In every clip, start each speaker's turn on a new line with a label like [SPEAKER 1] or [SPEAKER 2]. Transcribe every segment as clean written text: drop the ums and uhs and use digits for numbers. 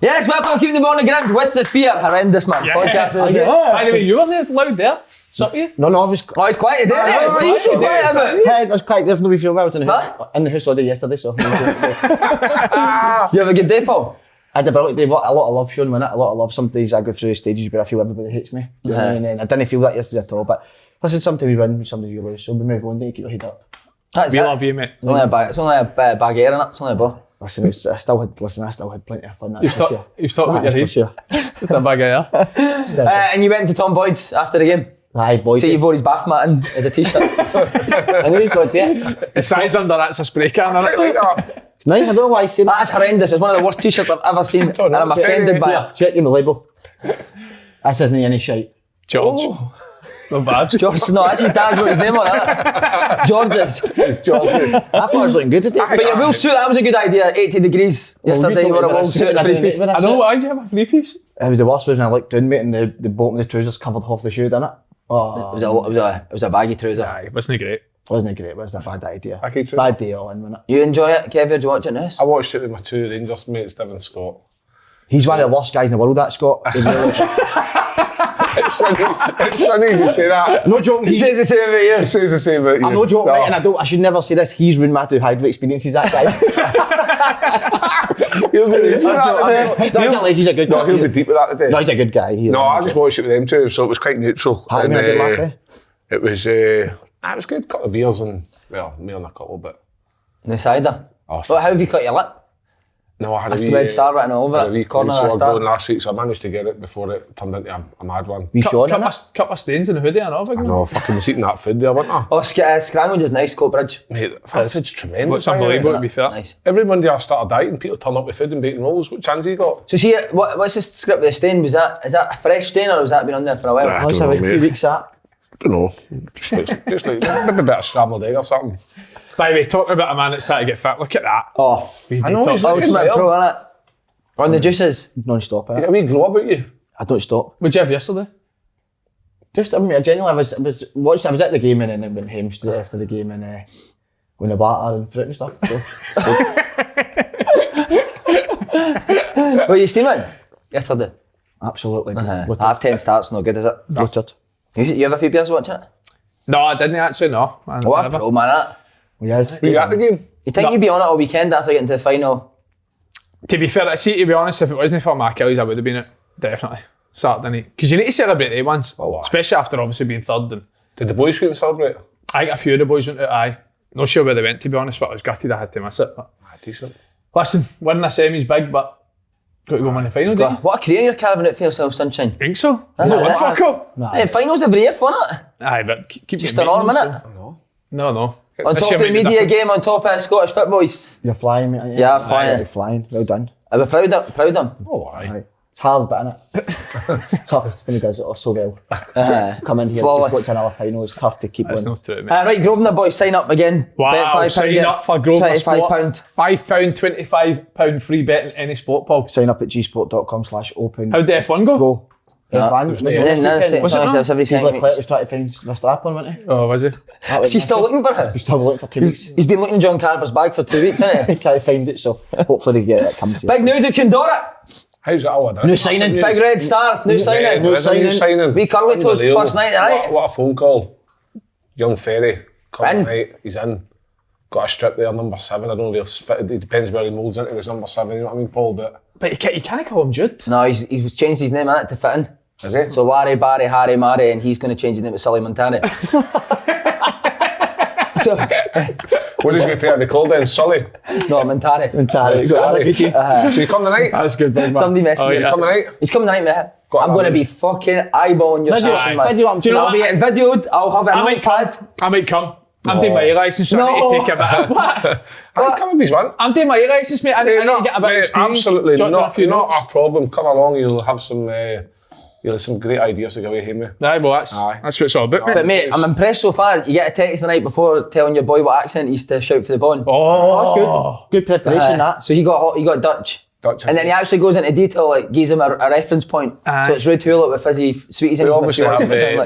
[SPEAKER 1] Yes, welcome to Keeping the Ball on the Ground with the Fear. Horrendous, man.
[SPEAKER 2] Yes.
[SPEAKER 1] Podcast.
[SPEAKER 2] By the way, you were there, loud there. Something you?
[SPEAKER 3] No, I was...
[SPEAKER 1] Oh, it's quiet today. What are you so quiet about?
[SPEAKER 3] Hey, that's quite different. We feel well. I was in the house all day yesterday, so...
[SPEAKER 1] You have a good day, Paul?
[SPEAKER 3] I had a lot of love showing me, a lot of love. Some days I go through stages where I feel everybody hates me. And I didn't feel that yesterday at all, but listen, sometimes we win, sometimes we lose, so we move on, don't you keep your head up.
[SPEAKER 1] That's
[SPEAKER 2] We
[SPEAKER 1] it.
[SPEAKER 2] love you, mate.
[SPEAKER 1] It's only a bag of air in it, it's only a ball.
[SPEAKER 3] Listen, I still had plenty of fun.
[SPEAKER 2] You've talked about your head.
[SPEAKER 3] Sure.
[SPEAKER 2] It's a bag of air.
[SPEAKER 1] And you went to Tom Boyd's after the game.
[SPEAKER 3] Aye, boys.
[SPEAKER 1] See, you've wore his bath mat in as a t-shirt.
[SPEAKER 3] I know he's got there.
[SPEAKER 2] The size under that's a spray can, isn't it?
[SPEAKER 3] It's nice, I don't know why I say that.
[SPEAKER 1] That's horrendous. It's one of the worst t-shirts I've ever seen. And I'm offended by it.
[SPEAKER 3] Check the label. This isn't any shite.
[SPEAKER 2] George. Not bad.
[SPEAKER 1] George, no, that's his dad's got his name on it. George's.
[SPEAKER 3] It's George's. I thought it was looking good today.
[SPEAKER 1] But your wool suit, that was a good idea. 80 degrees yesterday. You wore a wool suit and a three piece.
[SPEAKER 2] I know, why do you have a three piece?
[SPEAKER 3] It was the worst was when I looked down, mate, and the bottom of the trousers covered half the shoe, didn't it? Oh,
[SPEAKER 1] It was a baggy trouser.
[SPEAKER 2] Aye, wasn't it great?
[SPEAKER 3] wasn't it great? It wasn't a bad idea.
[SPEAKER 4] Okay,
[SPEAKER 3] bad day all in, wasn't it?
[SPEAKER 1] You enjoy it, Kev? Did you watch it this?
[SPEAKER 4] I watched it with my two Rangers mates, Steve and Scott.
[SPEAKER 3] He's one of the worst guys in the world, that Scott.
[SPEAKER 4] It's funny you say that.
[SPEAKER 3] No joking.
[SPEAKER 1] He says the same about you.
[SPEAKER 4] He says the same about you.
[SPEAKER 3] I'm not joking, right, and I should never say this. He's ruined my two hydro experiences, that guy. He's a good guy.
[SPEAKER 4] No, he'll be deep with that today.
[SPEAKER 3] No, he's a good guy.
[SPEAKER 4] I just watched it with them two, so it was quite neutral.
[SPEAKER 3] Had a good laugh, eh?
[SPEAKER 4] It was good, couple of beers and, well, me on a couple, but...
[SPEAKER 1] The cider.
[SPEAKER 4] Oh,
[SPEAKER 1] Well, how have you cut your lip?
[SPEAKER 4] No, I had
[SPEAKER 1] That's
[SPEAKER 4] a
[SPEAKER 1] the
[SPEAKER 4] wee...
[SPEAKER 1] red star written all over
[SPEAKER 4] had a
[SPEAKER 1] it.
[SPEAKER 4] wee
[SPEAKER 1] Corner
[SPEAKER 4] corner
[SPEAKER 1] of the star.
[SPEAKER 4] last week, so I managed to get it before it turned into a mad one.
[SPEAKER 3] We Sean,
[SPEAKER 2] Couple of stains in the hoodie and all.
[SPEAKER 4] I know, fucking was eating that food there, wasn't I?
[SPEAKER 1] Oh, Scrambled is nice, Coatbridge.
[SPEAKER 4] Mate, that food's tremendous.
[SPEAKER 2] It's unbelievable, to be fair.
[SPEAKER 1] Nice.
[SPEAKER 4] Every Monday I start a diet and people turn up with food and bacon rolls. What chance have you got?
[SPEAKER 1] So see, what's the script with the stain? Is that a fresh stain or has that been on there for a while?
[SPEAKER 4] Nah.
[SPEAKER 3] Let's have a few weeks that.
[SPEAKER 4] I don't know. Just like maybe a bit of scrambled egg or something.
[SPEAKER 2] By the way, talking about a man that's trying to get fit, look at that.
[SPEAKER 1] Oh,
[SPEAKER 4] I know he's looking
[SPEAKER 1] Ultimate Pro, innit? On the juices.
[SPEAKER 3] Non-stop,
[SPEAKER 4] You got
[SPEAKER 3] innit?
[SPEAKER 4] a wee glow about you.
[SPEAKER 3] I don't stop.
[SPEAKER 2] What'd you have yesterday?
[SPEAKER 3] Just, I mean, genuinely, I was at the game and then I went home straight after the game and went a batter and fruit and stuff. So.
[SPEAKER 1] Were you steaming yesterday?
[SPEAKER 3] Absolutely.
[SPEAKER 1] Half 10 starts, no good, is it?
[SPEAKER 3] Rotted.
[SPEAKER 1] You have a few beers watching it?
[SPEAKER 2] No, I didn't actually, no.
[SPEAKER 1] What a pro, man, that.
[SPEAKER 3] Yes.
[SPEAKER 4] Were you at the game?
[SPEAKER 1] You think you'd be on it all weekend after getting to the final?
[SPEAKER 2] To be fair, to be honest, if it wasn't for my Achilles, I would have been it. Definitely. Saturday night. Because you need to celebrate the ones.
[SPEAKER 4] Oh, wow.
[SPEAKER 2] Especially after obviously being third. And
[SPEAKER 4] Did the boys go and celebrate?
[SPEAKER 2] I think a few of the boys went out, aye. Not sure where they went, to be honest, but I was gutted I had to miss it. But
[SPEAKER 4] Decent.
[SPEAKER 2] listen, winning a semi's big, but got to go win the final, don't you?
[SPEAKER 1] What a career you're carving out for yourself, Sunshine.
[SPEAKER 2] Think so?
[SPEAKER 1] Aye,
[SPEAKER 2] No,
[SPEAKER 1] aye.
[SPEAKER 2] fuck all.
[SPEAKER 1] Hey, finals every year, fun it?
[SPEAKER 2] Aye, but keep
[SPEAKER 1] Just
[SPEAKER 2] your
[SPEAKER 1] an arm,
[SPEAKER 2] maintenance.
[SPEAKER 1] innit?
[SPEAKER 2] No.
[SPEAKER 1] On top of the media game, on top of Scottish footballs.
[SPEAKER 3] You're flying, mate.
[SPEAKER 1] Yeah, I'm flying.
[SPEAKER 3] You're flying. Well done.
[SPEAKER 1] Are we proud of him?
[SPEAKER 4] Oh, aye.
[SPEAKER 3] Aye. It's hard, but innit? Tough when he does it so well. Come in here,
[SPEAKER 1] Flawless.
[SPEAKER 3] just got to another final. It's tough to keep
[SPEAKER 2] That's
[SPEAKER 3] winning.
[SPEAKER 2] not true, mate.
[SPEAKER 1] Right, Grosvenor boys, sign up again.
[SPEAKER 2] Wow,
[SPEAKER 1] Bet £5,
[SPEAKER 2] sign
[SPEAKER 1] get
[SPEAKER 2] up for Grosvenor
[SPEAKER 1] £25.
[SPEAKER 2] Sport. £5, £25 free bet in any sport, Paul.
[SPEAKER 3] Sign up at gsport.com/open.
[SPEAKER 2] How'd the F1 go?
[SPEAKER 3] Go. F1.
[SPEAKER 1] And then that's it.
[SPEAKER 2] Was it
[SPEAKER 1] It's
[SPEAKER 2] not?
[SPEAKER 1] every
[SPEAKER 3] Steve
[SPEAKER 1] 10
[SPEAKER 3] Leclerc
[SPEAKER 1] weeks.
[SPEAKER 3] was trying to find the strap on, wasn't he?
[SPEAKER 2] Oh, was he?
[SPEAKER 1] Is he still looking for
[SPEAKER 3] He's
[SPEAKER 1] it?
[SPEAKER 3] still looking for 2 weeks.
[SPEAKER 1] He's been looking in John Carver's bag for 2 weeks, hasn't
[SPEAKER 3] He
[SPEAKER 1] he?
[SPEAKER 3] can't find it, so hopefully they get it. Comes here.
[SPEAKER 1] Big news at Cundora.
[SPEAKER 4] How's it all?
[SPEAKER 3] New signing.
[SPEAKER 1] Big Red Star, new signing.
[SPEAKER 3] new
[SPEAKER 4] New signing.
[SPEAKER 1] Wee curly toes
[SPEAKER 4] Unbelievable.
[SPEAKER 1] first night, aye.
[SPEAKER 4] What a phone call. Young Ferry. Come
[SPEAKER 1] In.
[SPEAKER 4] night, he's in. Got a strip there, number 7. I don't know if he's fitted. It depends where he moulds into this number 7, you know what I mean, Paul? But
[SPEAKER 2] But you can't call him Jude.
[SPEAKER 1] No, he's changed his name, innit, to fit in.
[SPEAKER 4] is it?
[SPEAKER 1] So Larry, Barry, Harry, Mary, and he's going to change his name to Sully Montana. So,
[SPEAKER 4] What does me fair be called then? Sully.
[SPEAKER 1] no, Montana.
[SPEAKER 3] Sorry.
[SPEAKER 4] So you come tonight?
[SPEAKER 2] That's good, big man.
[SPEAKER 1] Somebody messaged me.
[SPEAKER 4] You come tonight?
[SPEAKER 1] He's coming tonight, mate.
[SPEAKER 4] Got
[SPEAKER 1] I'm
[SPEAKER 4] that
[SPEAKER 1] going to
[SPEAKER 4] one.
[SPEAKER 1] be fucking eyeballing your
[SPEAKER 3] Video,
[SPEAKER 1] session, man.
[SPEAKER 3] video, I'm
[SPEAKER 2] Do you know
[SPEAKER 1] I'll be
[SPEAKER 2] what?
[SPEAKER 1] getting videoed. I'll have
[SPEAKER 2] I
[SPEAKER 1] an
[SPEAKER 2] might come.
[SPEAKER 1] iPad.
[SPEAKER 2] I might come. I'm doing my licence, so I
[SPEAKER 1] No.
[SPEAKER 2] need to take a bit. What?
[SPEAKER 4] I'll come if he's one.
[SPEAKER 2] I'm doing my licence, mate. I need to get a bit of experience.
[SPEAKER 4] Absolutely
[SPEAKER 2] Jot down a
[SPEAKER 4] not.
[SPEAKER 2] few
[SPEAKER 4] Not
[SPEAKER 2] notes.
[SPEAKER 4] a problem. Come along, you'll have some great ideas to go away home with.
[SPEAKER 2] Aye, well, that's
[SPEAKER 4] Aye.
[SPEAKER 2] what it's all about, mate.
[SPEAKER 1] But mate, I'm impressed so far. You get a text the night before telling your boy what accent he's to shout for the bond.
[SPEAKER 2] Oh,
[SPEAKER 3] Good preparation, that.
[SPEAKER 1] So he got Dutch. And then he actually goes into detail, like gives him a reference point.
[SPEAKER 2] Aye.
[SPEAKER 1] So it's Rude Hewlett with fizzy sweeties in
[SPEAKER 4] We
[SPEAKER 1] his
[SPEAKER 4] obviously
[SPEAKER 1] mouth.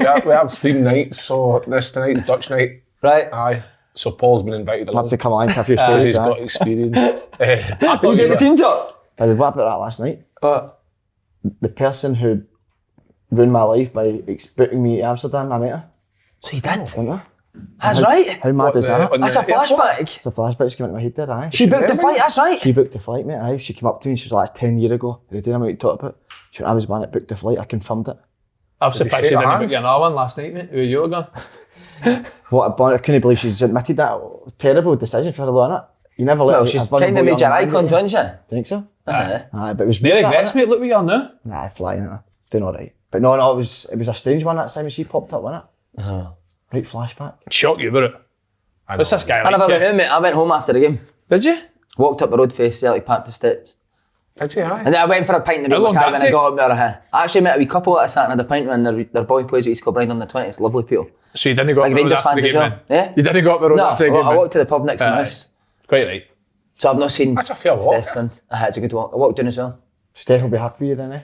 [SPEAKER 4] have, we have theme nights, so this tonight, Dutch night.
[SPEAKER 1] Right.
[SPEAKER 4] Aye. So Paul's been invited
[SPEAKER 3] I'll
[SPEAKER 4] along.
[SPEAKER 3] have to come along for a few
[SPEAKER 4] Because
[SPEAKER 3] stories.
[SPEAKER 4] he's got experience.
[SPEAKER 1] You get the team talk.
[SPEAKER 3] I did what about that last night? The person who ruined my life by booking me to Amsterdam, I met her.
[SPEAKER 1] So you did?
[SPEAKER 3] Didn't I?
[SPEAKER 1] That's right.
[SPEAKER 3] How mad is that?
[SPEAKER 1] That's a flashback.
[SPEAKER 3] It's a flashback that came into my head there, aye.
[SPEAKER 1] She booked the flight, that's right.
[SPEAKER 3] She booked the flight, mate, aye. She came up to me and she was like, it's 10 years ago. The day I'm about to talk about. She went, I was the man that booked the flight, I confirmed it.
[SPEAKER 2] I'm surprised she didn't book you another one last night, mate. Who you were gone?
[SPEAKER 3] I couldn't believe she's admitted that. Terrible decision for her, though, innit? You never let
[SPEAKER 1] Well, she's kind of made your icon, don't she?
[SPEAKER 3] Think so?
[SPEAKER 1] Aye.
[SPEAKER 3] Aye, but it was
[SPEAKER 2] No
[SPEAKER 3] weird,
[SPEAKER 2] regrets,
[SPEAKER 3] innit?
[SPEAKER 2] mate. Look what you're now.
[SPEAKER 3] Nah, flying it. Doing alright. But no, it was a strange one that time when she popped up, wasn't it? Right flashback.
[SPEAKER 2] Shock you about it. What's this guy
[SPEAKER 1] I
[SPEAKER 2] like?
[SPEAKER 1] never went
[SPEAKER 2] you?
[SPEAKER 1] out, mate. I went home after the game.
[SPEAKER 2] Did you?
[SPEAKER 1] Walked up the road face, Celtic Park to steps.
[SPEAKER 4] Did you? Aye.
[SPEAKER 1] And then I went for a pint in the
[SPEAKER 2] How
[SPEAKER 1] road
[SPEAKER 2] long
[SPEAKER 1] with
[SPEAKER 2] did
[SPEAKER 1] Carvin
[SPEAKER 2] that
[SPEAKER 1] and I got up there. I actually met a wee couple that I sat and had a pint with and their boy plays with East Kilbride on the 20th. Lovely people.
[SPEAKER 2] So you didn't go up
[SPEAKER 1] Like
[SPEAKER 2] the road
[SPEAKER 1] Rangers
[SPEAKER 2] after the
[SPEAKER 1] fans
[SPEAKER 2] game,
[SPEAKER 1] as well.
[SPEAKER 2] man?
[SPEAKER 1] Yeah?
[SPEAKER 2] You didn't go up the road
[SPEAKER 1] No,
[SPEAKER 2] after the game,
[SPEAKER 1] I walked to the pub next to my house.
[SPEAKER 2] Quite right.
[SPEAKER 1] So I've not seen
[SPEAKER 4] That's a fair walk.
[SPEAKER 1] Steph since. It's a good walk. I walked down as well.
[SPEAKER 3] Steph will be happy with you then, eh?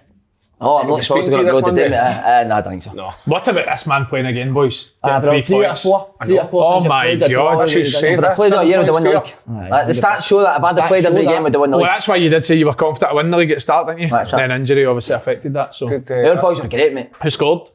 [SPEAKER 1] Oh, I'm not sure to go on the road today, mate. No, I don't think so.
[SPEAKER 4] No.
[SPEAKER 2] What about this man playing again, boys?
[SPEAKER 3] But
[SPEAKER 2] Getting 3
[SPEAKER 3] 3 or
[SPEAKER 2] points.
[SPEAKER 3] 4. 3 or 4
[SPEAKER 2] Oh
[SPEAKER 3] since you
[SPEAKER 2] my
[SPEAKER 3] played the
[SPEAKER 2] God,
[SPEAKER 3] draw,
[SPEAKER 4] she's
[SPEAKER 3] you
[SPEAKER 4] safe.
[SPEAKER 3] didn't-
[SPEAKER 1] If I played all year, I would have won the league.
[SPEAKER 3] Aye,
[SPEAKER 1] The stats show that if I'd have played every game, I would have won the
[SPEAKER 2] Well,
[SPEAKER 1] league.
[SPEAKER 2] that's why you did say you were confident to win the league at the start, didn't you?
[SPEAKER 1] That's right.
[SPEAKER 2] And then injury obviously affected that. So
[SPEAKER 4] Good,
[SPEAKER 1] The other boys were great, mate.
[SPEAKER 2] who scored?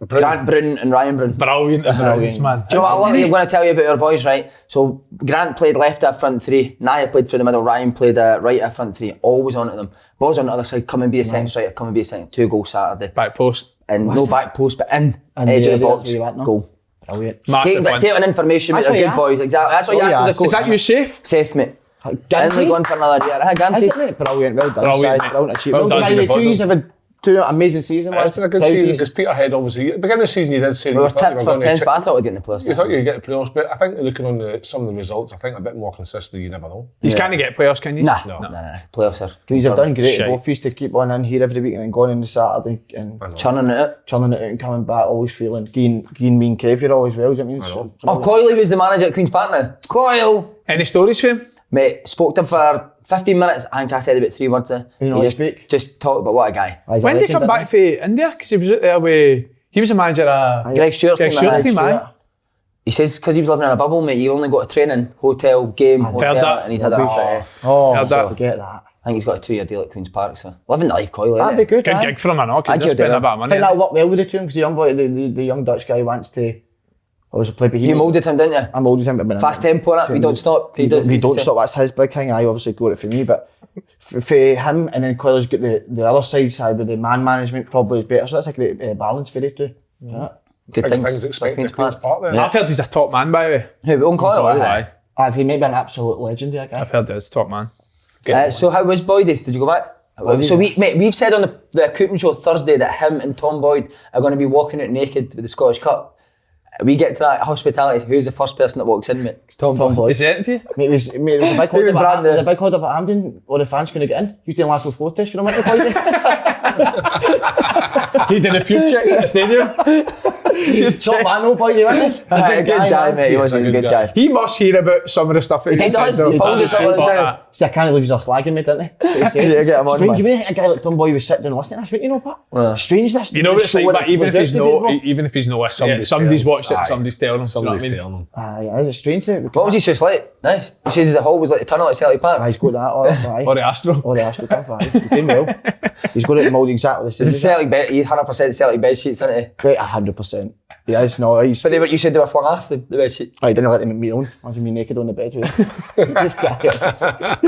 [SPEAKER 1] Grant Brun and Ryan Brun.
[SPEAKER 2] Brilliant, brilliant, man.
[SPEAKER 1] Do you know what I love? I'm going to tell you about our boys, right? So Grant played left at front three, Naya played through the middle, Ryan played right at front three, always onto them. Balls on the other side, come and be a second striker, come and be a second. 2 goals Saturday.
[SPEAKER 2] Back post.
[SPEAKER 1] And no back post, but in,
[SPEAKER 3] And
[SPEAKER 1] edge
[SPEAKER 3] yeah,
[SPEAKER 1] of the
[SPEAKER 3] that's
[SPEAKER 1] box,
[SPEAKER 3] where you want, no?
[SPEAKER 1] goal.
[SPEAKER 3] Brilliant.
[SPEAKER 2] Massive win.
[SPEAKER 1] Taking information, mate,
[SPEAKER 3] That's
[SPEAKER 1] they're
[SPEAKER 3] what you
[SPEAKER 1] good boys,
[SPEAKER 3] asked.
[SPEAKER 1] exactly. That's what you
[SPEAKER 3] Oh,
[SPEAKER 1] asked
[SPEAKER 3] yeah.
[SPEAKER 1] as a coach.
[SPEAKER 2] Is that you safe?
[SPEAKER 1] Safe, mate. In
[SPEAKER 3] Guaranteed?
[SPEAKER 1] League One for another year.
[SPEAKER 3] Is
[SPEAKER 1] Guaranteed.
[SPEAKER 3] it, mate? Brilliant, well done.
[SPEAKER 2] Brilliant,
[SPEAKER 3] Side,
[SPEAKER 2] mate.
[SPEAKER 3] brilliant achievement.
[SPEAKER 2] Well done
[SPEAKER 3] Well
[SPEAKER 2] to
[SPEAKER 3] done.
[SPEAKER 2] the
[SPEAKER 3] You two have had 2 amazing seasons.
[SPEAKER 4] It's been a good
[SPEAKER 3] Proud of
[SPEAKER 4] season
[SPEAKER 3] you.
[SPEAKER 4] because Peterhead obviously, at the beginning of the season you did say
[SPEAKER 1] We
[SPEAKER 4] you
[SPEAKER 1] were
[SPEAKER 4] thought you
[SPEAKER 1] tipped
[SPEAKER 4] were
[SPEAKER 1] for
[SPEAKER 4] going to
[SPEAKER 1] 10th, but I thought we'd get in the playoffs.
[SPEAKER 4] You thought you'd get the playoffs, but I think looking on some of the results, I think a bit more consistently, you never know.
[SPEAKER 2] You can't get playoffs, can you?
[SPEAKER 1] Nah,
[SPEAKER 2] No.
[SPEAKER 1] nah. Playoffs are
[SPEAKER 3] Because you've done great.
[SPEAKER 2] Shite.
[SPEAKER 3] Both used to keep on in here every week and then going in the Saturday and
[SPEAKER 1] churning it out.
[SPEAKER 3] churning it out and coming back, always feeling, getting me and Kev here always well. Do you know what I mean?
[SPEAKER 4] know.
[SPEAKER 1] Oh, Coyley was the manager at Queen's Park now. Coyle!
[SPEAKER 2] Any stories for him?
[SPEAKER 1] Mate, spoke to him for 15 minutes. I think I said about 3 words there.
[SPEAKER 3] You know
[SPEAKER 1] He
[SPEAKER 3] what
[SPEAKER 1] just,
[SPEAKER 3] to speak?
[SPEAKER 1] just talked about what a guy.
[SPEAKER 2] When did he come back for India? Because he was out there with... He was a manager at...
[SPEAKER 1] Greg Stewart's
[SPEAKER 2] Greg
[SPEAKER 1] team,
[SPEAKER 2] Stewart's
[SPEAKER 1] aye.
[SPEAKER 2] team, aye.
[SPEAKER 1] He says because he was living in a bubble, mate, you only got a training, hotel, game,
[SPEAKER 2] heard
[SPEAKER 1] hotel,
[SPEAKER 2] that.
[SPEAKER 1] and he's had a
[SPEAKER 3] Oh,
[SPEAKER 2] Heard that.
[SPEAKER 3] forget that.
[SPEAKER 1] I think he's got a 2-year deal at Queen's Park, so living the life, Coyle,
[SPEAKER 3] That'd be good,
[SPEAKER 2] Good
[SPEAKER 3] aye.
[SPEAKER 2] gig for him, I know, because
[SPEAKER 1] I'd
[SPEAKER 2] they're
[SPEAKER 1] give
[SPEAKER 2] spending
[SPEAKER 1] it
[SPEAKER 2] a bit of
[SPEAKER 3] I
[SPEAKER 2] money.
[SPEAKER 3] think that'll work well with the two because the young boy, the young Dutch guy wants to obviously play behemoth.
[SPEAKER 1] You moulded him, didn't you?
[SPEAKER 3] I moulded him, but
[SPEAKER 1] Fast tempo, innit? We don't stop.
[SPEAKER 3] We don't stop. That's his big thing. I obviously got it for me, but for him and then Coyle's got the other side with the man management probably is better. So that's a great balance for the two. Yeah.
[SPEAKER 1] Good
[SPEAKER 4] Big
[SPEAKER 1] things.
[SPEAKER 4] things
[SPEAKER 1] for
[SPEAKER 4] expected
[SPEAKER 1] Queen's
[SPEAKER 4] at Queen's
[SPEAKER 1] Park.
[SPEAKER 4] Park there.
[SPEAKER 2] I've heard he's a top man, by the way.
[SPEAKER 1] Who, Owen Coyle?
[SPEAKER 2] Aye.
[SPEAKER 3] He may be an absolute legend, that guy.
[SPEAKER 2] I've heard he's top man.
[SPEAKER 1] So how was Boyd's? Did you go back? So we've said on the Coopman show Thursday that him and Tom Boyd are going to be walking out naked with the Scottish Cup. We get to that hospitality. Who's the first person that walks in, mate? Tom Boyd.
[SPEAKER 2] Is it, to you?
[SPEAKER 3] Mate, there was a big hold up. There was a big hold up at Hampden. All the fans couldn't get in. He was doing lateral flow test for him at the party.
[SPEAKER 2] He did a pube checks at the stadium.
[SPEAKER 3] Top man, no boy, wasn't he?
[SPEAKER 1] Good guy, mate. He was a good guy.
[SPEAKER 2] He must hear about some of the stuff that he said.
[SPEAKER 1] does.
[SPEAKER 2] though.
[SPEAKER 1] He told us all the time.
[SPEAKER 3] See, I can't believe he's all slagging me, didn't he?
[SPEAKER 1] Yeah, get him on,
[SPEAKER 3] Strange,
[SPEAKER 1] man.
[SPEAKER 3] you wouldn't think a guy like Tom Boy was sitting down listening. That's what you know, Pat. Strangeness.
[SPEAKER 2] You know what it's like, but even if he's no,
[SPEAKER 4] Somebody's
[SPEAKER 2] somebody's
[SPEAKER 4] telling
[SPEAKER 2] watched it,
[SPEAKER 4] him.
[SPEAKER 2] somebody's telling him.
[SPEAKER 4] Somebody's
[SPEAKER 2] do you know
[SPEAKER 4] telling them.
[SPEAKER 3] Yeah, it's strange.
[SPEAKER 1] What was he just like? Nice. He says the hall was like the tunnel at Celtic Park.
[SPEAKER 3] He's got that, or
[SPEAKER 2] Or the Astro.
[SPEAKER 3] Or the Astro Cup, He's doing well. He's got it mould exactly the same.
[SPEAKER 1] It's a Celtic bed. He's 100% Celtic bed sheets, isn't he?
[SPEAKER 3] Great, 100%. Yeah, it's no, he's...
[SPEAKER 1] But you said they were flung off the bed sheets.
[SPEAKER 3] I didn't let him me on. Imagine me naked on the bed. This guy.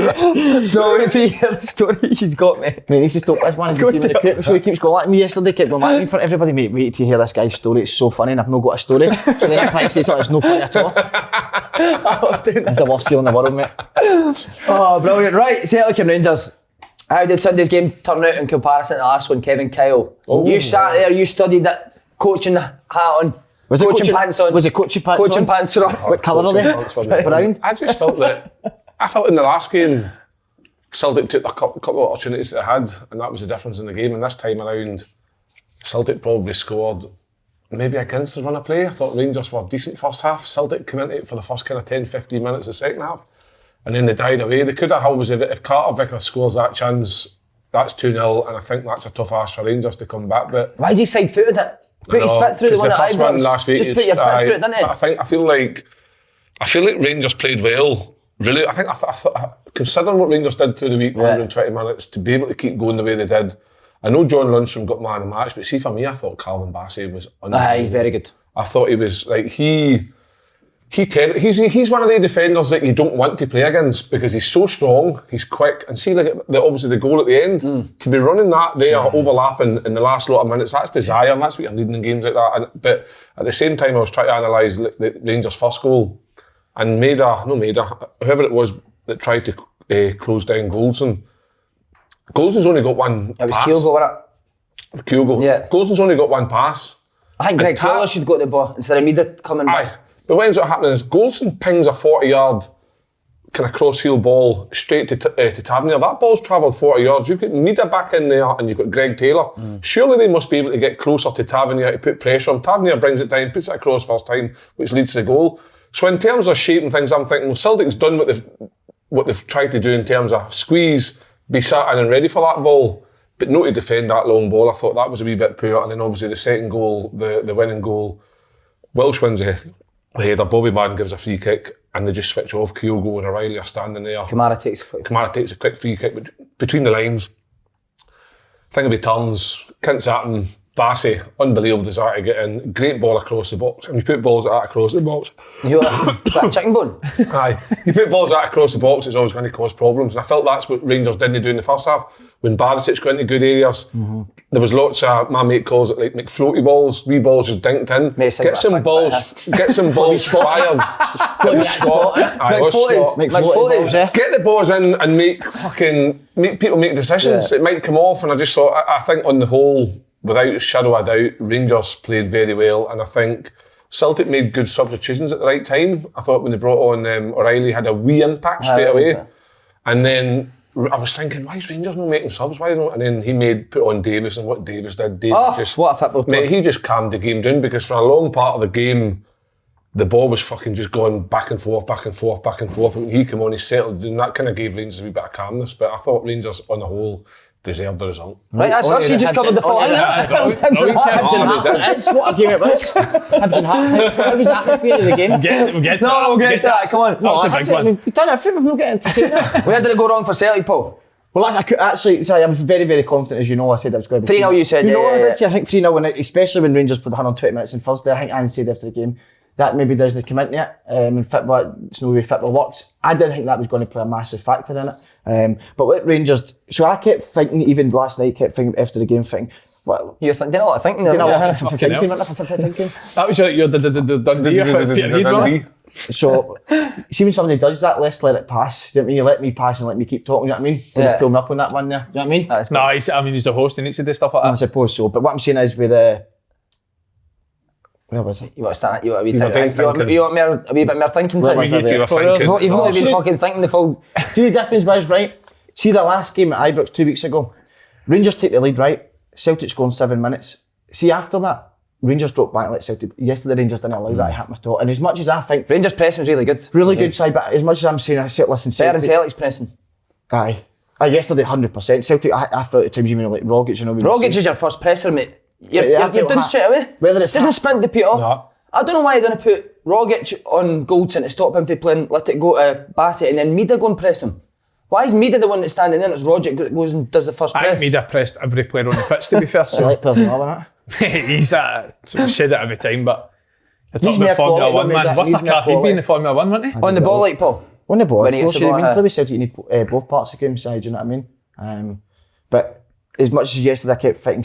[SPEAKER 1] No, wait till you hear the story he's got, mate.
[SPEAKER 3] Mate, he needs to stop this one. You see me in the curtain show, he keeps going like me yesterday, kept going like me in front of everybody. Mate, wait till you hear this guy's story. It's so funny and I've not got a story. So then I try to say something that's no funny at all. That's the worst feeling in the world, mate.
[SPEAKER 1] Oh, brilliant. Right, Celtic and Rangers. How did Sunday's game turn out in comparison to the last one, Kevin Kyle? You sat there, you studied it, coaching hat on,
[SPEAKER 3] Was it
[SPEAKER 1] coaching pants on.
[SPEAKER 3] Was it coaching pants
[SPEAKER 1] Coaching
[SPEAKER 3] on?
[SPEAKER 1] pants on.
[SPEAKER 3] What colour are they? Brown?
[SPEAKER 4] I just felt I felt in the last game, Celtic took a couple of opportunities that they had, and that was the difference in the game. And this time around, Celtic probably scored maybe against the run of play. I thought Rangers were decent first half. Celtic came into it for the first kind of 10-15 minutes of the second half, and then they died away. They could have, however, if Carter Vickers scores that chance, that's 2-0, and I think that's a tough ask for Rangers to come back. But
[SPEAKER 1] Why did you side-footed it? Put his foot through the one at
[SPEAKER 4] first one
[SPEAKER 1] Ibrox.
[SPEAKER 4] last week,
[SPEAKER 1] Just put your foot through it, didn't it?
[SPEAKER 4] I feel like Rangers played well. Really, I think considering what Rangers did through the week, 120 minutes, to be able to keep going the way they did. I know John Lundstrom got man of the match, but see, for me, I thought Calvin Bassey was unbelievable.
[SPEAKER 1] He's very good.
[SPEAKER 4] I thought he was like, he's one of the defenders that you don't want to play against because he's so strong, he's quick, and see, like, obviously the goal at the end, to be running that there, overlapping in the last lot of minutes, that's desire, and that's what you're needing in games like that. But at the same time, I was trying to analyse the Rangers' first goal, and whoever it was that tried to close down Goldson. Goldson's only got one pass.
[SPEAKER 1] It was Kyogo, wasn't it?
[SPEAKER 4] Kyogo. Yeah. Goldson's only got one pass.
[SPEAKER 1] I think Greg Taylor should go to the ball instead of Mida coming back.
[SPEAKER 4] But what ends up happening is Goldson pings a 40-yard kind of cross-field ball straight to Tavernier. That ball's travelled 40 yards. You've got Mida back in there and you've got Greg Taylor. Surely they must be able to get closer to Tavernier to put pressure on. Tavernier brings it down, puts it across first time, which leads to the goal. So in terms of shaping things, I'm thinking, well, Celtic's done what they've tried to do in terms of squeeze, be sat in and ready for that ball, but not to defend that long ball. I thought that was a wee bit poor. And then obviously the second goal, the winning goal, Welsh wins the header, Bobby Madden gives a free kick, and they just switch off. Kyogo and O'Reilly are standing there.
[SPEAKER 1] Kamara takes a quick
[SPEAKER 4] free kick, but between the lines, think of it turns, Kint's at him, Bassey, unbelievable desire to get in, great ball across the box, and you put balls like that across the box.
[SPEAKER 1] Is that a chicken bone?
[SPEAKER 4] Aye, you put balls like that across the box, it's always going to cause problems, and I felt that's what Rangers didn't do in the first half. When Barisic got into good areas, there was lots of, my mate calls it like McFloaty balls, wee balls just dinked in.
[SPEAKER 1] Get some
[SPEAKER 4] balls fired. Get the balls in and make people make decisions. It might come off, and I just thought, I think on the whole, without a shadow of a doubt, Rangers played very well, and I think Celtic made good substitutions at the right time. I thought when they brought on O'Reilly, had a wee impact straight away. And then I was thinking, why is Rangers not making subs? Why not? And then he put on Davis, and what Davis did,
[SPEAKER 1] what a football player.
[SPEAKER 4] He just calmed the game down, because for a long part of the game, the ball was fucking just going back and forth. But when he came on, he settled, and that kind of gave Rangers a wee bit of calmness. But I thought Rangers, on the whole, deserved the result.
[SPEAKER 1] Right, that's actually just covered the full.
[SPEAKER 3] Hibs and Hearts. That's what a game it was. Hibs and Hearts. What was the atmosphere of the game?
[SPEAKER 2] We'll get to that.
[SPEAKER 1] Come on.
[SPEAKER 2] That's a big one.
[SPEAKER 3] We've done everything. We've not getting to say that.
[SPEAKER 1] Where did it go wrong for Celtic, Paul?
[SPEAKER 3] Well, I was very, very confident, as you know. I said I was going to be
[SPEAKER 1] 3-0, you said.
[SPEAKER 3] 3-0, I think 3-0, especially when Rangers put 120 minutes on Thursday. I think Anne said after the game, that maybe doesn't come into it. In football, it's no way football works. I didn't think that was going to play a massive factor in it. But with Rangers, so I kept thinking, even last night, after the game, thinking, what?
[SPEAKER 1] You're doing a lot of thinking there.
[SPEAKER 3] Thinking.
[SPEAKER 2] That was your Dundee period.
[SPEAKER 3] So, see when somebody does that, let's let it pass. Do you know what I mean? You let me pass and let me keep talking, you know what I mean? Don't pull me up on that one there, do you know what I mean?
[SPEAKER 2] He's the host, he needs to do stuff like that.
[SPEAKER 3] I suppose so, but what I'm saying is with where was it?
[SPEAKER 1] You want to start? You want a wee bit more thinking time? You've only been fucking thinking the full.
[SPEAKER 3] See the difference was, right? See the last game at Ibrox 2 weeks ago. Rangers take the lead, right? Celtic score in 7 minutes. See after that, Rangers dropped back like Celtic. Yesterday Rangers didn't allow that to happen at all. And as much as I think
[SPEAKER 1] Rangers pressing was really good.
[SPEAKER 3] Really good side, but as much as I'm saying, I said, listen,
[SPEAKER 1] Celtic. Better than Celtic's pressing.
[SPEAKER 3] Aye. Yesterday 100%. Celtic, I thought at times, like Rogic,
[SPEAKER 1] Rogic is your first presser, mate. You're done straight away.
[SPEAKER 3] Whether it's
[SPEAKER 1] doesn't sprint to Peter.
[SPEAKER 4] No.
[SPEAKER 1] I don't know why you're going to put Rogic on Goldson to stop him from playing, let it go to Bassett, and then Mida go and press him. Why is Mida the one that's standing there and it's Rogic that goes and does the first press?
[SPEAKER 2] I think Mida pressed every player on the pitch, to be fair.
[SPEAKER 3] So. I like personnel on that.
[SPEAKER 2] He's said it every time, but you're talking about Formula 1, man. What a car he'd be in the Formula 1, wouldn't he?
[SPEAKER 1] On the ball, like Paul?
[SPEAKER 3] On the ball,
[SPEAKER 1] when
[SPEAKER 3] of course, you mean. Probably said you need both parts of the game side, you know what I mean? But as much as yesterday I kept thinking,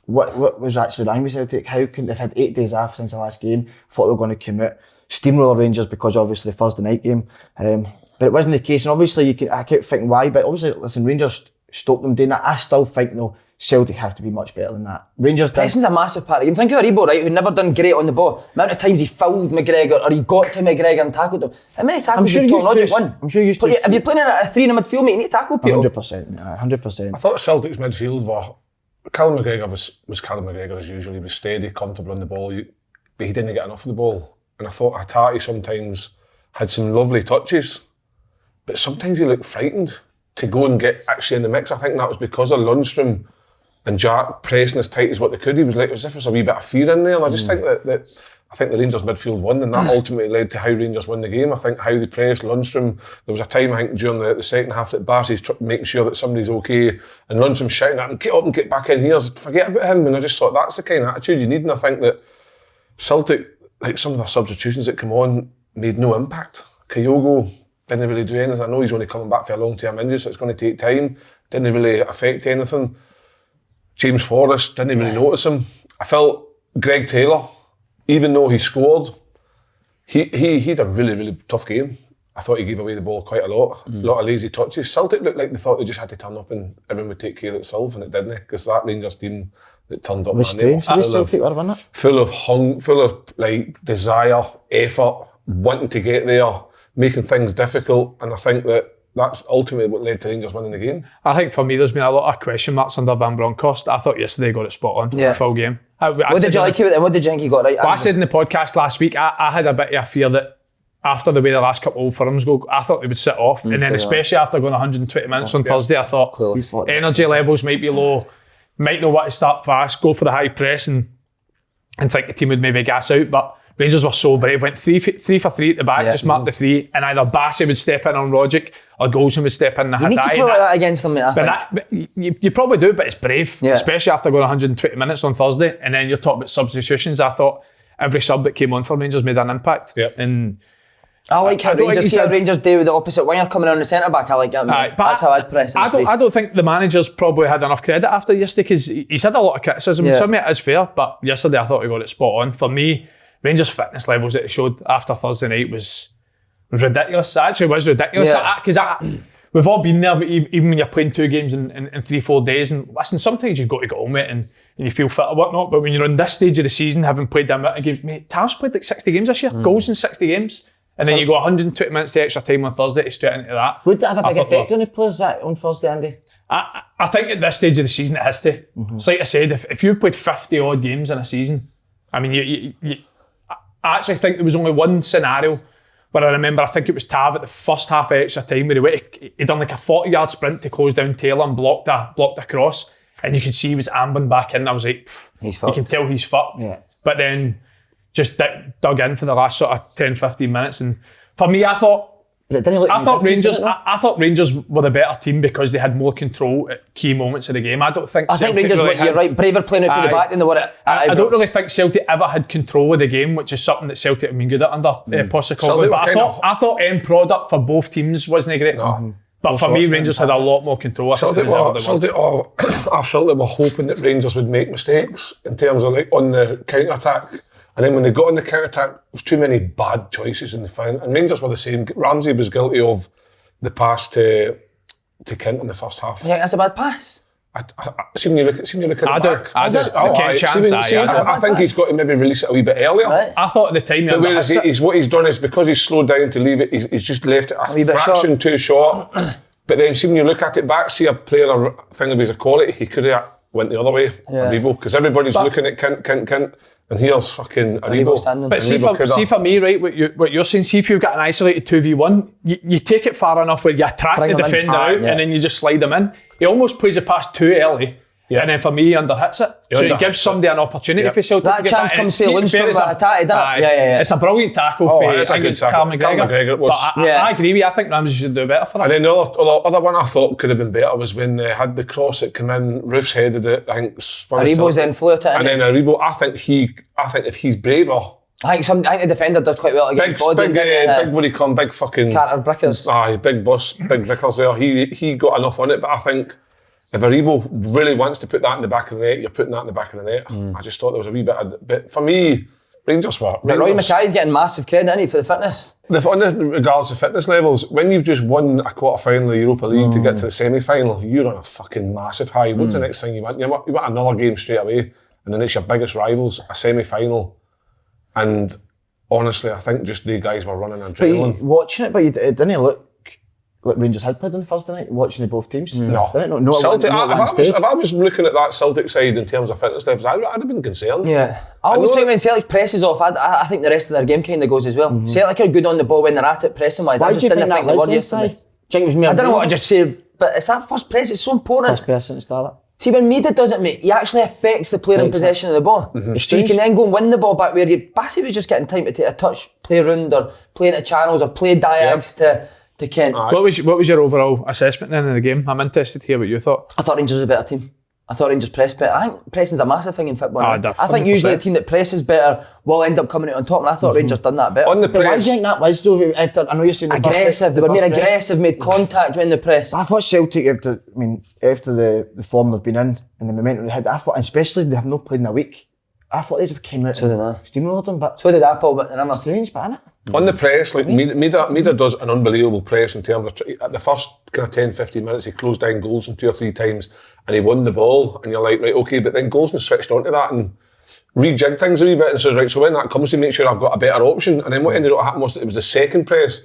[SPEAKER 3] what was actually wrong with Celtic? How can they've had 8 days off since the last game? Thought they were going to commit steamroller Rangers because obviously the Thursday night game, but it wasn't the case. And obviously I kept thinking why, but obviously listen, Rangers stopped them doing that. I still think though Celtic have to be much better than that. Rangers.
[SPEAKER 1] Pressing's a massive part of the game. Think of Aribo, right, who never done great on the ball. The amount of times he fouled McGregor or he got to McGregor and tackled him. How many tackles did Tom Rogic win?
[SPEAKER 3] I'm sure you used to.
[SPEAKER 1] If you're playing at a 3 in the midfield, mate, you need to tackle people.
[SPEAKER 3] 100%.
[SPEAKER 4] I thought Celtic's midfield were. Callum McGregor was Callum McGregor as usual. He was steady, comfortable on the ball, but he didn't get enough of the ball. And I thought Hatate sometimes had some lovely touches, but sometimes he looked frightened to go and get actually in the mix. I think that was because of Lundstrom and Jack pressing as tight as what they could. He was like, as if there was a wee bit of fear in there. And I just think that I think the Rangers midfield won, and that ultimately led to how Rangers won the game. I think how they pressed Lundstrom. There was a time, I think, during the second half that Barsi's making sure that somebody's okay, and Lundstrom shouting at him, get up and get back in here, forget about him. And I just thought that's the kind of attitude you need. And I think that Celtic, like some of the substitutions that come on, made no impact. Kyogo didn't really do anything. I know he's only coming back for a long-term injury, so it's going to take time. Didn't really affect anything. James Forrest, didn't really notice him. I felt Greg Taylor, even though he scored, he had a really, really tough game. I thought he gave away the ball quite a lot of lazy touches. Celtic looked like they thought they just had to turn up and everyone would take care of itself, and it didn't, because that Rangers team that turned up,
[SPEAKER 3] was strange. Full
[SPEAKER 4] of like desire, effort, wanting to get there, making things difficult, and I think that's ultimately what led to Rangers winning the game.
[SPEAKER 2] I think for me, there's been a lot of question marks under Van Bronckhorst. I thought yesterday he got it spot on for the full game.
[SPEAKER 1] What did you like about it, and what did you think he got right?
[SPEAKER 2] Well, I said in the podcast last week, I had a bit of a fear that after the way the last couple of Old Firms go, I thought they would sit off, and then especially after going 120 minutes on Thursday, I thought energy levels might be low, might not want to start fast, go for the high press, and think the team would maybe gas out, but Rangers were so brave, went 3 for 3 at the back, just marked the 3, and either Bassey would step in on Rogic or Golson would step in.
[SPEAKER 1] You need to play like that against them,
[SPEAKER 2] you probably do, but it's brave, especially after going 120 minutes on Thursday, and then you're talking about substitutions. I thought every sub that came on for Rangers made an impact. And
[SPEAKER 1] I like how Rangers do with the opposite winger coming on the centre back. I like that. That's how I'd press it.
[SPEAKER 2] I don't think the manager's probably had enough credit after yesterday, because he's had a lot of criticism. Some of it is fair, but yesterday I thought he got it spot on. For me, Rangers' fitness levels that it showed after Thursday night was ridiculous. It actually was ridiculous. Because we've all been there, but even when you're playing 2 games in 3-4 days, and listen, sometimes you've got to get on with it and you feel fit or whatnot, but when you're on this stage of the season, having played that amount of games, mate, Tav's played like 60 games this year, goals in 60 games, and then you go 120 minutes to extra time on Thursday to straight into that.
[SPEAKER 3] Would that have a big effect on the players on Thursday, Andy?
[SPEAKER 2] I think at this stage of the season it has to. It's like I said, if you've played 50 odd games in a season, I mean, I actually think there was only one scenario where I remember, I think it was Tav at the first half of extra time, where he done like a 40-yard sprint to close down Taylor and blocked a cross, and you could see he was ambling back in. I was like,
[SPEAKER 1] he's fucked.
[SPEAKER 2] You can tell he's fucked. But then just dug in for the last sort of 10-15 minutes, and for me, I thought Rangers were the better team because they had more control at key moments of the game. I think Rangers
[SPEAKER 1] really you're right, braver playing out through the back than they were at
[SPEAKER 2] I don't really think Celtic ever had control of the game, which is something that Celtic have been good at under Postecoglou. But I thought end product for both teams wasn't great.
[SPEAKER 4] No.
[SPEAKER 2] But for me, Rangers had a lot more control. I felt they
[SPEAKER 4] were hoping that Rangers would make mistakes in terms of like on the counter-attack. And then when they got on the counter-attack, there was too many bad choices in the final. And Rangers were the same. Ramsey was guilty of the pass to Kent in the first half.
[SPEAKER 1] Yeah, that's a bad pass.
[SPEAKER 4] I see when you look at the back. I think he's got to maybe release it a wee bit earlier.
[SPEAKER 2] Right. I thought at the time...
[SPEAKER 4] But what he's done is, because he's slowed down to leave it, he's just left it a fraction too short. But then see when you look at it back, see a player, I think of his quality, he could have went the other way, Aribo, because everybody's looking at Kent. And here's fucking Aribo.
[SPEAKER 2] But see for me, right, what you're saying, see if you've got an isolated 2v1, you take it far enough where you attract the defender out and then you just slide them in. He almost plays the pass too early. And then for me, he underhits it. So he gives somebody an opportunity for Celtic to get
[SPEAKER 1] chance comes to Lundstrom at Hatate, doesn't it?
[SPEAKER 2] It's a brilliant tackle for Carl McGregor. But I agree with you, I think Ramsey should do better for that.
[SPEAKER 4] And then the other one I thought could have been better was when they had the cross that came in, Roofs headed it, I think
[SPEAKER 1] Aribo's then flew it in.
[SPEAKER 4] And then Aribo, I think if he's braver,
[SPEAKER 1] I think the defender does quite well against
[SPEAKER 4] big fucking
[SPEAKER 1] Carter Vickers.
[SPEAKER 4] Big boss, big Vickers there. He got enough on it, but I think if Aribo really wants to put that in the back of the net, you're putting that in the back of the net. I just thought there was a wee bit for me, Rangers were.
[SPEAKER 1] But Roy Mackay's getting massive credit, isn't he, for the fitness?
[SPEAKER 4] Regardless of fitness levels, when you've just won a quarter-final of the Europa League to get to the semi-final, you're on a fucking massive high. What's the next thing you want? You want another game straight away, and then it's your biggest rivals, a semi-final. And honestly, I think just the guys were running adrenaline.
[SPEAKER 3] Watching it, but it didn't look like Rangers had played on Thursday night, watching the both teams.
[SPEAKER 4] No. Celtic, if I was looking at that Celtic side in terms of fitness levels, I'd have been concerned.
[SPEAKER 1] Yeah. I always think when Celtic presses off, I think the rest of their game kind of goes as well. Celtic are good on the ball when they're at it, pressing-wise.
[SPEAKER 3] Why do you think that was yesterday?
[SPEAKER 1] I don't know what I just say, but it's that first press, it's so important.
[SPEAKER 3] First person to start it.
[SPEAKER 1] See, when Maida does it, mate, he actually affects the player in possession of the ball. So you can then go and win the ball back where Bassey was just getting time to take a touch, play round, or play into channels, or play diags to Kent.
[SPEAKER 2] What was your overall assessment then in the game? I'm interested to hear what you thought.
[SPEAKER 1] I thought Rangers was a better team. I thought Rangers pressed better. I think pressing's a massive thing in football. I think usually a team that presses better will end up coming out on top, and I thought Rangers done that better.
[SPEAKER 4] On the press,
[SPEAKER 3] why do you think that was though? After I know you're saying
[SPEAKER 1] aggressive, they were more aggressive, made contact when they pressed.
[SPEAKER 3] I thought Celtic after the form they've been in and the momentum they had, I thought, and especially they have not played in a week. I thought they'd have came out and steamrolled them, but
[SPEAKER 1] so did Apple, but then I'm
[SPEAKER 3] strange, but innit?
[SPEAKER 4] On the press, like Maida does an unbelievable press in terms of at the first kind of 10-15 minutes he closed down Goldston 2 or 3 times and he won the ball and you're like, right, okay, but then Goldston switched onto that and rejigged things a wee bit and says, right, so when that comes to make sure I've got a better option. And then what ended up happening was it was the second press.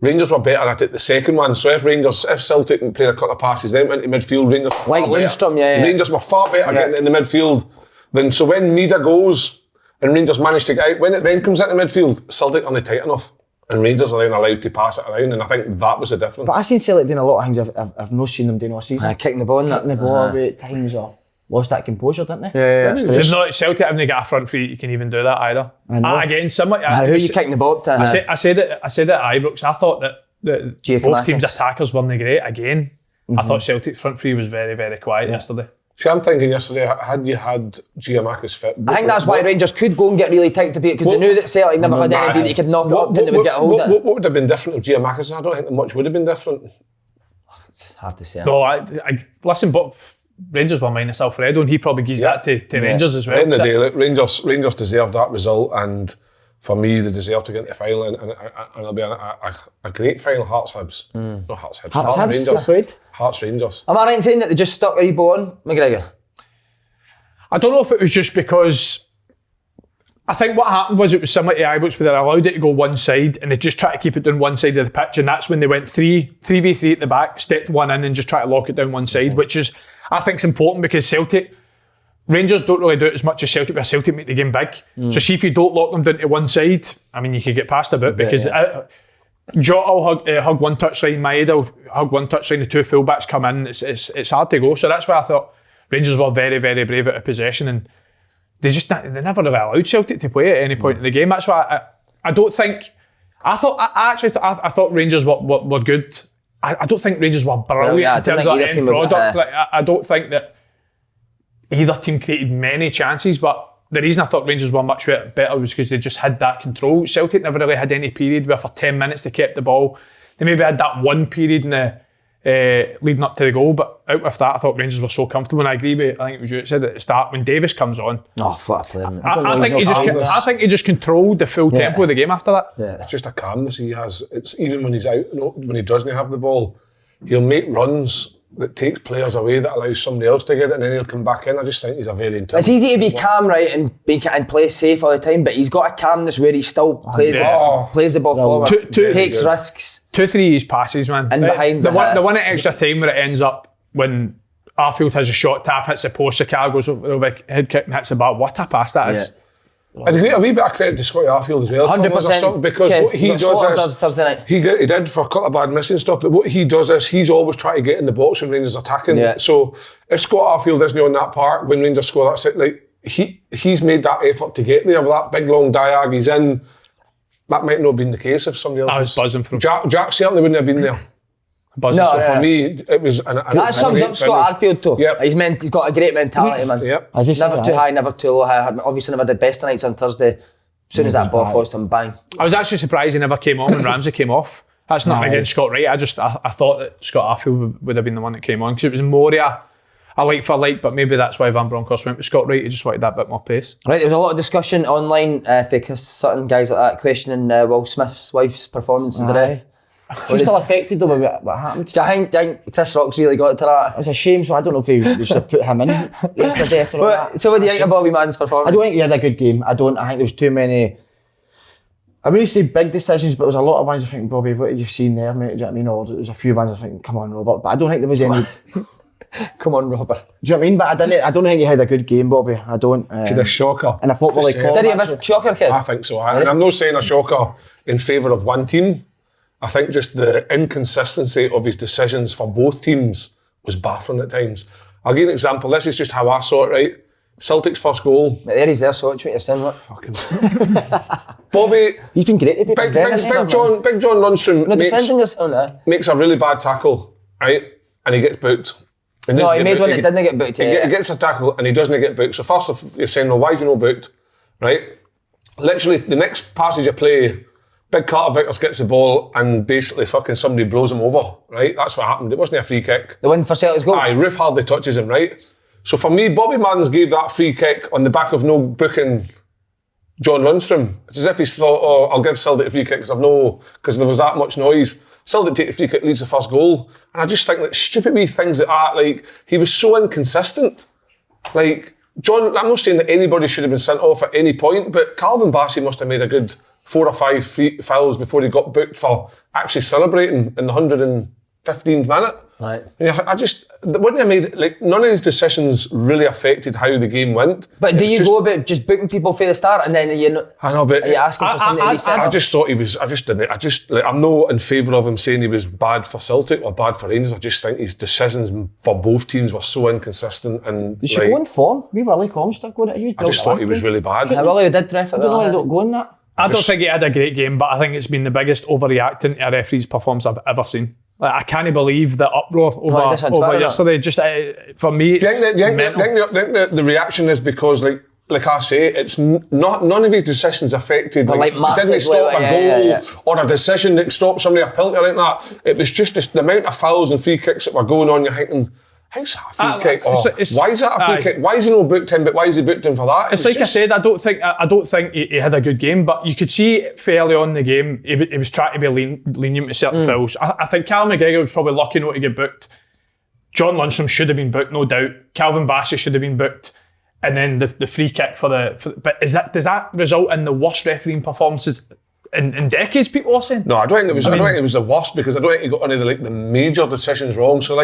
[SPEAKER 4] Rangers were better at it, the second one. So if Celtic played a couple of passes then went into midfield, Rangers
[SPEAKER 1] like Lundstrom,
[SPEAKER 4] Rangers were far better getting in the midfield than so when Maida goes and Rangers managed to get out, when it then comes into midfield, Celtic aren't tight enough. And Rangers are then allowed to pass it around, and I think that was the difference.
[SPEAKER 3] But I've seen Celtic doing a lot of things I've not seen them doing all season.
[SPEAKER 1] Kicking the ball
[SPEAKER 3] away at times, or lost that composure, didn't they?
[SPEAKER 2] Yeah. Celtic haven't got a front three, you can even do that either.
[SPEAKER 3] Again,
[SPEAKER 2] similar.
[SPEAKER 1] Who are you kicking the ball up to?
[SPEAKER 2] I said at Ibrox, I thought that both teams' attackers weren't great. Again, I thought Celtic's front three was very, very quiet yesterday.
[SPEAKER 4] See, I'm thinking yesterday, had you had Giamakis fit...
[SPEAKER 1] I think that's why Rangers could go and get really tight to beat it, because they knew that Celtic never had anybody that he could knock it up and they would get a hold of it.
[SPEAKER 4] What would have been different if Giamakis? I don't think much would have been different.
[SPEAKER 1] It's hard to say.
[SPEAKER 2] No, listen, but Rangers were minus Alfredo and he probably gives that to Rangers as well.
[SPEAKER 4] At the end of the day, Rangers deserved that result, and for me, they deserve to get into the final, and it'll be a great final. Hearts Hibs. No, Hearts Hibs.
[SPEAKER 3] Hearts
[SPEAKER 4] Rangers. Hearts Rangers.
[SPEAKER 1] Am I right in saying that they just stuck a Rebo on McGregor?
[SPEAKER 2] I don't know if it was just because I think what happened was it was similar to Ibrox where they allowed it to go one side and they just tried to keep it down one side of the pitch, and that's when they went 3v3 at the back, stepped one in and just tried to lock it down one side, which is, I think, is important because Rangers don't really do it as much as Celtic, but Celtic make the game big. So see if you don't lock them down to one side, I mean, you could get past a bit because Jota will hug one touchline, Maeda will hug one touchline, the two fullbacks come in, it's hard to go. So that's why I thought Rangers were very, very brave out of possession, and they never really allowed Celtic to play at any point in the game. That's why I don't think, I thought Rangers were good. I don't think Rangers were brilliant in terms of end product. I don't think that either team created many chances, but the reason I thought Rangers were much better was because they just had that control. Celtic never really had any period where for 10 minutes they kept the ball. They maybe had that one period in the leading up to the goal, but out with that I thought Rangers were so comfortable, and I agree with, I think it was you that said at the start, when Davis comes on,
[SPEAKER 1] what a player.
[SPEAKER 2] I think he just controlled the full tempo of the game after that.
[SPEAKER 4] It's just a calmness he has. It's even when he's out, when he doesn't have the ball, he'll make runs that takes players away, that allows somebody else to get it, and then he'll come back in. I just think he's a very intelligent.
[SPEAKER 1] It's easy to be calm, right, and play safe all the time, but he's got a calmness where he still plays the ball forward, takes risks.
[SPEAKER 2] 2-3 his passes, man.
[SPEAKER 1] And behind
[SPEAKER 2] the one at extra time where it ends up when Arfield has a shot tap, hits the post, the car goes over head kick and hits the bar. What a pass that is.
[SPEAKER 4] And a wee bit of credit to Scotty Arfield as well.
[SPEAKER 1] 100%.
[SPEAKER 4] Because what he does
[SPEAKER 1] Thursday night.
[SPEAKER 4] He did for a couple of bad missing stuff, but what he does is he's always trying to get in the box when Rangers attacking. So if Scott Arfield isn't on that part, when Rangers score, that's it. Like he's made that effort to get there with that big long diag he's in. That might not have been the case if somebody else
[SPEAKER 2] I was buzzing for him.
[SPEAKER 4] Jack certainly wouldn't have been there. For me, it was
[SPEAKER 1] that sums up Scott Arfield too. He's got a great mentality, man. Never too high, never too low. Obviously never did best nights on Thursday. As soon as that ball falls to him, bang.
[SPEAKER 2] I was actually surprised he never came on when Ramsey came off. That's not against Scott Wright. I thought that Scott Arfield would have been the one that came on because it was more a like for like, but maybe that's why Van Bronckhorst went with Scott Wright. He just wanted that bit more pace. Right,
[SPEAKER 1] there was a lot of discussion online for certain guys like that questioning Will Smith's wife's performance as a ref.
[SPEAKER 3] She's still affected though by what happened.
[SPEAKER 1] I think Chris Rock's really got to that.
[SPEAKER 3] It's a shame, so I don't know if they should have put him in yesterday after all that.
[SPEAKER 1] So what do you think of Bobby Mann's performance?
[SPEAKER 3] I don't think he had a good game. I think there was too many, I wouldn't say big decisions, but there was a lot of ones I think, Bobby, what have you seen there, mate? Do you know what I mean? Or there was a few ones I think, come on, Robert. But I don't think there was any...
[SPEAKER 1] Come on, Robert.
[SPEAKER 3] Do you know what I mean? But I don't think he had a good game, Bobby. I don't.
[SPEAKER 4] He had a shocker.
[SPEAKER 3] And I thought,
[SPEAKER 1] did he have a shocker, kid?
[SPEAKER 4] I think so. And I'm not saying a shocker in favour of one team. I think just the inconsistency of his decisions for both teams was baffling at times. I'll give you an example. This is just how I saw it, right? Celtic's first goal.
[SPEAKER 1] There he's there, so what you're saying, look.
[SPEAKER 4] Fucking Bobby.
[SPEAKER 3] He's been great today.
[SPEAKER 4] Big John Lundstrom
[SPEAKER 1] defending yourself,
[SPEAKER 4] makes a really bad tackle, right? And he gets booked.
[SPEAKER 1] No, he made one that didn't get booked.
[SPEAKER 4] He gets a tackle and he doesn't get booked. So first you're saying, well, why is he not booked? Right? Literally, the next passage of play, big Carter Vickers gets the ball and basically fucking somebody blows him over, right? That's what happened. It wasn't a free kick.
[SPEAKER 1] The one for Celtic's goal?
[SPEAKER 4] Aye, Roof hardly touches him, right? So for me, Bobby Martins gave that free kick on the back of no booking John Lundstrom. It's as if he's thought, oh, I'll give Celtic a free kick because there was that much noise. Celtic take the free kick, leads the first goal. And I just think like stupid wee things like that, like he was so inconsistent. Like, John, I'm not saying that anybody should have been sent off at any point, but Calvin Bassey must have made a good 4 or 5 fouls before he got booked for actually celebrating in the 115th minute.
[SPEAKER 1] Right.
[SPEAKER 4] Yeah, wouldn't have made, like, none of these decisions really affected how the game went.
[SPEAKER 1] But do you go about just booking people for the start and then
[SPEAKER 4] I know, but
[SPEAKER 1] are you asking for something to be sent
[SPEAKER 4] I
[SPEAKER 1] off?
[SPEAKER 4] just thought he was, I'm not in favour of him saying he was bad for Celtic or bad for Rangers. I just think his decisions for both teams were so inconsistent and
[SPEAKER 3] They should go in form. We were like Comstock going at you.
[SPEAKER 4] I just thought he was really bad.
[SPEAKER 1] Well, he did ref it.
[SPEAKER 3] I don't know how to go on that.
[SPEAKER 2] I don't think he had a great game, but I think it's been the biggest overreacting to a referee's performance I've ever seen. Like, I can't believe the uproar over yesterday. Just for me, it's
[SPEAKER 4] think the reaction is because, like I say, it's not none of his decisions affected.
[SPEAKER 1] Like
[SPEAKER 4] didn't stop a goal or a decision that stopped somebody a penalty or anything like that. It was just the amount of fouls and free kicks that were going on. You're thinking, how's that a free kick? Why is that a free kick? Why is he not booked him? But why is he booked him for that?
[SPEAKER 2] It's like I said, I don't think he had a good game, but you could see fairly on the game he was trying to be lenient with certain fouls. I think Callum McGregor was probably lucky not to get booked. John Lundstrom should have been booked, no doubt. Calvin Bassey should have been booked. And then the free kick but does that result in the worst refereeing performances in decades, people are saying?
[SPEAKER 4] No, I don't think it was the worst, because I don't think he got any of the major decisions wrong. So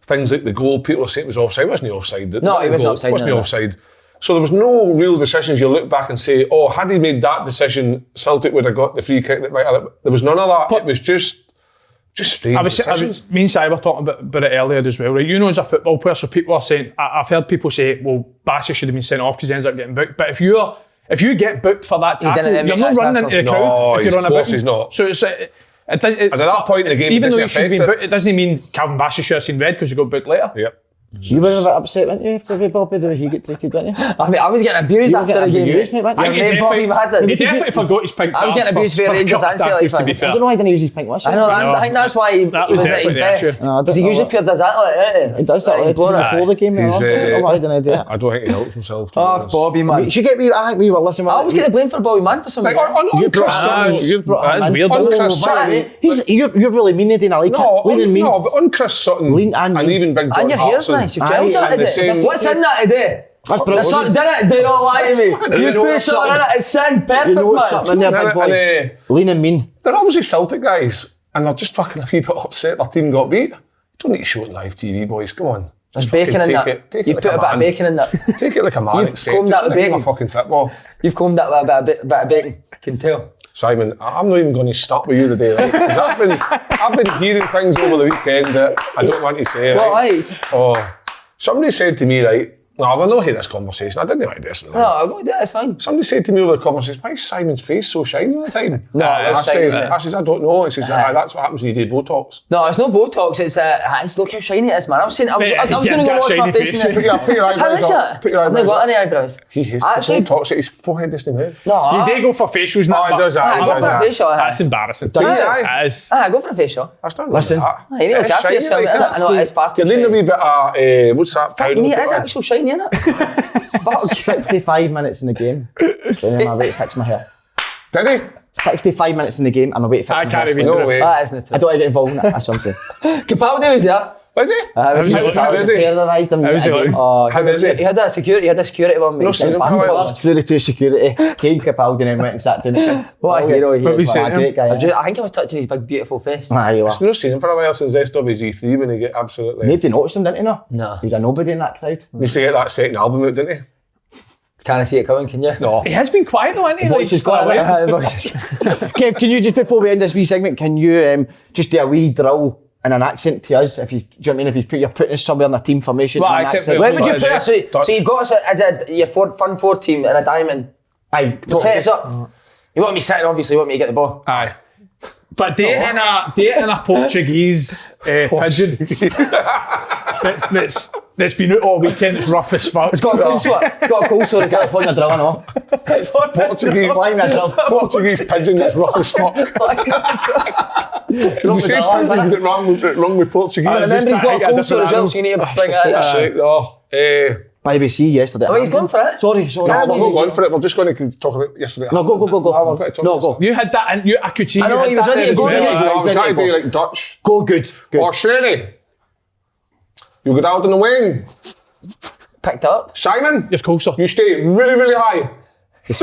[SPEAKER 4] things like the goal, people are saying it was offside. It wasn't offside.
[SPEAKER 1] No, it wasn't offside.
[SPEAKER 4] It wasn't offside. So there was no real decisions you look back and say, oh, had he made that decision, Celtic would have got the free kick. There was none of that. But it was just strange decisions.
[SPEAKER 2] Me and Si were talking about it earlier as well, right? You know, as a football player, so people are saying, I've heard people say, well, Bassey should have been sent off because he ends up getting booked. But if you get booked for that tackle, you're not running into the crowd if you're on a booking.
[SPEAKER 4] He's not.
[SPEAKER 2] So it's...
[SPEAKER 4] and at that point in the game,
[SPEAKER 2] even though you should be booked, it doesn't mean Calvin Bassey should have seen red because you got booked later.
[SPEAKER 4] Yep.
[SPEAKER 3] You were a bit upset, weren't you, after Bobby, the way he got treated, weren't you?
[SPEAKER 1] I mean, I was getting abused after the game.
[SPEAKER 2] He definitely forgot his pink cards.
[SPEAKER 1] I was getting abused for Rangers and Celtic fans.
[SPEAKER 3] I don't know why he didn't use his pink whistle.
[SPEAKER 1] I think that's why he was at his best. Because he usually does that like that.
[SPEAKER 3] He does that like before the game.
[SPEAKER 4] I don't think he helped himself.
[SPEAKER 1] Oh, Bobby, man.
[SPEAKER 3] I think we were listening.
[SPEAKER 1] I was getting blamed for Bobby, man, for some reason.
[SPEAKER 3] You've brought him in.
[SPEAKER 2] On
[SPEAKER 4] Chris Sutton.
[SPEAKER 3] You're really mean, Nadine. I like it.
[SPEAKER 4] No, but on Chris Sutton and even Big John
[SPEAKER 1] And your hair's nice. You've gelled that. What's in that today?
[SPEAKER 3] That's brilliant.
[SPEAKER 1] Do not lie to me. You put something in it, it's sitting perfect,
[SPEAKER 3] You know
[SPEAKER 1] man.
[SPEAKER 3] something in there, big boy. Lean and mean.
[SPEAKER 4] They're obviously Celtic guys, and they're just fucking a wee bit upset their team got beat. You don't need to show it on live TV, boys. Come on.
[SPEAKER 1] There's bacon in that. You've put a bit of bacon in that.
[SPEAKER 4] Take it like a man.
[SPEAKER 1] You've combed that with bacon.
[SPEAKER 4] Fucking football.
[SPEAKER 1] You've combed that with a bit of bacon. I can tell.
[SPEAKER 4] Simon, I'm not even going to start with you today, right? Because I've been hearing things over the weekend that I don't want to say, right? Oh, somebody said to me, right, no, we'll not hear this conversation. I didn't like this.
[SPEAKER 1] No, I'll go with that, it's fine.
[SPEAKER 4] Somebody said to me over the conversation, why is Simon's face so shiny all the time?
[SPEAKER 1] No,
[SPEAKER 4] I says, I don't know. He says, that's what happens when you do Botox.
[SPEAKER 1] No, it's no Botox, it's look how shiny it is, man. I was going to go wash my face.
[SPEAKER 4] Put your eyebrows
[SPEAKER 1] up.
[SPEAKER 4] Put your eyebrows up.
[SPEAKER 1] I've not got any eyebrows.
[SPEAKER 4] He has Botox at his forehead doesn't move.
[SPEAKER 1] No.
[SPEAKER 2] You did go for facials now.
[SPEAKER 4] Oh, he does that.
[SPEAKER 1] Go for a facial.
[SPEAKER 2] That's embarrassing.
[SPEAKER 1] Go for a facial.
[SPEAKER 4] That's not
[SPEAKER 3] Listen.
[SPEAKER 1] You need to look after yourself. I know it's far too
[SPEAKER 4] shiny. You're leaning a wee bit of, what's that powder?
[SPEAKER 1] Me, it is actually shiny, isn't it?
[SPEAKER 3] 65 minutes in the game. So I'm about to fix my hair.
[SPEAKER 4] Did he?
[SPEAKER 3] 65 minutes in the game, I'm about to fix my hair.
[SPEAKER 2] I can't even
[SPEAKER 4] No way.
[SPEAKER 1] That isn't it.
[SPEAKER 3] I don't want to get involved in that, that's something.
[SPEAKER 1] Capaldi was there.
[SPEAKER 4] Was he?
[SPEAKER 3] How is he?
[SPEAKER 2] Terrorised
[SPEAKER 3] him.
[SPEAKER 4] How is he?
[SPEAKER 1] He had a security one, mate.
[SPEAKER 4] No, seen him for a while.
[SPEAKER 3] Burst through the two security, came Capaldi and then went and sat down. What a hero he is. What a great guy.
[SPEAKER 1] I think I was touching his big, beautiful face.
[SPEAKER 3] Nah, you are.
[SPEAKER 4] I've not seen him for a while since SWG3 when he get absolutely...
[SPEAKER 3] Nobody noticed him, didn't he?
[SPEAKER 1] No.
[SPEAKER 3] He was a nobody in that crowd.
[SPEAKER 4] He used to get that second album out, didn't he?
[SPEAKER 1] Can't see it coming, can you?
[SPEAKER 4] No.
[SPEAKER 2] He has been quiet though, hasn't he?
[SPEAKER 3] The voice is gone away. Kev, can you just, before we end this wee segment, can you just do a wee drill in an accent to us. If you, do you know what I mean? If you're putting us somewhere in a team formation,
[SPEAKER 2] What
[SPEAKER 3] in an
[SPEAKER 2] accent?
[SPEAKER 1] Where would you put us?
[SPEAKER 4] Dutch.
[SPEAKER 1] So you've got us as your fun four team in a diamond.
[SPEAKER 3] Aye,
[SPEAKER 1] Set us up. You want me sitting, obviously, you want me to get the ball.
[SPEAKER 2] Aye. But do it in a Portuguese pigeon that's been out all weekend. It's rough as fuck.
[SPEAKER 1] It's got a coleslaw. It's got a coleslaw. It's got a
[SPEAKER 3] pulling a drill and all.
[SPEAKER 4] Portuguese pigeon that's rough as fuck. Did you say pigeon? Is it wrong with Portuguese?
[SPEAKER 1] I remember he's got a coleslaw as well, so you need to bring it in.
[SPEAKER 3] By the way, see yesterday.
[SPEAKER 1] Oh, he's gone for it.
[SPEAKER 3] Sorry.
[SPEAKER 4] No, we're not going for it. We're just going to talk about yesterday.
[SPEAKER 3] No, go.
[SPEAKER 4] I've got to talk
[SPEAKER 3] No,
[SPEAKER 4] about
[SPEAKER 3] go.
[SPEAKER 2] You had that, and I could see.
[SPEAKER 1] I know,
[SPEAKER 2] you
[SPEAKER 1] he was
[SPEAKER 2] had
[SPEAKER 1] ready
[SPEAKER 2] that
[SPEAKER 1] to go,
[SPEAKER 2] as well.
[SPEAKER 1] yeah.
[SPEAKER 4] I was going to do like Dutch.
[SPEAKER 3] Go good.
[SPEAKER 4] Or Shlaney. You go down in the wing.
[SPEAKER 1] Picked up.
[SPEAKER 4] Simon.
[SPEAKER 2] Of course, sir.
[SPEAKER 4] You stay really, really high.
[SPEAKER 1] That's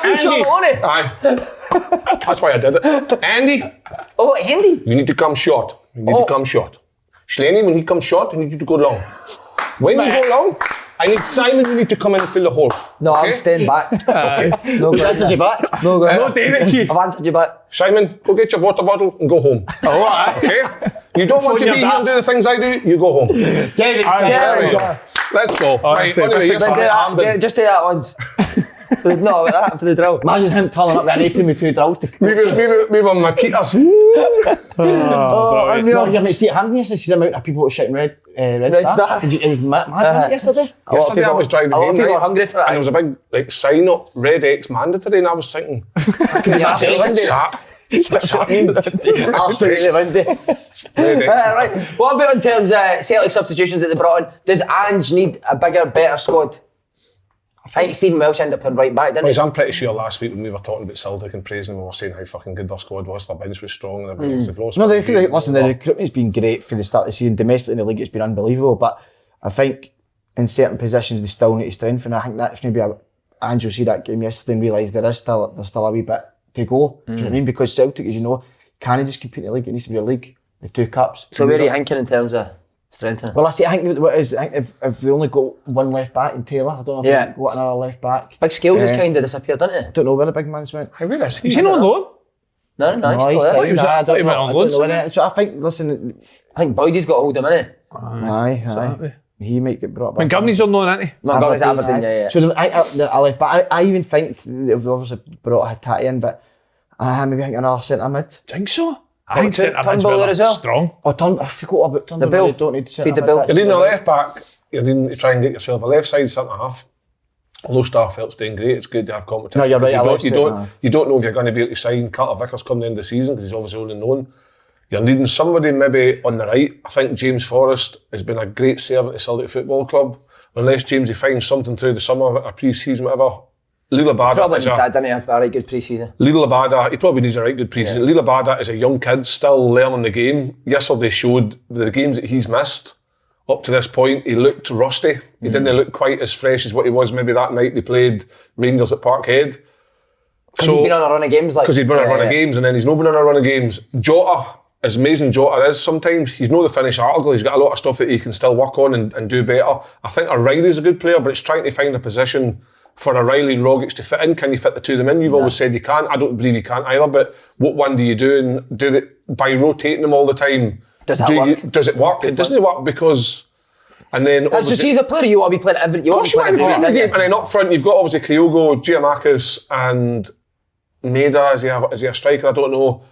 [SPEAKER 1] what Sean wanted.
[SPEAKER 4] Aye. That's why I did it. Andy.
[SPEAKER 1] Oh, Andy.
[SPEAKER 4] You need to come short. Shlaney, when he comes short, you need to go long. When you go long, I need Simon, you need to come in and fill the hole.
[SPEAKER 1] No,
[SPEAKER 4] okay?
[SPEAKER 1] I'm staying back.
[SPEAKER 4] Okay.
[SPEAKER 1] No,
[SPEAKER 3] Who's answered you back?
[SPEAKER 1] No, go
[SPEAKER 2] No, David Keith.
[SPEAKER 1] I've answered you back.
[SPEAKER 4] Simon, go get your water bottle and go home.
[SPEAKER 2] Oh, aye.
[SPEAKER 4] Okay? You don't want to
[SPEAKER 2] Phone
[SPEAKER 4] be
[SPEAKER 2] your
[SPEAKER 4] here and do the things I do, you go home.
[SPEAKER 3] David.
[SPEAKER 2] There we go.
[SPEAKER 4] Let's go. Right,
[SPEAKER 2] that's it.
[SPEAKER 4] anyway, yes,
[SPEAKER 1] Just do that once. No, about that for the drill.
[SPEAKER 3] Imagine him turning up with an apron with 2 drills to
[SPEAKER 4] maybe on my Marquitas.
[SPEAKER 2] Oh,
[SPEAKER 3] No, you haven't seen it happening yesterday. See the amount of people that were shouting red Star. It was mad yesterday.
[SPEAKER 4] Yesterday I was driving
[SPEAKER 1] A lot
[SPEAKER 4] home,
[SPEAKER 1] of people
[SPEAKER 4] right?
[SPEAKER 1] are hungry for it.
[SPEAKER 4] And there was a big like sign up, Red X mandatory, and I was thinking, what's that? What's that mean?
[SPEAKER 3] Absolutely windy.
[SPEAKER 4] Red X.
[SPEAKER 1] Right. What about in terms of Celtic substitutions that they brought on? Does Ange need a bigger, better squad? I think Stephen Welsh ended up putting right back, didn't he?
[SPEAKER 4] Boys, I'm pretty sure last week when we were talking about Celtic and praising them, we were saying how fucking good their squad was, their bench was strong and everything else. They've lost.
[SPEAKER 3] No, listen, the recruitment's been great for the start of the season. Domestically in the league, it's been unbelievable. But I think in certain positions they still need to strengthen. I think that's maybe Ange will see that game yesterday and realise there's still a wee bit to go. Do you know what I mean? Because Celtic, as you know, can't just compete in the league. It needs to be a league. The 2 cups.
[SPEAKER 1] So where are you thinking in terms of strengthening?
[SPEAKER 3] Well, I think what it is, I think if they only got one left back in Taylor, I don't know if they've got another left back.
[SPEAKER 1] Big Scales has kind of disappeared, didn't he?
[SPEAKER 3] I don't know where the big man's went.
[SPEAKER 4] How is he?
[SPEAKER 2] Is he not on loan?
[SPEAKER 1] No, he's
[SPEAKER 3] No,
[SPEAKER 1] still
[SPEAKER 3] he's
[SPEAKER 1] there.
[SPEAKER 3] still-
[SPEAKER 2] He was-
[SPEAKER 3] I
[SPEAKER 2] I thought he
[SPEAKER 3] don't
[SPEAKER 2] went
[SPEAKER 3] know.
[SPEAKER 2] on
[SPEAKER 3] I
[SPEAKER 2] loan
[SPEAKER 3] don't know
[SPEAKER 2] somewhere.
[SPEAKER 3] when so I think, listen,
[SPEAKER 1] I think Boydie's got a hold of him, innit?
[SPEAKER 3] aye. He might get brought back.
[SPEAKER 2] Montgomery's on loan, isn't he?
[SPEAKER 1] Montgomery's Aberdeen, yeah.
[SPEAKER 3] So I left back. I even think they've obviously brought Hattati in, but maybe I think another centre mid.
[SPEAKER 2] Think so? I think
[SPEAKER 1] Turnbull
[SPEAKER 2] centre mid's
[SPEAKER 1] there as well?
[SPEAKER 2] strong.
[SPEAKER 3] Oh, I forgot about Turnbull.
[SPEAKER 1] bill.
[SPEAKER 3] You don't need to centre
[SPEAKER 1] Feed the
[SPEAKER 3] mid,
[SPEAKER 1] bill.
[SPEAKER 3] that's
[SPEAKER 4] You need a
[SPEAKER 3] the-
[SPEAKER 4] left back. You need to try and get yourself a left side centre half. Although Starfelt's doing great, it's good to have competition.
[SPEAKER 3] No, you're right,
[SPEAKER 4] You don't know if you're going to be able to sign Carter Vickers come the end of the season because he's obviously only known. You're needing somebody maybe on the right. I think James Forrest has been a great servant to Celtic Football Club. Unless James he finds something through the summer or pre-season, whatever. Lila Bada
[SPEAKER 1] Probably
[SPEAKER 4] is
[SPEAKER 1] needs that, didn't he? A right good pre-season.
[SPEAKER 4] Lila Bada, he probably needs a right good pre-season. Lila Bada is a young kid still learning the game. Yesterday showed the games that he's missed. Up to this point, he looked rusty. He didn't look quite as fresh as what he was maybe that night they played Rangers at Parkhead.
[SPEAKER 1] Because he's been on a run of games.
[SPEAKER 4] Because he'd been on a run of games and then he's not been on a run of games. Jota, as amazing Jota is sometimes, he's not the finished article. He's got a lot of stuff that he can still work on and do better. I think O'Reilly's a good player, but it's trying to find a position for O'Reilly and Rogic to fit in. Can you fit the two of them in? You've always said you can't. I don't believe you can't either, but what one do you do? And do that by rotating them all the time?
[SPEAKER 1] Does that work?
[SPEAKER 4] Does it work? It doesn't work because... And then
[SPEAKER 1] So see, as a player, you want to be playing every. You want to be playing every
[SPEAKER 4] game.
[SPEAKER 1] game.
[SPEAKER 4] And then up front, you've got obviously Kyogo, Giamakis, and Maeda. Is he a striker? I don't know.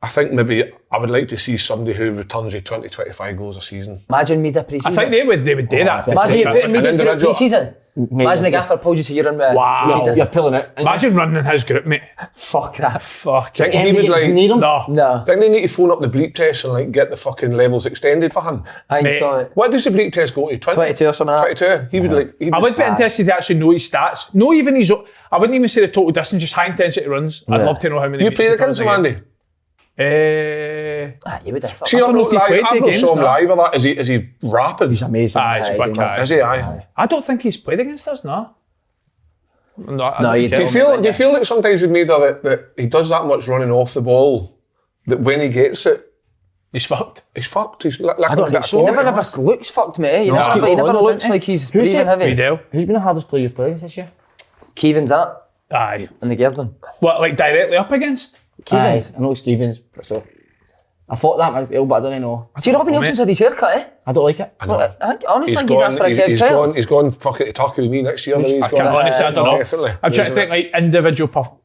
[SPEAKER 4] I think maybe I would like to see somebody who returns you 20, 25 goals a season.
[SPEAKER 1] Imagine Maeda pre-season.
[SPEAKER 2] I think they would do that.
[SPEAKER 1] Imagine you putting Maeda's group
[SPEAKER 4] individual.
[SPEAKER 1] pre-season. Imagine the gaffer pulled you to your run with
[SPEAKER 2] Wow.
[SPEAKER 3] You're pulling it.
[SPEAKER 2] Imagine running his group, mate.
[SPEAKER 1] Fuck that.
[SPEAKER 2] Fuck.
[SPEAKER 4] Think he would like...
[SPEAKER 3] Need him?
[SPEAKER 2] No.
[SPEAKER 1] No.
[SPEAKER 4] Think they need to phone up the bleep test and like get the fucking levels extended for him.
[SPEAKER 1] I
[SPEAKER 2] Mate.
[SPEAKER 1] saw it.
[SPEAKER 4] What does the bleep test go to?
[SPEAKER 1] 22 or something like that.
[SPEAKER 4] 22. He would like...
[SPEAKER 2] I would be interested to actually know his stats. No, even his... I wouldn't even say the total distance, just high intensity runs. I'd love to know how many...
[SPEAKER 4] You
[SPEAKER 2] meters
[SPEAKER 4] played
[SPEAKER 2] he covers
[SPEAKER 4] against him,
[SPEAKER 2] a game.
[SPEAKER 4] Andy?
[SPEAKER 1] You would have.
[SPEAKER 4] See,
[SPEAKER 2] don't know if he played the
[SPEAKER 4] I've not
[SPEAKER 2] games,
[SPEAKER 4] saw him
[SPEAKER 2] no.
[SPEAKER 4] live or that. Is he rapid?
[SPEAKER 3] He's amazing.
[SPEAKER 2] Aye, he's quick, aye.
[SPEAKER 4] Is he? Aye.
[SPEAKER 2] I don't think he's played against us, no.
[SPEAKER 1] No, you
[SPEAKER 4] Do you feel like sometimes with Maeda that he does that much running off the ball that when he gets it,
[SPEAKER 2] He's fucked.
[SPEAKER 4] he's fucked. He's like
[SPEAKER 3] I don't think so.
[SPEAKER 1] He never looks fucked, mate. He
[SPEAKER 3] No,
[SPEAKER 1] never,
[SPEAKER 3] keeps
[SPEAKER 1] he never
[SPEAKER 3] going,
[SPEAKER 1] looks
[SPEAKER 3] doesn't he?
[SPEAKER 1] like he's
[SPEAKER 3] Who's
[SPEAKER 1] breathing
[SPEAKER 3] it?
[SPEAKER 1] heavy.
[SPEAKER 2] Vidal.
[SPEAKER 3] Who's been the hardest player you've played against this year?
[SPEAKER 1] Keevan's up
[SPEAKER 2] Aye.
[SPEAKER 1] in the Gerdon.
[SPEAKER 2] What, like directly up against?
[SPEAKER 1] Keevan's.
[SPEAKER 3] I know Stevens, so I thought that myself, but I don't know.
[SPEAKER 1] See, Robin Nielsen's had his haircut, eh?
[SPEAKER 3] I don't like it.
[SPEAKER 1] I honestly think he's asked for a Kev Kyle.
[SPEAKER 4] He's gone fucking to Turkey with me next year.
[SPEAKER 2] Honestly, I don't know.
[SPEAKER 4] Definitely.
[SPEAKER 2] I'm trying to think like individual.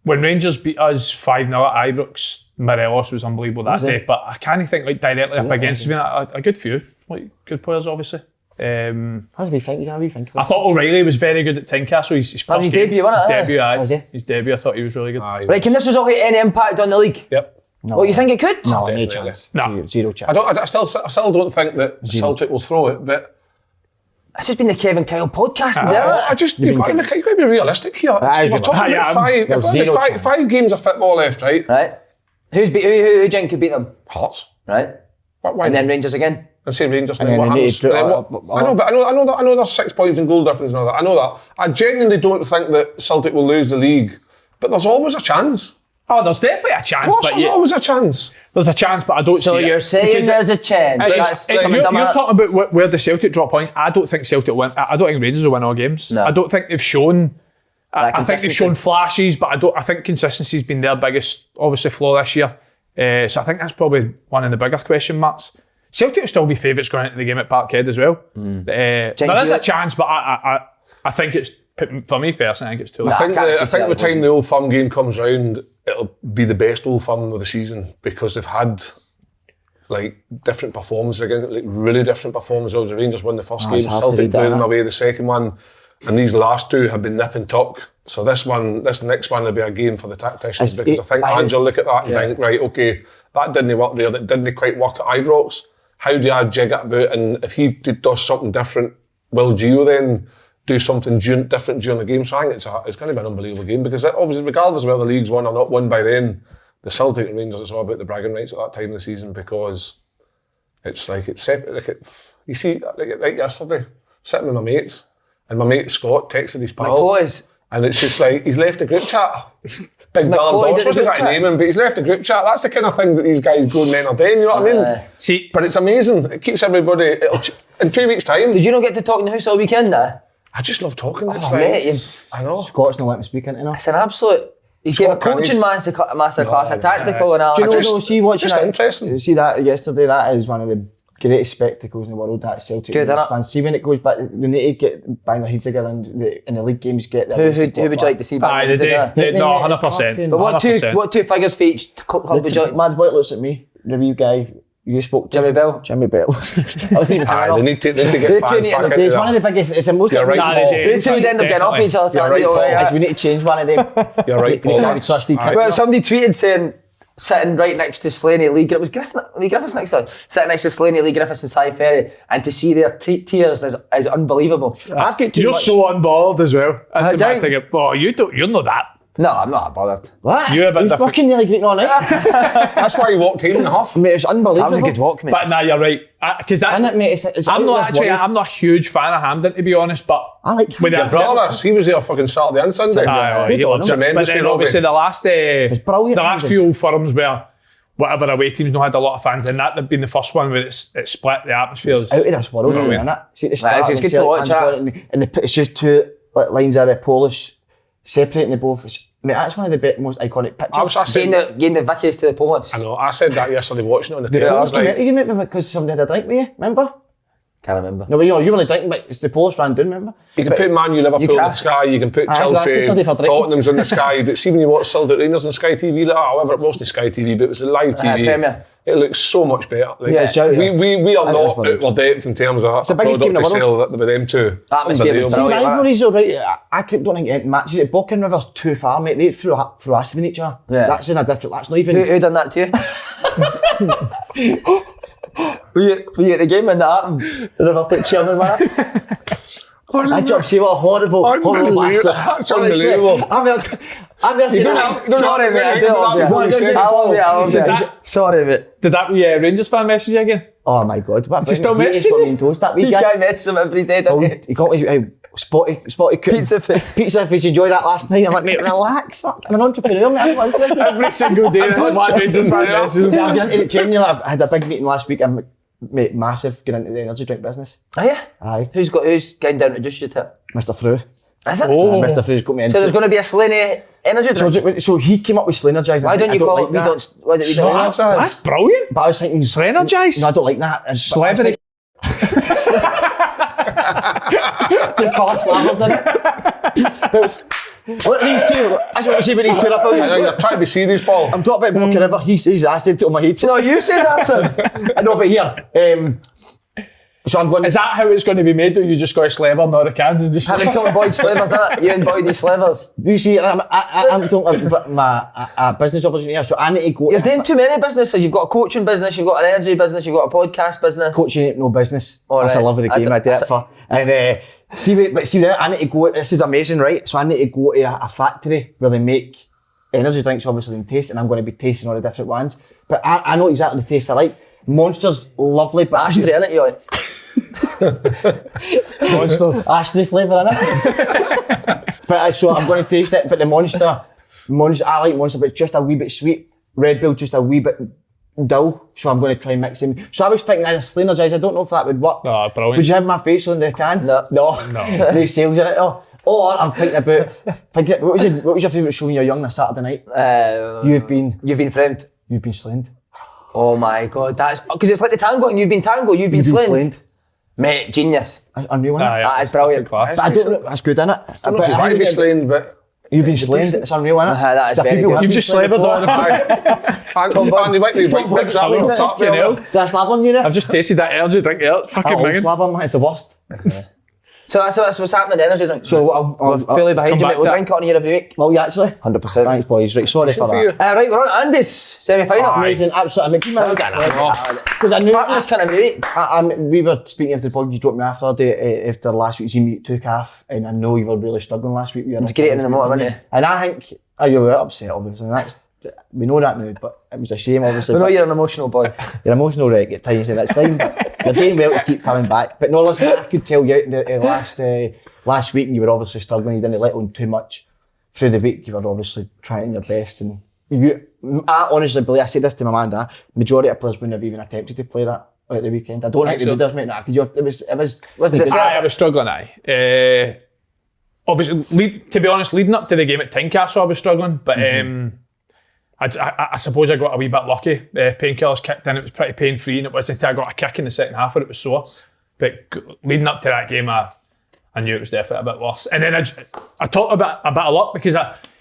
[SPEAKER 2] When Rangers beat us 5-0 at Ibrox, Morelos was unbelievable that day. But I can't think like directly up against him. A good few, like good players, obviously.
[SPEAKER 3] How's he think?
[SPEAKER 2] I thought O'Reilly was very good at Tynecastle. His first
[SPEAKER 1] his debut, wasn't it?
[SPEAKER 2] His debut, aye.
[SPEAKER 3] Was he?
[SPEAKER 2] His debut, I thought he was really good.
[SPEAKER 1] Right, can this result have any impact on the league?
[SPEAKER 4] Yep.
[SPEAKER 3] No.
[SPEAKER 1] Well, you think it could?
[SPEAKER 3] No, no
[SPEAKER 4] Definitely.
[SPEAKER 3] chance.
[SPEAKER 2] No.
[SPEAKER 3] Zero chance.
[SPEAKER 4] I still don't think that Celtic will throw it, but
[SPEAKER 1] This has been the Kevin Kyle podcast, isn't it?
[SPEAKER 4] you've got to be realistic here.
[SPEAKER 3] That is
[SPEAKER 4] We're talking
[SPEAKER 3] realistic.
[SPEAKER 4] about
[SPEAKER 3] Zero chance.
[SPEAKER 4] five games of football left, right?
[SPEAKER 1] Right. Who do you think could beat them?
[SPEAKER 4] Hearts.
[SPEAKER 1] Right.
[SPEAKER 4] Why
[SPEAKER 1] And then
[SPEAKER 4] not?
[SPEAKER 1] Rangers again.
[SPEAKER 4] And say Rangers.
[SPEAKER 3] And
[SPEAKER 4] And then
[SPEAKER 3] then
[SPEAKER 4] what
[SPEAKER 3] they
[SPEAKER 4] happens?
[SPEAKER 3] need to-
[SPEAKER 4] And then what- I know there's 6 points in goal difference and all that. I know that. I genuinely don't think that Celtic will lose the league, but there's always a chance.
[SPEAKER 2] Oh, there's definitely a chance.
[SPEAKER 4] Of course,
[SPEAKER 2] But
[SPEAKER 4] there's always a chance.
[SPEAKER 2] there's a chance, but I don't see
[SPEAKER 1] So
[SPEAKER 2] it.
[SPEAKER 1] you're saying
[SPEAKER 2] Because
[SPEAKER 1] there's a chance.
[SPEAKER 2] you're talking about where the Celtic drop points. I don't think Celtic win. I don't think Rangers will win all games.
[SPEAKER 1] No.
[SPEAKER 2] I don't think they've shown. I think they've
[SPEAKER 1] consistency.
[SPEAKER 2] shown flashes, but I think consistency's been their biggest, obviously, flaw this year. So I think that's probably one of the bigger question marks. Celtic will still be favourites going into the game at Parkhead as well. There is a chance, but I think it's, for me personally, I think it's too late.
[SPEAKER 4] I think
[SPEAKER 1] can't see
[SPEAKER 4] by the
[SPEAKER 1] Celtic
[SPEAKER 4] time the Old Firm game comes round, it'll be the best Old Firm of the season because they've had like different performances again, like really different performances. The Rangers won the first game,
[SPEAKER 3] it's hard to
[SPEAKER 4] Celtic
[SPEAKER 3] read
[SPEAKER 4] blew
[SPEAKER 3] that,
[SPEAKER 4] them
[SPEAKER 3] huh?
[SPEAKER 4] away the second one, and these last two have been nip and tuck. So this next one will be a game for the tacticians because I think Angel look at that and think, right, okay, that didn't work there, that didn't quite work at Ibrox. How do I jig it about? And if he does something different, will Gio then do something different during the game? So I think it's going to be an unbelievable game because obviously, regardless of whether the league's won or not won by then, the Celtic and Rangers, it's all about the bragging rights at that time of the season because it's like it's separate. You see, like yesterday, sitting with my mates, and my mate Scott texted his pal.
[SPEAKER 1] Photos.
[SPEAKER 4] And it's just like, he's left the group chat. Big Darren
[SPEAKER 1] McFoy
[SPEAKER 4] Dawes,
[SPEAKER 1] did the
[SPEAKER 4] wasn't
[SPEAKER 1] group
[SPEAKER 4] got to name him, but he's left the group chat. That's the kind of thing that these guys go and entertain, you know what I mean?
[SPEAKER 2] See,
[SPEAKER 4] But it's amazing. It keeps everybody, in 2 weeks' time,
[SPEAKER 1] Did you not get to talk in the house all weekend,
[SPEAKER 4] I just love talking. It's like,
[SPEAKER 1] mate,
[SPEAKER 4] I know.
[SPEAKER 3] Scott's not let me speak into it now.
[SPEAKER 1] it's an absolute... He's gave a
[SPEAKER 4] Scott
[SPEAKER 1] coaching masterclass, a tactical
[SPEAKER 3] Do you
[SPEAKER 1] analysis.
[SPEAKER 3] know, see watching
[SPEAKER 4] just
[SPEAKER 3] that,
[SPEAKER 4] interesting.
[SPEAKER 3] See that yesterday, that is one of the greatest spectacles in the world, that Celtic
[SPEAKER 1] Good,
[SPEAKER 3] Rangers
[SPEAKER 1] innit?
[SPEAKER 3] fans. See when it goes back, they need to bang their heads together and in the league games get their
[SPEAKER 1] Who would you like to see back?
[SPEAKER 2] aye,
[SPEAKER 1] in the
[SPEAKER 2] they
[SPEAKER 1] day?
[SPEAKER 2] no,
[SPEAKER 3] They-
[SPEAKER 2] 100%.
[SPEAKER 1] But what
[SPEAKER 2] 100%.
[SPEAKER 1] two figures for each club would you like?
[SPEAKER 3] Mad boy looks at me, review guy, you spoke to
[SPEAKER 1] Jimmy Bell?
[SPEAKER 3] Jimmy Bell. I wasn't even
[SPEAKER 4] Aye,
[SPEAKER 3] thinking
[SPEAKER 4] they
[SPEAKER 3] of.
[SPEAKER 4] need to
[SPEAKER 1] They
[SPEAKER 4] get
[SPEAKER 1] two
[SPEAKER 4] fans
[SPEAKER 1] need
[SPEAKER 4] back
[SPEAKER 1] to-
[SPEAKER 4] into
[SPEAKER 3] It's one of
[SPEAKER 4] that.
[SPEAKER 3] the biggest, it's the most
[SPEAKER 4] You're right,
[SPEAKER 2] Nah,
[SPEAKER 4] Paul.
[SPEAKER 2] they do.
[SPEAKER 1] They two would end up getting off each other.
[SPEAKER 4] You're right, Paul.
[SPEAKER 3] We need to change one of them.
[SPEAKER 4] You're right,
[SPEAKER 3] They
[SPEAKER 4] Paul.
[SPEAKER 3] can't be trusted.
[SPEAKER 4] Aye.
[SPEAKER 1] Well, somebody tweeted saying, sitting right next to Slaney, Lee Griffiths next to us, sitting next to Slaney, Lee Griffiths and Cy Ferry, and to see their tears is unbelievable.
[SPEAKER 3] I've got too
[SPEAKER 2] You're
[SPEAKER 3] much.
[SPEAKER 2] so unbothered as well. That's the bad
[SPEAKER 1] don't-
[SPEAKER 2] thing. Oh, you're not that.
[SPEAKER 1] No, I'm not bothered.
[SPEAKER 3] What?
[SPEAKER 2] You're a bit
[SPEAKER 3] He's
[SPEAKER 2] different.
[SPEAKER 3] fucking nearly greeting all night.
[SPEAKER 4] That's why he walked in half.
[SPEAKER 3] Mate, it's unbelievable.
[SPEAKER 1] That was a good walk, mate.
[SPEAKER 2] But nah, you're right. Because that's.
[SPEAKER 3] Isn't it, mate? It's
[SPEAKER 2] I'm
[SPEAKER 3] out
[SPEAKER 2] not
[SPEAKER 3] of this
[SPEAKER 2] actually.
[SPEAKER 3] world.
[SPEAKER 2] I'm not a huge fan of Hamden, to be honest. But
[SPEAKER 3] I like
[SPEAKER 2] with
[SPEAKER 3] Hamden.
[SPEAKER 2] their
[SPEAKER 4] Brothers, he was there fucking Saturday and Sunday.
[SPEAKER 2] Aye,
[SPEAKER 3] Good
[SPEAKER 2] he
[SPEAKER 3] on
[SPEAKER 2] loves
[SPEAKER 3] him.
[SPEAKER 2] it. But
[SPEAKER 4] Tremendously
[SPEAKER 2] then obviously the last,
[SPEAKER 3] brilliant,
[SPEAKER 2] the last
[SPEAKER 3] Hamden.
[SPEAKER 2] few Old Firms where whatever away teams not had a lot of fans, and that had been the first one where it split the atmospheres.
[SPEAKER 3] Out of this world,
[SPEAKER 2] You know what I
[SPEAKER 3] isn't
[SPEAKER 2] mean?
[SPEAKER 3] it? See, the start
[SPEAKER 1] it's
[SPEAKER 3] when
[SPEAKER 1] good to
[SPEAKER 3] Celtic
[SPEAKER 1] watch
[SPEAKER 3] fans
[SPEAKER 1] that.
[SPEAKER 3] got it and it's just two lines of the Polish separating the both. Mate, that's one of the most iconic pictures.
[SPEAKER 1] Getting the Vickies to the Polish.
[SPEAKER 4] I know, I said that yesterday watching it on the
[SPEAKER 3] The
[SPEAKER 4] telly. I
[SPEAKER 3] Polish
[SPEAKER 4] was
[SPEAKER 3] came
[SPEAKER 4] like,
[SPEAKER 3] into you, mate, because somebody had a drink with you, remember?
[SPEAKER 1] Can't remember.
[SPEAKER 3] No, but you weren't drinking, but it's the Polish ran down, remember?
[SPEAKER 4] you can put Man U, Liverpool in the
[SPEAKER 1] can't.
[SPEAKER 4] sky, you can put
[SPEAKER 3] Aye,
[SPEAKER 4] Chelsea,
[SPEAKER 3] that's something for drinking.
[SPEAKER 4] Tottenham's in the sky, but see when you watch Celtic Rangers on Sky TV, like, however it was the Sky TV, but it was the live TV,
[SPEAKER 1] Premier.
[SPEAKER 4] it looks so much better. Like,
[SPEAKER 3] Yeah, it's out there.
[SPEAKER 4] we are
[SPEAKER 3] That is
[SPEAKER 4] not
[SPEAKER 3] what it
[SPEAKER 4] out of depth in terms of
[SPEAKER 3] the biggest game in
[SPEAKER 4] product
[SPEAKER 3] the
[SPEAKER 4] to
[SPEAKER 3] world.
[SPEAKER 4] sell with them two.
[SPEAKER 1] Atmosphere was
[SPEAKER 3] See,
[SPEAKER 1] brilliant.
[SPEAKER 3] rivalries though, right? I don't think it matches it. Bokken River's too far, mate. They threw acid in each other.
[SPEAKER 1] Yeah.
[SPEAKER 3] That's in a different, that's not even...
[SPEAKER 1] Who done that to you? were you at the game when that happened?
[SPEAKER 3] Liverpool chairman, man. I just see what a horrible
[SPEAKER 4] Unbelievable.
[SPEAKER 3] bastard.
[SPEAKER 4] That's
[SPEAKER 3] Honestly,
[SPEAKER 4] unbelievable.
[SPEAKER 3] I'm there saying that.
[SPEAKER 1] Sorry, mate. I do love you. I love you. Sorry, mate.
[SPEAKER 2] Did that Rangers fan message you again?
[SPEAKER 3] Oh my God. What
[SPEAKER 2] he still
[SPEAKER 3] hates
[SPEAKER 2] messaging
[SPEAKER 3] got
[SPEAKER 2] you?
[SPEAKER 3] me in toast that
[SPEAKER 1] You
[SPEAKER 3] weekend.
[SPEAKER 1] can't message him every day,
[SPEAKER 3] Oh,
[SPEAKER 1] don't you?
[SPEAKER 3] he got me spotty cooking.
[SPEAKER 1] Pizza face.
[SPEAKER 3] Pizza face, enjoyed that last night. I'm like, mate, relax. Fuck. I'm an entrepreneur, mate. I'm not interested.
[SPEAKER 2] Every single day, that's one Rangers fan message.
[SPEAKER 3] Yeah, I'm getting into it genuinely. I've had a big meeting last week. I'm mate, massive getting into the energy drink business.
[SPEAKER 1] Are you?
[SPEAKER 3] Aye.
[SPEAKER 1] Who's getting down to just you to it?
[SPEAKER 3] Mr. Frew.
[SPEAKER 1] Is it?
[SPEAKER 2] Oh.
[SPEAKER 3] Mr. Frew's got me into
[SPEAKER 1] So there's going to be a Slaney Energy drink.
[SPEAKER 3] So he came up with Slenergize.
[SPEAKER 1] Why don't you call it? We don't. Why don't we don't?
[SPEAKER 2] That's brilliant.
[SPEAKER 3] But I was thinking
[SPEAKER 2] Slenergize.
[SPEAKER 3] No, I don't like that.
[SPEAKER 2] Celebrity.
[SPEAKER 3] Just full of slappers in it. But look at these two. That's what I say about these two.
[SPEAKER 4] I know you're trying to be serious, Paul.
[SPEAKER 3] I'm talking about walking river. He says I said it on my head.
[SPEAKER 1] No, you said that, son.
[SPEAKER 3] I know, but here. So I'm going.
[SPEAKER 2] Is that how it's going to be made? Or you just got a slaver, not a can? Just
[SPEAKER 1] Having talking Boyd Slavers, isn't it? You and Boyd Slavers.
[SPEAKER 3] You see, I'm talking about my business opportunity here, so I need to go.
[SPEAKER 1] You're doing too many businesses. You've got a coaching business, you've got an energy business, you've got a podcast business.
[SPEAKER 3] Coaching ain't no business.
[SPEAKER 1] All
[SPEAKER 3] That's a
[SPEAKER 1] right.
[SPEAKER 3] love of the game. I do it for. And see, I need to go. This is amazing, right? So I need to go to a factory where they make energy drinks, obviously, and taste, and I'm going to be tasting all the different ones. But I know exactly the taste I like. Monster's lovely, but
[SPEAKER 1] Ashtray, innit, you like?
[SPEAKER 2] monsters.
[SPEAKER 3] Ashtray flavour in it. But so I'm going to taste it. But the Monster, I like Monster, but it's just a wee bit sweet. Red Bull just a wee bit dull. So I'm going to try and mix them. So I was thinking either Slenergize. I don't know if that would work.
[SPEAKER 2] Oh, brilliant.
[SPEAKER 3] Would you have my face on the can?
[SPEAKER 1] No.
[SPEAKER 3] No. No sales in it. Oh. Or I'm thinking about what was your favourite show when you were young on a Saturday night? You've been
[SPEAKER 1] framed.
[SPEAKER 3] You've been slaned.
[SPEAKER 1] Oh my god, that's because it's like the tango and you've been slaned. Mate, genius.
[SPEAKER 3] That's unreal, isn't it?
[SPEAKER 1] That is brilliant.
[SPEAKER 3] But I don't know, that's good, isn't it?
[SPEAKER 4] I don't know if you want to be slain, but
[SPEAKER 3] you've been slaned, it's unreal, isn't it?
[SPEAKER 1] That is very good.
[SPEAKER 2] You've just slavered on the
[SPEAKER 4] Andy Whiteley, Big Sam, top
[SPEAKER 3] Did I slap on you there?
[SPEAKER 2] I've just tasted that energy drink there. Fucking
[SPEAKER 3] I'll
[SPEAKER 2] banging.
[SPEAKER 3] slap on, man, it's the worst.
[SPEAKER 1] So that's what's happening, the energy drink.
[SPEAKER 3] So
[SPEAKER 1] we're fully behind you,
[SPEAKER 2] come
[SPEAKER 1] mate. We'll
[SPEAKER 2] back to
[SPEAKER 1] drink it on here every week.
[SPEAKER 3] Well, you actually?
[SPEAKER 1] 100%.
[SPEAKER 3] Thanks, boys. Right, sorry for
[SPEAKER 4] for
[SPEAKER 3] that.
[SPEAKER 1] Right, we're on Andy's semi-final.
[SPEAKER 3] Amazing, absolutely. Because I knew
[SPEAKER 1] Partners kind of week.
[SPEAKER 3] we were speaking after the podcast, you dropped me after the day after last week's game, you took off, and I know you were really struggling last week. It
[SPEAKER 1] was great in the motor, wasn't it?
[SPEAKER 3] And I think, you were upset, obviously, and we know that now, but it was a shame, obviously.
[SPEAKER 1] We know you're an emotional boy.
[SPEAKER 3] You're an emotional wreck at times, and that's fine, but you're doing well to keep coming back. But no, listen, I could tell you last week you were obviously struggling, you didn't let on too much. Through the week, you were obviously trying your best, and I honestly believe, I said this to my man, Dad, majority of players wouldn't have even attempted to play that at the weekend. I don't think they would have, mate, because it was
[SPEAKER 2] I was struggling, obviously, to be honest, leading up to the game at Tynecastle, I was struggling, but I suppose I got a wee bit lucky. Painkillers kicked in, it was pretty pain-free, and it wasn't until I got a kick in the second half where it was sore. But leading up to that game, I knew it was definitely a bit worse. And then I talked about a bit of luck, because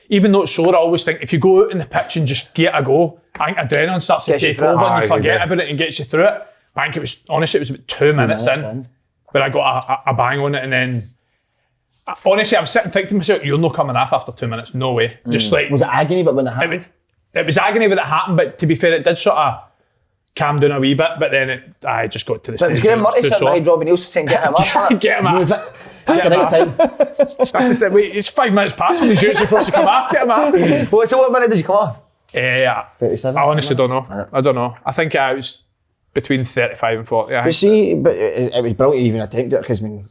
[SPEAKER 2] even though it's sore, I always think if you go out in the pitch and just get a go, I think adrenaline starts to take over and you forget about it and gets you through it. I think it was about 2 minutes in where I got a bang on it, and then honestly, I was sitting thinking to myself, you're not coming off after 2 minutes, no way. Just like,
[SPEAKER 3] was it agony, but when it happened?
[SPEAKER 2] It was agony when it happened, but to be fair, it did sort of calm down a wee bit, but then I just got to the stage.
[SPEAKER 1] But it was Graham Murray sitting behind Robbie Nielsen saying, get him up.
[SPEAKER 2] Get him off.
[SPEAKER 3] That's the right time.
[SPEAKER 2] That's just it. Wait, it's 5 minutes past when he's usually supposed to come off. Get him off.
[SPEAKER 1] Well, so what minute did you come off?
[SPEAKER 3] 37.
[SPEAKER 2] I honestly don't know. I don't know. I think I was between 35 and 40.
[SPEAKER 3] But see, but it was brilliant to even attempt it, because I mean,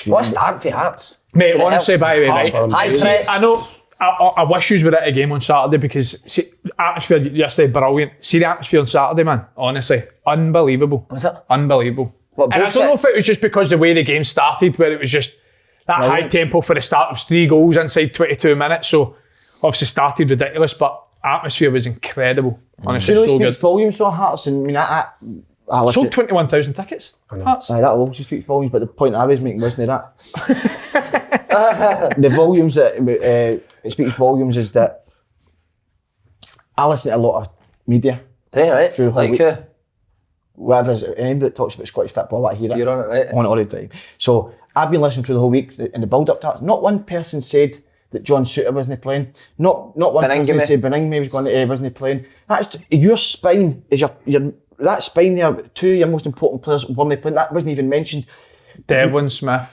[SPEAKER 1] What a start for Hearts.
[SPEAKER 2] Mate, honestly, by the way, right,
[SPEAKER 1] High press.
[SPEAKER 2] I know I wish you were at a game on Saturday, because see, atmosphere yesterday, brilliant. See the atmosphere on Saturday, man. Honestly, unbelievable.
[SPEAKER 1] Was it?
[SPEAKER 2] Unbelievable.
[SPEAKER 1] What,
[SPEAKER 2] and I don't know if it was just because the way the game started, where it was just that high tempo for the start. It was 3 goals inside 22 minutes, so obviously started ridiculous, but atmosphere was incredible. Honestly, so good.
[SPEAKER 3] Volumes for Hearts, and I mean, I
[SPEAKER 2] Sold 21,000 tickets.
[SPEAKER 3] Hearts. That also speaks volumes, but the point I was making wasn't that. The volumes that it speaks volumes is that I listen to a lot of media.
[SPEAKER 1] Yeah, right.
[SPEAKER 3] Through
[SPEAKER 1] like
[SPEAKER 3] whatever is anybody that talks about Scottish football, I hear it.
[SPEAKER 1] You're on it, right?
[SPEAKER 3] On it all the time. So I've been listening through the whole week in the build up to it. Not one person said that John Suter wasn't playing. Not one person said Beningame was going to wasn't playing. That's your spine is your that spine there. 2 of your most important players weren't playing. That wasn't even mentioned.
[SPEAKER 2] Devlin Smith.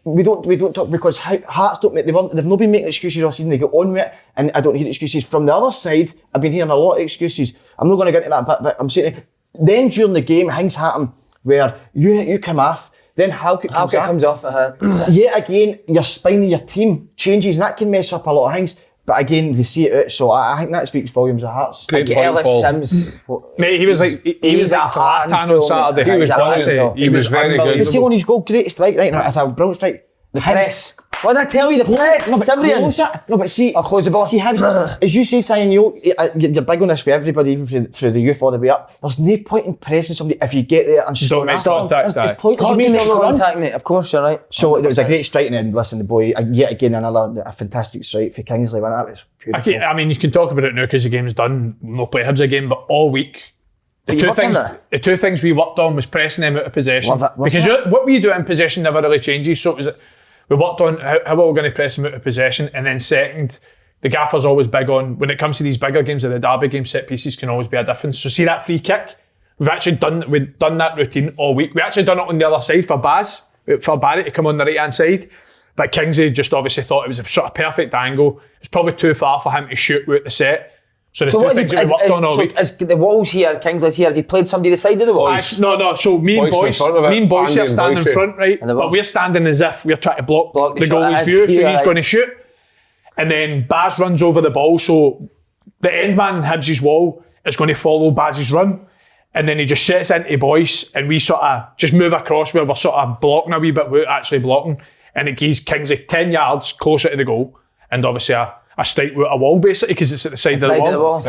[SPEAKER 3] We don't talk, because Hearts don't make. They've not been making excuses all season. They get on with it, and I don't hear excuses from the other side. I've been hearing a lot of excuses. I'm not going to get into that, but I'm saying then during the game, things happen where you come off, then Halkett
[SPEAKER 1] comes off.
[SPEAKER 3] Yet again, your spine of your team changes, and that can mess up a lot of things. But again, they see it out, so I think that speaks volumes of Hearts.
[SPEAKER 1] Like Ellis Sims.
[SPEAKER 2] Mate, he was like Zlatan on Saturday.
[SPEAKER 4] He was brilliant.
[SPEAKER 2] He was
[SPEAKER 4] very good.
[SPEAKER 3] You see on his goal, great strike right now. It's a brilliant strike.
[SPEAKER 1] The press. What did I tell you? The press.
[SPEAKER 3] No, but see,
[SPEAKER 1] I'll close the ball.
[SPEAKER 3] See, Hibs, as you say, Simon, you're big on this with everybody, even through the youth all the way up. There's no point in pressing somebody if you get there and
[SPEAKER 2] don't make contact.
[SPEAKER 3] It's pointless.
[SPEAKER 1] You make contact, mate. Of course, you're right.
[SPEAKER 3] So it was a great strike, and then listen, the boy yet again a fantastic strike for Kingsley. That was beautiful.
[SPEAKER 2] I mean, you can talk about it now because the game's done. We'll play Hibs again, but all week. The two things we worked on was pressing them out of possession. Because what we do in possession never really changes. So it was, we worked on how we're going to press them out of possession. And then second, the gaffer's always big on, when it comes to these bigger games, the derby games, set pieces can always be a difference. So see that free kick? We've done that routine all week. We actually done it on the other side for Barry to come on the right hand side. But Kingsley just obviously thought it was a sort of perfect angle. It's probably too far for him to shoot out the set. So the two things that we worked on all week.
[SPEAKER 1] Is the walls here, Kingsley's here, has he played somebody the side of the walls?
[SPEAKER 2] No. So me and Boyce are standing in front, right? But we're standing as if we're trying to block the goalie's view, so he's going to shoot. And then Baz runs over the ball, so the end man in Hibs' wall is going to follow Baz's run. And then he just sets into Boyce, and we sort of just move across where we're sort of blocking a wee bit without actually blocking. And it gives Kingsley 10 yards closer to the goal. And obviously a strike with a wall basically because it's at the side of the wall.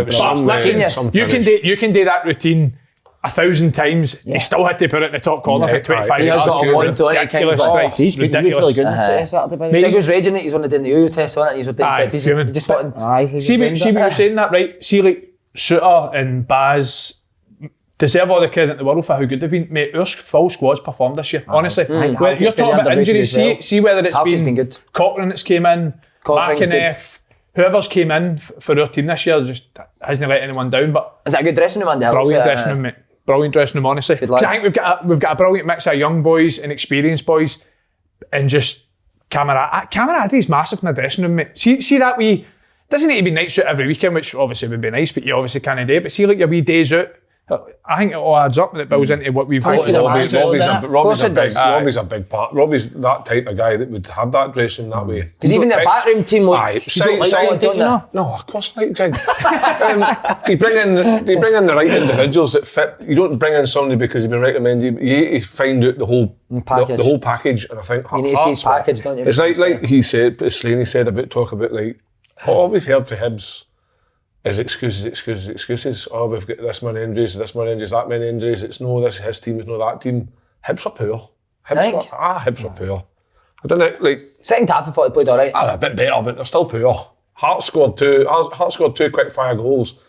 [SPEAKER 2] You can do that routine 1,000 times. He still had to put it in the top corner for 25
[SPEAKER 1] He has
[SPEAKER 2] yards.
[SPEAKER 1] got a 120
[SPEAKER 2] strike.
[SPEAKER 3] He's good. He's really good on Saturday, by the way.
[SPEAKER 1] Jig was raging it. He's one of doing the Euro test on it. He's doing set pieces.
[SPEAKER 2] fuming.
[SPEAKER 1] Just wanted.
[SPEAKER 2] See what you're saying that, right? See, like Suter and Baz deserve all the credit in the world for how good they've been. Mate, our full squad's performed this year, honestly. You're talking about injuries. See whether it's been
[SPEAKER 1] good.
[SPEAKER 2] Cochrane that's came in, McInnes, whoever's came in for our team this year just hasn't let anyone down. But
[SPEAKER 1] is that a good dressing room, Andy?
[SPEAKER 2] Brilliant dressing room, mate. Brilliant dressing room, honestly. I think we've got a brilliant mix of young boys and experienced boys, and just Camaradi's massive in the dressing room, mate. See that wee. Doesn't need to be night suit every weekend, which obviously would be nice, but you obviously can't do it. But see, like your wee days out. I think it all adds up and it builds into what we've got.
[SPEAKER 4] Robbie's a big part. Robbie's that type of guy that would have that dressing that way.
[SPEAKER 1] Because even the backroom team,
[SPEAKER 4] no, of course, like Jig. You bring in the right individuals that fit. You don't bring in somebody because you've been recommended. You need to find out the whole package. And I think
[SPEAKER 1] you need to see his package, don't you?
[SPEAKER 4] It's like he said, Slaney said about like all we've heard for Hibs is excuses. Oh, we've got this many injuries, that many injuries. It's no this his team, it's no that team. Hibs were poor. Hibs were poor. I don't know, like
[SPEAKER 1] second half I thought they played alright.
[SPEAKER 4] A bit better, but they're still poor. Hearts scored two quick fire goals.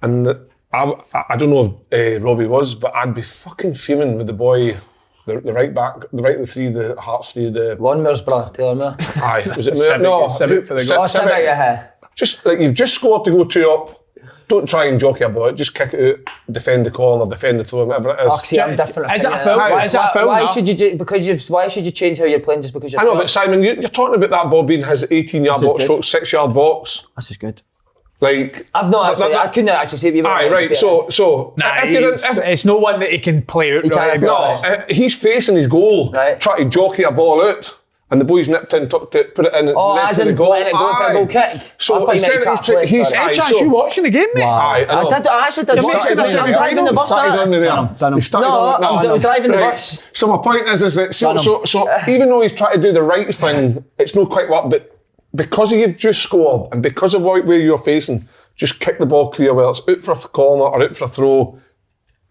[SPEAKER 4] And I don't know if Robbie was, but I'd be fucking fuming with the boy, the right back, the right of the three, the Hearts three, the
[SPEAKER 1] Lawnmower's brother, Taylor Moore.
[SPEAKER 4] Aye, was it Moore? No,
[SPEAKER 2] Civic for the goal.
[SPEAKER 1] Civic,
[SPEAKER 4] just like you've just scored to go 2 up. Don't try and jockey about it. Just kick it out, defend the corner, defend the throw, whatever it is.
[SPEAKER 1] I'm different.
[SPEAKER 2] Is it a foul? Is it a foul?
[SPEAKER 1] Why should you change how you're playing just because you're
[SPEAKER 4] I know, but Simon, you're talking about that ball being his 18-yard box stroke, 6-yard box.
[SPEAKER 3] This is good.
[SPEAKER 4] Like
[SPEAKER 1] I couldn't actually say it.
[SPEAKER 4] Aye, right. So
[SPEAKER 2] it's no one that he can play out.
[SPEAKER 4] He's facing his goal, trying to jockey a ball out. And the boys nipped in, took it, put it in, it's to the goal.
[SPEAKER 1] Letting it go for a goal kick.
[SPEAKER 4] So instead of
[SPEAKER 2] you watching the game, mate?
[SPEAKER 1] I actually did. I'm driving the bus. I was driving the bus.
[SPEAKER 4] So my point is that so even though he's trying to do the right thing, it's not quite what, but because you've just scored and because of where you're facing, just kick the ball clear, whether it's out for a corner or out for a throw.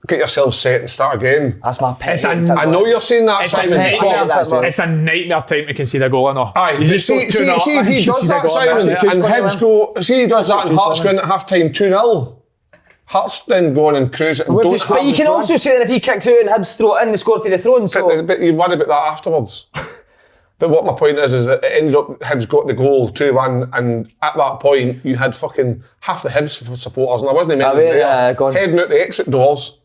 [SPEAKER 4] Get yourself set and start again.
[SPEAKER 1] That's my pet.
[SPEAKER 4] I know you're saying that, Simon.
[SPEAKER 2] It's a nightmare time to concede a goal or not.
[SPEAKER 4] Aye, see if he does that, Simon, and Hibs go. See he does that, and Hearts go in at half time 2-0. Hearts then go on and cruise it.
[SPEAKER 1] But you can also say that if he kicks out and Hibs throw it in, they score for the throne.
[SPEAKER 4] But you worry about that afterwards. But what my point is that it ended up Hibs got the goal 2-1, and at that point you had fucking half the Hibs supporters, and I wasn't even there, heading out the exit doors.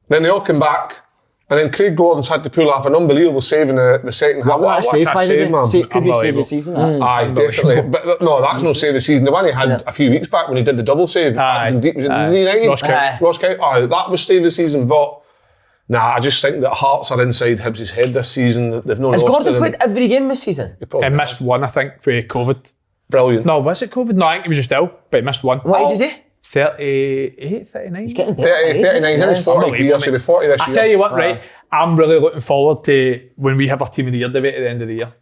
[SPEAKER 4] Then they all come back, and then Craig Gordon's had to pull off an unbelievable save in the second half.
[SPEAKER 3] What a save, by the way. See, it could be save the season.
[SPEAKER 4] Aye, definitely. But no, that's no save the season. The one he had a few weeks back when he did the double save. Was it United? Ross County. Aye, that was save the season. But I just think that Hearts are inside Hibs' head this season. They've no lost.
[SPEAKER 1] Has Gordon played every game this season?
[SPEAKER 2] He missed one, I think, for COVID.
[SPEAKER 4] Brilliant.
[SPEAKER 2] No, was it COVID? No, I think he was just ill, but he missed one.
[SPEAKER 1] What age is he?
[SPEAKER 2] 38, 39.
[SPEAKER 3] He's getting
[SPEAKER 4] 39. He's 40 years. He'll be 40 this year.
[SPEAKER 2] I tell you what, right? I'm really looking forward to when we have our team of the year debate at the end of the year.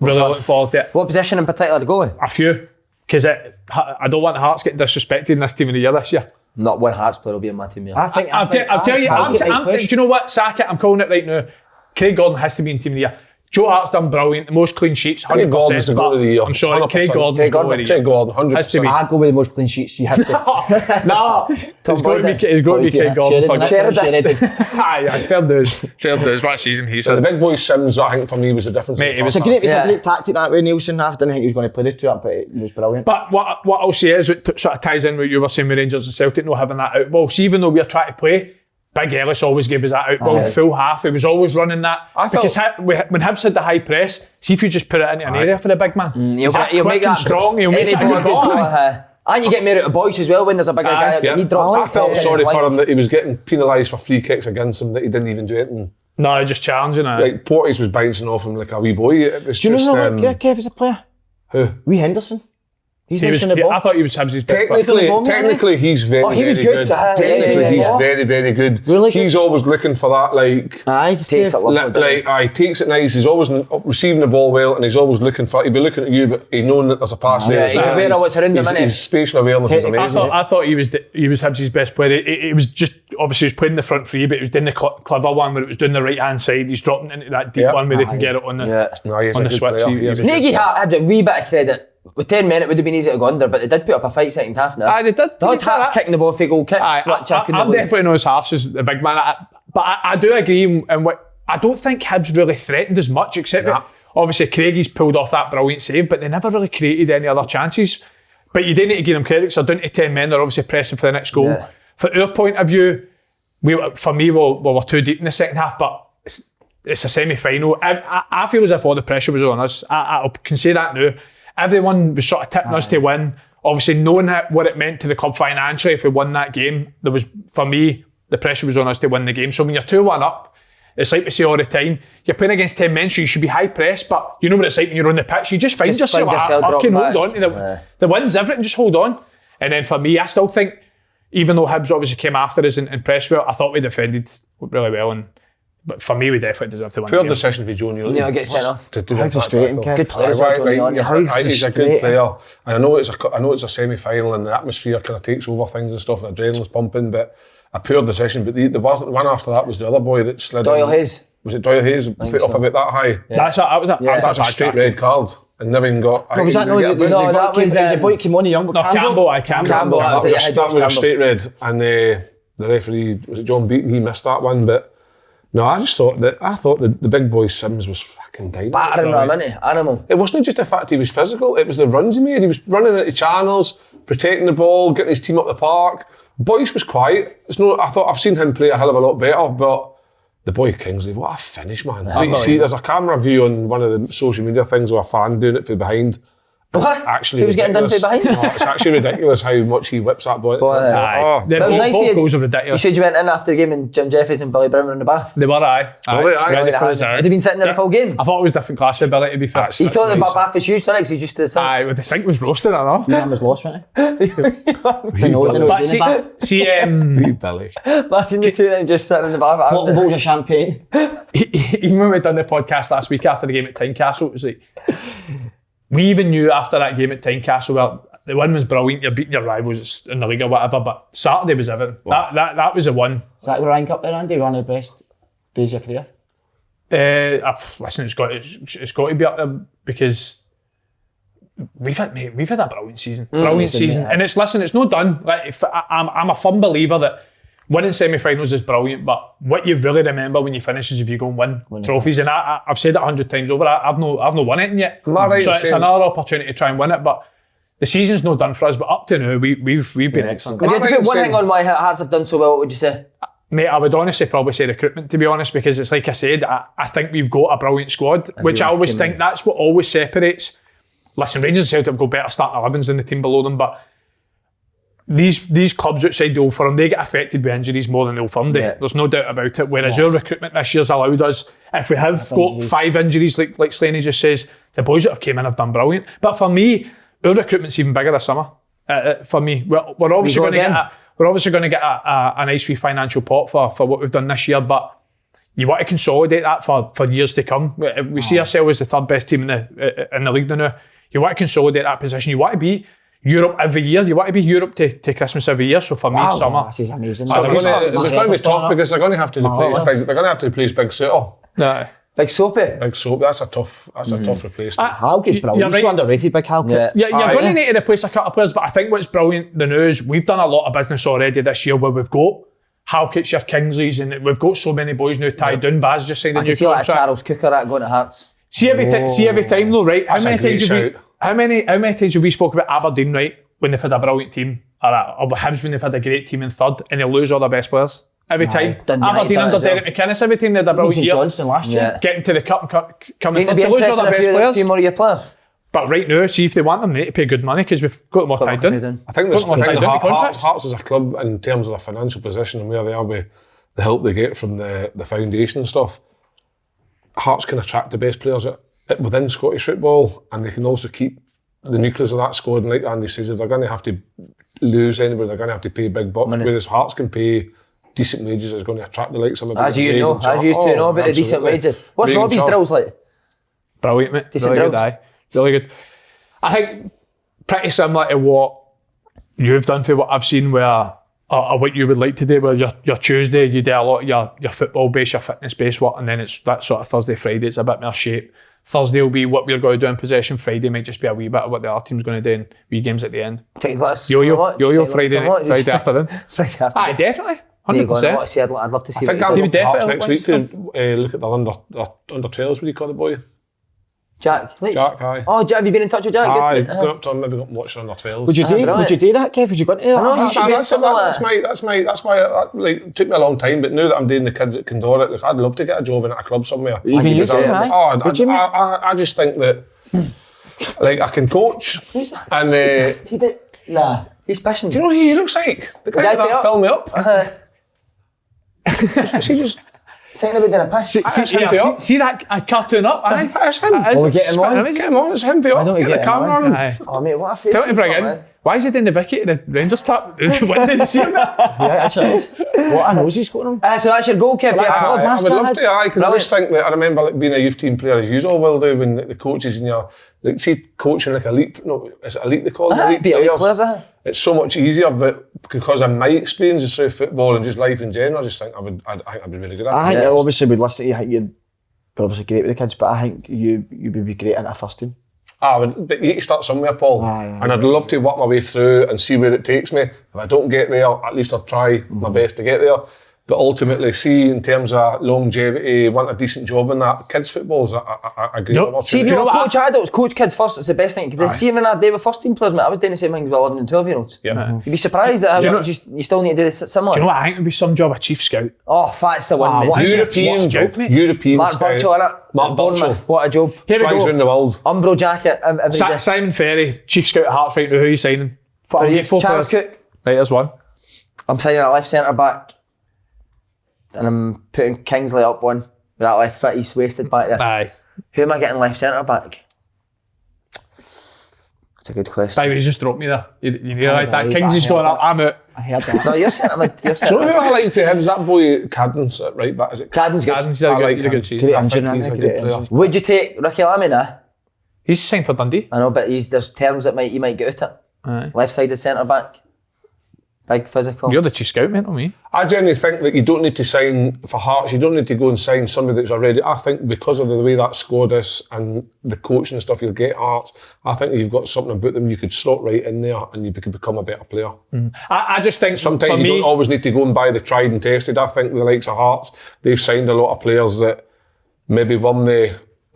[SPEAKER 2] Really looking forward to it.
[SPEAKER 3] What position in particular to go in?
[SPEAKER 2] A few, because I don't want Hearts getting disrespected in this team of the year this year.
[SPEAKER 1] Not one Hearts player will be in my team. Yeah.
[SPEAKER 3] I'll
[SPEAKER 2] tell you, do you know what? Sack it, I'm calling it right now. Craig Gordon has to be in team of the year. Joe Hart's done brilliant, the most clean sheets, 100%.
[SPEAKER 4] Craig Gordon's the goal of the year.
[SPEAKER 2] I'm sorry,
[SPEAKER 4] 100%.
[SPEAKER 2] Craig Gordon's the goal of the year.
[SPEAKER 4] Craig Gordon, 100%.
[SPEAKER 3] I'd go with the most clean sheets you have to.
[SPEAKER 2] No, it's got to be Craig Gordon.
[SPEAKER 3] Sheridan.
[SPEAKER 2] Aye, fair dues. What a season he's
[SPEAKER 4] So the
[SPEAKER 2] had.
[SPEAKER 4] big boy Sims, I think for me was the difference.
[SPEAKER 2] Mate,
[SPEAKER 4] in
[SPEAKER 2] he
[SPEAKER 4] the
[SPEAKER 2] was
[SPEAKER 4] first
[SPEAKER 3] It's a
[SPEAKER 4] half.
[SPEAKER 3] great tactic that way, Nielsen. I didn't think he was going to play to it, but it was brilliant.
[SPEAKER 2] But what I'll say is, it sort of ties in with you were saying with Rangers and Celtic not having that out ball. So even though we're trying to play, Big Ellis always gave us that out ball, full half. He was always running that. Because when Hibs had the high press, see if you just put it into an area for the big man.
[SPEAKER 1] He'll make that
[SPEAKER 2] strong. He'll make
[SPEAKER 1] any
[SPEAKER 2] it a
[SPEAKER 1] ball
[SPEAKER 2] good ball.
[SPEAKER 1] And you get more out of boys as well when there's a bigger guy that he drops.
[SPEAKER 4] I felt sorry for him that he was getting penalised for free kicks against him that he didn't even do anything.
[SPEAKER 2] No, just challenging it.
[SPEAKER 4] Like Porteous was bouncing off him like a wee boy. It was
[SPEAKER 3] Do you
[SPEAKER 4] just.
[SPEAKER 3] know Kev is a player?
[SPEAKER 4] Who?
[SPEAKER 3] Wee Henderson. He's
[SPEAKER 2] He was,
[SPEAKER 3] missing the ball.
[SPEAKER 2] I thought he was Hibs' best player.
[SPEAKER 4] Technically, he's very,
[SPEAKER 1] he was
[SPEAKER 4] very
[SPEAKER 1] good.
[SPEAKER 4] good. Technically, he's very, very good.
[SPEAKER 3] Really good.
[SPEAKER 4] He's always looking for that, like.
[SPEAKER 3] Aye,
[SPEAKER 1] Takes it
[SPEAKER 4] He takes it nice. He's always receiving the ball well, and he's always looking for. He'll be looking at you, but he knowing that there's a pass there.
[SPEAKER 1] he's aware of what's around him, innit?
[SPEAKER 4] His spatial awareness is amazing.
[SPEAKER 2] I thought he was Hibs' best player. He was just obviously he was playing the front three, but he was doing the clever one where it was doing the right hand side. He's dropping into that deep one where they can get it on the
[SPEAKER 4] He's
[SPEAKER 2] on
[SPEAKER 4] a
[SPEAKER 2] the
[SPEAKER 4] good
[SPEAKER 2] switch.
[SPEAKER 4] player.
[SPEAKER 1] Nagy had a wee bit of credit. With 10 men, it would have been easy to go under, but they did put up a fight second half now.
[SPEAKER 2] Aye, they did.
[SPEAKER 1] They had Hearts kicking the ball for goal kicks.
[SPEAKER 2] I'm definitely not as harsh as the big man. But I do agree in what I don't think Hibs really threatened as much, except that obviously Craigie's pulled off that brilliant save, but they never really created any other chances. But you do need to give them credit, so down to 10 men, they're obviously pressing for the next goal. Yeah. For our point of view, we were too deep in the second half, but it's a semi-final. I feel as if all the pressure was on us. I can say that now. Everyone was sort of tipping us to win. Obviously, knowing what it meant to the club financially if we won that game, for me, the pressure was on us to win the game. So when you're 2-1 up, it's like we say all the time, you're playing against 10 men, so you should be high press, but you know what it's like when you're on the pitch, you just find yourself I can hold on to the win's everything, just hold on. And then for me, I still think, even though Hibs obviously came after us and pressed well, I thought we defended really well. But for me, we definitely deserve to win.
[SPEAKER 4] Poor decision for Joe Neal.
[SPEAKER 1] Yeah, get sent off.
[SPEAKER 3] How frustrating, Kev.
[SPEAKER 1] Good player.
[SPEAKER 4] He's a good player. And I know it's a semi-final and the atmosphere kind of takes over things and stuff and adrenaline's pumping, but a poor decision. But the one after that was the other boy that slid
[SPEAKER 1] Doyle Hayes.
[SPEAKER 4] Was it Doyle Hayes? Foot up about that high?
[SPEAKER 1] Yeah.
[SPEAKER 4] That's a straight red card. And never even got...
[SPEAKER 3] No, was that that was the boy came on, the young
[SPEAKER 2] Campbell.
[SPEAKER 1] Campbell.
[SPEAKER 4] That was a straight red. And the referee, was it John Beaton? He missed that one, but... No, I thought the big boy Sims was fucking dynamite.
[SPEAKER 1] Battering him, isn't he? Animal.
[SPEAKER 4] It wasn't just the fact he was physical, it was the runs he made. He was running into channels, protecting the ball, getting his team up the park. Boyce was quiet. I thought I've seen him play a hell of a lot better, but the boy Kingsley, what a finish, man. Like you see, there's a camera view on one of the social media things of a fan doing it from behind.
[SPEAKER 1] What?
[SPEAKER 4] Actually,
[SPEAKER 1] he was getting done from behind?
[SPEAKER 4] No, it's actually ridiculous how much he whips that ball.
[SPEAKER 2] The both goals are ridiculous.
[SPEAKER 1] You said you went in after the game and Jim Jeffries and Billy Brown were in the bath?
[SPEAKER 2] They were, aye.
[SPEAKER 1] Had he been sitting there the full game?
[SPEAKER 2] I thought it was different class for Billy, to be fair.
[SPEAKER 1] He thought the bath was huge, didn't he? He just did the
[SPEAKER 2] aye, with the sink was roasting, I know.
[SPEAKER 3] Man was lost, wasn't he?
[SPEAKER 2] See,
[SPEAKER 4] Billy.
[SPEAKER 1] Imagine you two then just sitting in the bath.
[SPEAKER 3] Popping bowls of champagne.
[SPEAKER 2] Even when we done the podcast last week after the game at Tynecastle, it was like... We even knew after that game at Tynecastle, well, the win was brilliant, you're beating your rivals in the league or whatever, but Saturday was everything. That was the one.
[SPEAKER 3] Is that going to rank up there, Andy? One of the best days of your career?
[SPEAKER 2] Listen, it's got to be up there because we've had a brilliant season. And it's not done. Like, I'm a firm believer that winning semi-finals is brilliant, but what you really remember when you finish is if you go and win trophies. And I've said it 100 times over. I've not won anything yet. So it's another opportunity to try and win it. But the season's not done for us. But up to now, we've been excellent.
[SPEAKER 1] If you had to put one thing on why Hearts have done so well, what would you say?
[SPEAKER 2] Mate, I would honestly probably say recruitment, to be honest, because it's like I said, I think we've got a brilliant squad, which I always think that's what always separates. Listen, Rangers and Celtic have got better starting 11s than the team below them, but these clubs outside the Old Firm, they get affected with injuries more than the Old Firm do. Yeah. There's no doubt about it. Whereas our recruitment this year's allowed us, if we have got 5 injuries, like Slaney just says, the boys that have came in have done brilliant. But for me, our recruitment's even bigger this summer. For me, we're obviously going to get a nice wee financial pot for what we've done this year. But you want to consolidate that for years to come. We see ourselves as the third best team in the league now. You want to consolidate that position. You want to be Europe every year. You want to be Europe to Christmas every year. So for me, summer.
[SPEAKER 3] This is amazing.
[SPEAKER 4] So it's going to be tough because they're going to have to replace Big Soto.
[SPEAKER 2] No.
[SPEAKER 1] Big Soapy.
[SPEAKER 4] Big Soap, that's a tough replacement.
[SPEAKER 3] Halke's brilliant. He's so underrated, Big Halke.
[SPEAKER 2] You're going to need to replace a couple of players, but I think what's brilliant, the news, we've done a lot of business already this year where we've got Halke's, your Kingsleys, and we've got so many boys now tied down. Baz just signed a new contract.
[SPEAKER 1] Charles Cooker that going to Hearts.
[SPEAKER 2] See every time though, right? How many times have we spoke about Aberdeen, right? When they've had a brilliant team, or Hibs when they've had a great team in third, and they lose all their best players. Every time. Aberdeen under Derek McInnes, every time they had a brilliant year.
[SPEAKER 3] Johnston last year.
[SPEAKER 2] Getting to the cup and coming third.
[SPEAKER 1] They
[SPEAKER 2] They lose all their best
[SPEAKER 1] a
[SPEAKER 2] players.
[SPEAKER 1] few more of your players.
[SPEAKER 2] But right now, see if they want them, they need to pay good money because we've got them all tied down.
[SPEAKER 4] I think Hearts as a club, in terms of their financial position and where they are with the help they get from the foundation and stuff, Hearts can attract the best players within Scottish football, and they can also keep the nucleus of that squad. And like Andy says, if they're going to have to lose anybody, they're going to have to pay big bucks. Whereas Hearts can pay decent wages, is going to attract the likes of the
[SPEAKER 1] as you know about the decent wages. What's Robbie's drills like?
[SPEAKER 2] Brilliant, mate.
[SPEAKER 1] Decent
[SPEAKER 2] really
[SPEAKER 1] drills.
[SPEAKER 2] Good, really good. I think pretty similar to what you've done for what I've seen, where or what you would like to do, where your Tuesday you do a lot of your football based, your fitness based work, and then it's that sort of Thursday, Friday, it's a bit more shape. Thursday will be what we're going to do in possession. Friday might just be a wee bit of what the other team's going to do in wee games at the end. Yo-yo Friday afternoon. Aye, definitely. 100%.
[SPEAKER 1] I'd love to see.
[SPEAKER 4] I think I'm going to next week to look at the under 12s. What do you call the boy?
[SPEAKER 1] Jack.
[SPEAKER 4] Jack, aye.
[SPEAKER 1] Oh, Jack, have you been in touch with Jack?
[SPEAKER 4] Aye, going up to him, maybe watching under 12s.
[SPEAKER 3] Would you do that, Kev? Would you go into that?
[SPEAKER 4] That's why it took me a long time, but now that I'm doing the kids at Condor, like, I'd love to get a job in a club somewhere.
[SPEAKER 3] Even you do,
[SPEAKER 4] I just think that like I can coach and
[SPEAKER 1] Nah, he's passionate.
[SPEAKER 4] do you know who he looks like? The guy that filled me up. She just
[SPEAKER 1] saying about doing a pass.
[SPEAKER 2] See that cartoon up? Aye.
[SPEAKER 4] That's him. Get him on. It's him. Get the camera on him.
[SPEAKER 1] Oh mate, what a face.
[SPEAKER 2] Tell him to bring in. Why is he doing the Vicky to the Rangers tap? When did you see him?
[SPEAKER 3] Yeah, that's it. What a nose he's got on him.
[SPEAKER 1] So that's your goal, Kev.
[SPEAKER 4] I would love to, because I just think that I remember like being a youth team player as usual will do when the coaches and you're like, see, coaching like elite, no, is it elite they call them? Elite players. It's so much easier, but because of my experiences through football and just life in general, I just think I'd be really good at it.
[SPEAKER 3] I think obviously we'd listen to you. I think you're obviously great with the kids, but I think you would be great in a first team.
[SPEAKER 4] But you need to start somewhere, Paul. And I'd love to work my way through and see where it takes me. If I don't get there, at least I'll try my best to get there. But ultimately, see, in terms of longevity, want a decent job in that, kids' football is a great opportunity.
[SPEAKER 1] See, if you coach adults, coach kids first, it's the best thing you can do. See, when I did with first team players, mate, I was doing the same thing with 11 and 12-year-olds.
[SPEAKER 4] Yeah.
[SPEAKER 1] You'd be surprised that you still need to do this similar.
[SPEAKER 2] Do you know what? I think it would be some job, a chief scout.
[SPEAKER 1] Oh, that's the one, mate.
[SPEAKER 4] European scout, mate. European
[SPEAKER 1] Mark
[SPEAKER 4] scout.
[SPEAKER 1] Burchill, innit?
[SPEAKER 4] Mark Burchill.
[SPEAKER 1] What a job.
[SPEAKER 2] Here we
[SPEAKER 4] Flies
[SPEAKER 2] go.
[SPEAKER 4] around the world.
[SPEAKER 1] Umbro jacket every day.
[SPEAKER 2] Simon Ferry, chief scout at Hearts right now. Who are you signing?
[SPEAKER 1] For you, Charles Cook.
[SPEAKER 2] Right, there's one.
[SPEAKER 1] I'm signing a left centre back. And I'm putting Kingsley up one with that left foot, he's wasted back there.
[SPEAKER 2] Aye.
[SPEAKER 1] Who am I getting left centre back? That's a good question.
[SPEAKER 2] By the way, you just dropped me there. You realise that Kingsley's going up, I'm out.
[SPEAKER 3] I heard that.
[SPEAKER 1] No, you're centre mid.
[SPEAKER 4] Do you know who I like for him? Is that boy Cadden's right back? Is it?
[SPEAKER 1] Cadden's good.
[SPEAKER 2] He's a good season.
[SPEAKER 3] Great
[SPEAKER 4] I think
[SPEAKER 3] engine,
[SPEAKER 4] he's a
[SPEAKER 3] great
[SPEAKER 4] good player.
[SPEAKER 3] engine.
[SPEAKER 1] Would you take Ricky Lamy now?
[SPEAKER 2] He's signed for Dundee.
[SPEAKER 1] I know, but there's terms that he might get out it.
[SPEAKER 2] Aye.
[SPEAKER 1] Left-sided centre back. Big physical.
[SPEAKER 2] You're the chief scout, mate, not me.
[SPEAKER 4] I genuinely think that you don't need to sign for Hearts, you don't need to go and sign somebody that's already, I think because of the way that squad is and the coaching and stuff you'll get Hearts, I think you've got something about them you could slot right in there and you could become a better player.
[SPEAKER 2] I just think
[SPEAKER 4] sometimes
[SPEAKER 2] for
[SPEAKER 4] you
[SPEAKER 2] me,
[SPEAKER 4] don't always need to go and buy the tried and tested. I think with the likes of Hearts, they've signed a lot of players that maybe won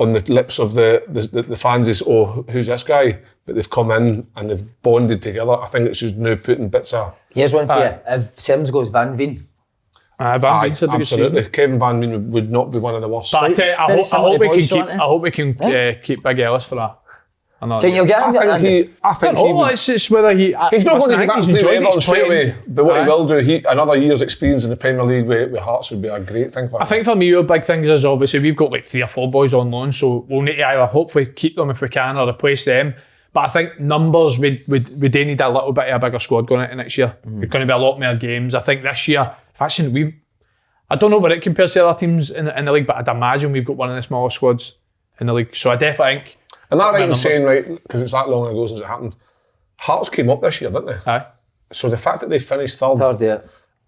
[SPEAKER 4] on the lips of the fans is, oh, who's this guy? But they've come in and they've bonded together. I think it's just now putting bits of...
[SPEAKER 1] Here's one for you. If Sims goes, Van Veen.
[SPEAKER 2] Van Veen's a good
[SPEAKER 4] absolutely.
[SPEAKER 2] season.
[SPEAKER 4] Kevin Van Veen would not be one of the worst.
[SPEAKER 2] But I tell you, I hope we can keep Big Ellis for that.
[SPEAKER 1] Do you think you'll get him?
[SPEAKER 4] I think
[SPEAKER 2] it's whether he's
[SPEAKER 4] not going to be back to play Everton straight away. But what he will do, another year's experience in the Premier League with Hearts would be a great thing for him.
[SPEAKER 2] I think for me, your big things is obviously we've got like 3 or 4 boys on loan, so we'll need to either hopefully keep them if we can or replace them. But I think numbers, we do need a little bit of a bigger squad going into next year. There's going to be a lot more games. I think this year, I don't know where it compares to other teams in the league, but I'd imagine we've got one of the smaller squads in the league. So I definitely think.
[SPEAKER 4] And that right in saying, right, because it's that long ago since it happened, Hearts came up this year, didn't they?
[SPEAKER 2] Aye.
[SPEAKER 4] So the fact that they finished third
[SPEAKER 1] yeah.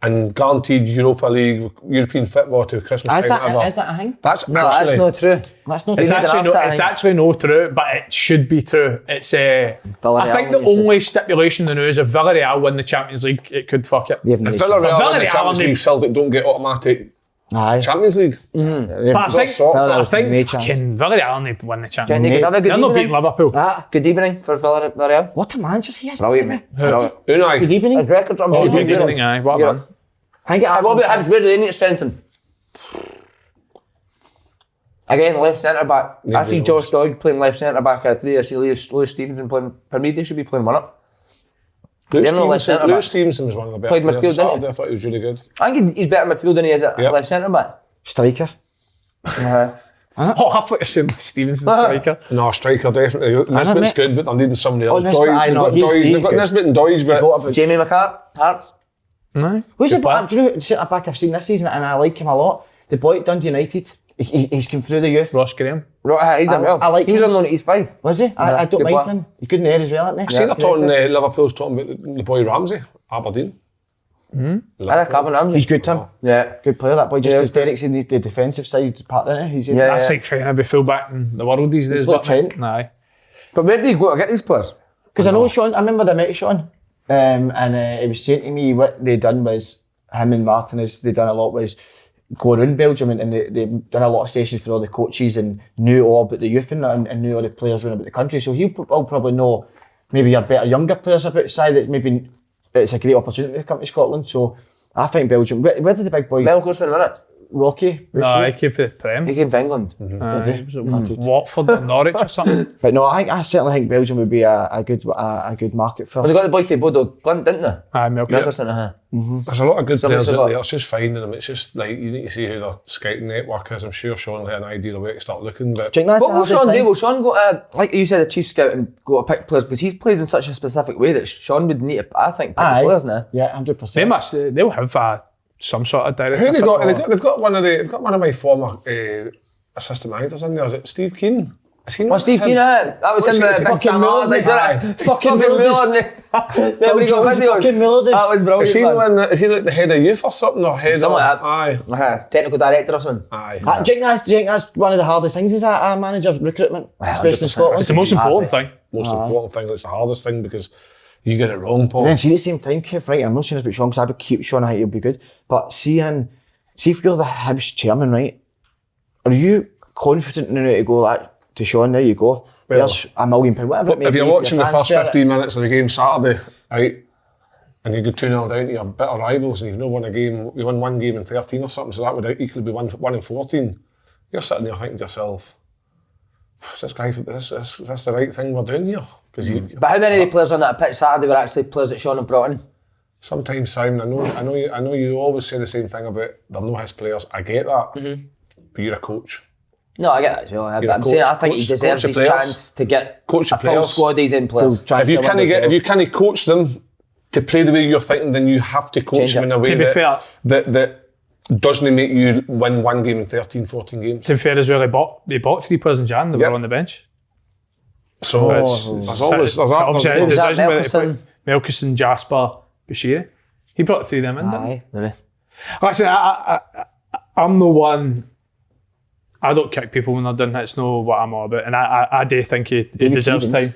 [SPEAKER 4] and guaranteed Europa League, European football to Christmas time, whatever.
[SPEAKER 3] Is that a thing?
[SPEAKER 4] That's
[SPEAKER 1] That's not true.
[SPEAKER 3] That's not
[SPEAKER 2] It's
[SPEAKER 3] true.
[SPEAKER 2] actually no true, but it should be true. It's I think the only stipulation in the news, if Villarreal win the Champions League, it could fuck it.
[SPEAKER 3] They haven't
[SPEAKER 4] If
[SPEAKER 3] made it.
[SPEAKER 4] Villarreal win the
[SPEAKER 2] Villarreal
[SPEAKER 4] Champions
[SPEAKER 2] need-
[SPEAKER 4] League, Celtic don't get automatic
[SPEAKER 3] Aye.
[SPEAKER 4] Champions League.
[SPEAKER 2] But I think fucking Villarreal need to win the Champions League.
[SPEAKER 1] Have a good
[SPEAKER 2] They're not beating
[SPEAKER 1] evening.
[SPEAKER 2] Liverpool.
[SPEAKER 1] Good evening for Villarreal.
[SPEAKER 3] What a manager he is.
[SPEAKER 1] Brilliant, mate. Brilliant.
[SPEAKER 4] Unai.
[SPEAKER 3] Good evening.
[SPEAKER 1] His record's
[SPEAKER 2] Good
[SPEAKER 1] unbelievable.
[SPEAKER 2] evening, aye. What a man.
[SPEAKER 3] I think
[SPEAKER 1] What about Hibs? Where do they need to strengthen? Again, left centre back. I see Josh Doig playing left centre back at 3. I see Lewis Stevenson playing. For me, they should be playing one up.
[SPEAKER 4] Lewis Stevenson was one of the better
[SPEAKER 1] Played
[SPEAKER 4] players
[SPEAKER 1] midfield,
[SPEAKER 4] on Saturday.
[SPEAKER 1] didn't he?
[SPEAKER 4] I thought he was really good.
[SPEAKER 1] I think he's better midfield than he is at left centre back.
[SPEAKER 3] Striker.
[SPEAKER 2] Oh, I thought you said Stevenson's striker.
[SPEAKER 4] No, striker definitely. Nisbet's good, but they're needing somebody else.
[SPEAKER 3] Nisbet,
[SPEAKER 4] They've got
[SPEAKER 3] he's
[SPEAKER 4] Doige. They've got
[SPEAKER 3] good.
[SPEAKER 4] Nisbet and Doige, but
[SPEAKER 1] Jamie McCart, Hearts.
[SPEAKER 2] No.
[SPEAKER 3] Who's the boy? Do you know the centre back I've seen this season and I like him a lot? The boy at Dundee United. He's come through the youth.
[SPEAKER 2] Ross Graham.
[SPEAKER 1] Right,
[SPEAKER 3] I like
[SPEAKER 1] he was
[SPEAKER 3] him.
[SPEAKER 1] on loan at East 5.
[SPEAKER 3] Was he? I don't
[SPEAKER 1] good
[SPEAKER 3] mind
[SPEAKER 1] player.
[SPEAKER 3] him. He's good in the air as well, isn't he?
[SPEAKER 4] I see they're talking, Liverpool's talking about the boy Ramsey, Aberdeen.
[SPEAKER 1] I like Calvin Ramsey.
[SPEAKER 3] He's good, Tim.
[SPEAKER 1] Yeah.
[SPEAKER 3] Good player, that boy. Just
[SPEAKER 1] Yeah.
[SPEAKER 3] as Derek's in the defensive side part, isn't he? He's in
[SPEAKER 1] Yeah.
[SPEAKER 2] That's like trying to be fullback in the world these days.
[SPEAKER 3] He's like
[SPEAKER 2] but
[SPEAKER 3] Trent.
[SPEAKER 2] Aye.
[SPEAKER 1] But where do you go to get these players?
[SPEAKER 3] Because I know Sean, I remember I met Sean, and he was saying to me what they done was, him and Martinez, they done a lot was go around Belgium and they've done a lot of sessions for all the coaches and knew all about the youth and knew all the players around about the country. So he'll probably know maybe your better younger players up outside that maybe it's a great opportunity to come to Scotland. So I think Belgium, where did the big boy,
[SPEAKER 1] Melkos in a minute.
[SPEAKER 3] Rocky?
[SPEAKER 2] No, I keep the Prem.
[SPEAKER 1] He came from England.
[SPEAKER 2] He was at Watford or Norwich or something.
[SPEAKER 3] But no, I certainly think Belgium would be a good market for.
[SPEAKER 1] Well, they got the boy from Bodo Glint, didn't they?
[SPEAKER 2] Aye, Melkos.
[SPEAKER 1] Melkos,
[SPEAKER 4] There's a lot of good
[SPEAKER 1] Somebody's
[SPEAKER 4] players out
[SPEAKER 1] got-
[SPEAKER 4] there. It's just finding them. It's just like you need to see who their scouting network is. I'm sure Sean will have an idea of where to start looking. But
[SPEAKER 3] Do you think that's
[SPEAKER 1] What
[SPEAKER 3] the
[SPEAKER 1] will
[SPEAKER 3] hardest
[SPEAKER 1] Sean do?
[SPEAKER 3] thing?
[SPEAKER 1] Will Sean go to, like you said, a chief scout and go to pick players? Because he plays in such a specific way that Sean would need to, I think, pick the players now.
[SPEAKER 3] Yeah, 100%.
[SPEAKER 2] They'll have some sort of director.
[SPEAKER 4] who they got?
[SPEAKER 2] footballer.
[SPEAKER 4] They've got one of my former assistant managers in there. Is it Steve Keane? Is he not
[SPEAKER 1] Oh, Steve
[SPEAKER 4] Hibs?
[SPEAKER 1] Keane, that was
[SPEAKER 4] What's
[SPEAKER 1] in
[SPEAKER 4] it-
[SPEAKER 1] the
[SPEAKER 4] it's
[SPEAKER 1] big
[SPEAKER 3] fucking
[SPEAKER 1] Sam
[SPEAKER 3] Miller,
[SPEAKER 1] Allardyce,
[SPEAKER 4] aye.
[SPEAKER 1] wasn't it?
[SPEAKER 3] Fucking
[SPEAKER 1] Miller,
[SPEAKER 3] Miller.
[SPEAKER 1] wasn't it? Then when he got videos.
[SPEAKER 3] Fucking Miller.
[SPEAKER 1] That was brilliant.
[SPEAKER 4] Is he,
[SPEAKER 1] man.
[SPEAKER 4] the one is he like the head of youth or something? Or head
[SPEAKER 1] Something
[SPEAKER 4] of,
[SPEAKER 1] like that.
[SPEAKER 4] Aye.
[SPEAKER 1] Technical director or something.
[SPEAKER 4] Aye.
[SPEAKER 3] Do you think that's one of the hardest things is a manager recruitment, especially in
[SPEAKER 1] 100%.
[SPEAKER 3] Scotland?
[SPEAKER 2] It's the most important thing.
[SPEAKER 4] Most important thing. It's the hardest thing because you get it wrong, Paul.
[SPEAKER 3] And then see at the same time, Kev, right, I'm not saying this about Sean because I would keep Sean, I think he'll be good, but see if you're the Hibs chairman, right, are you confident now to go like, to Sean, there you go, there's £1 million, whatever it may
[SPEAKER 4] If
[SPEAKER 3] be
[SPEAKER 4] you're
[SPEAKER 3] for
[SPEAKER 4] watching
[SPEAKER 3] your
[SPEAKER 4] the first
[SPEAKER 3] transfer.
[SPEAKER 4] 15 minutes of the game Saturday, right, and you go 2-0 down to your bitter rivals and you've not won a game, you won one game in 13 or something, so that would equally be one in 14. You're sitting there thinking to yourself, is this the right thing we're doing here? Because
[SPEAKER 1] But how many of the players on that pitch Saturday were actually players that Sean have brought in?
[SPEAKER 4] sometimes, Simon, I know you always say the same thing about they're not his players. I get that, but you're a coach.
[SPEAKER 1] No, I get that as well. But
[SPEAKER 4] You're a
[SPEAKER 1] I'm saying I
[SPEAKER 4] coach-
[SPEAKER 1] think he
[SPEAKER 4] coach-
[SPEAKER 1] deserves
[SPEAKER 4] coach
[SPEAKER 1] his
[SPEAKER 4] the players.
[SPEAKER 1] chance to get
[SPEAKER 4] Coach the
[SPEAKER 1] a full
[SPEAKER 4] players.
[SPEAKER 1] squad of these in players.
[SPEAKER 3] Full
[SPEAKER 4] If you
[SPEAKER 3] transfer window.
[SPEAKER 4] can't coach them to play the way you're thinking, then you have to coach
[SPEAKER 1] Change
[SPEAKER 4] them
[SPEAKER 1] it.
[SPEAKER 4] in a way
[SPEAKER 2] To be fair-
[SPEAKER 4] that doesn't make you win one game in 13, 14 games.
[SPEAKER 2] To be fair as well, they bought 3 players in Jan that
[SPEAKER 4] Yep.
[SPEAKER 2] were on the bench.
[SPEAKER 4] So there's always there's
[SPEAKER 2] obviously a
[SPEAKER 1] Was that
[SPEAKER 2] decision whether to
[SPEAKER 1] Melkison?
[SPEAKER 2] play Melkison, Jasper, Bashiri. He brought 3 of them in, didn't he?
[SPEAKER 3] Aye.
[SPEAKER 1] Really?
[SPEAKER 2] Listen, I'm the one. I don't kick people when they're done. That's not what I'm all about. And I do think he deserves
[SPEAKER 3] Keevans.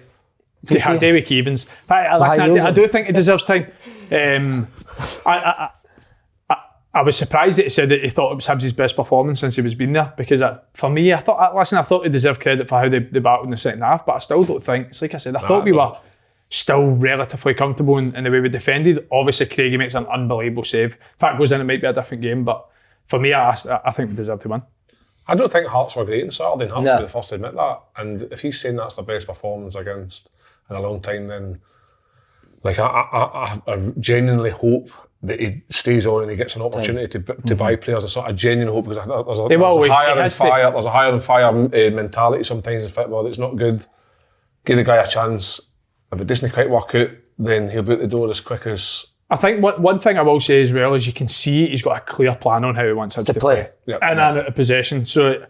[SPEAKER 2] time. David Keevans. But listen, I do think he deserves time. I was surprised that he said that he thought it was Hibs' best performance since he was been there. Because for me, I thought he deserved credit for how they battled in the second half. But I still don't think. It's like I said, I thought we were still relatively comfortable in the way we defended. Obviously, Craigie makes an unbelievable save. If that goes in, it might be a different game. But for me, I think we deserve to win.
[SPEAKER 4] I don't think Hearts were great on Saturday, and Hearts
[SPEAKER 1] No.
[SPEAKER 4] will be the first to admit that. And if he's saying that's their best performance against in a long time, then like I genuinely hope that he stays on and he gets an opportunity to buy players. I sort of genuine hope because there's a higher than fire mentality sometimes in football that's not good. Give the guy a chance. If it doesn't quite work out, then he'll be out the door as quick as
[SPEAKER 2] I think one thing I will say as well is you can see he's got a clear plan on how he wants Hibs to play.
[SPEAKER 4] Yep.
[SPEAKER 2] And out of possession. So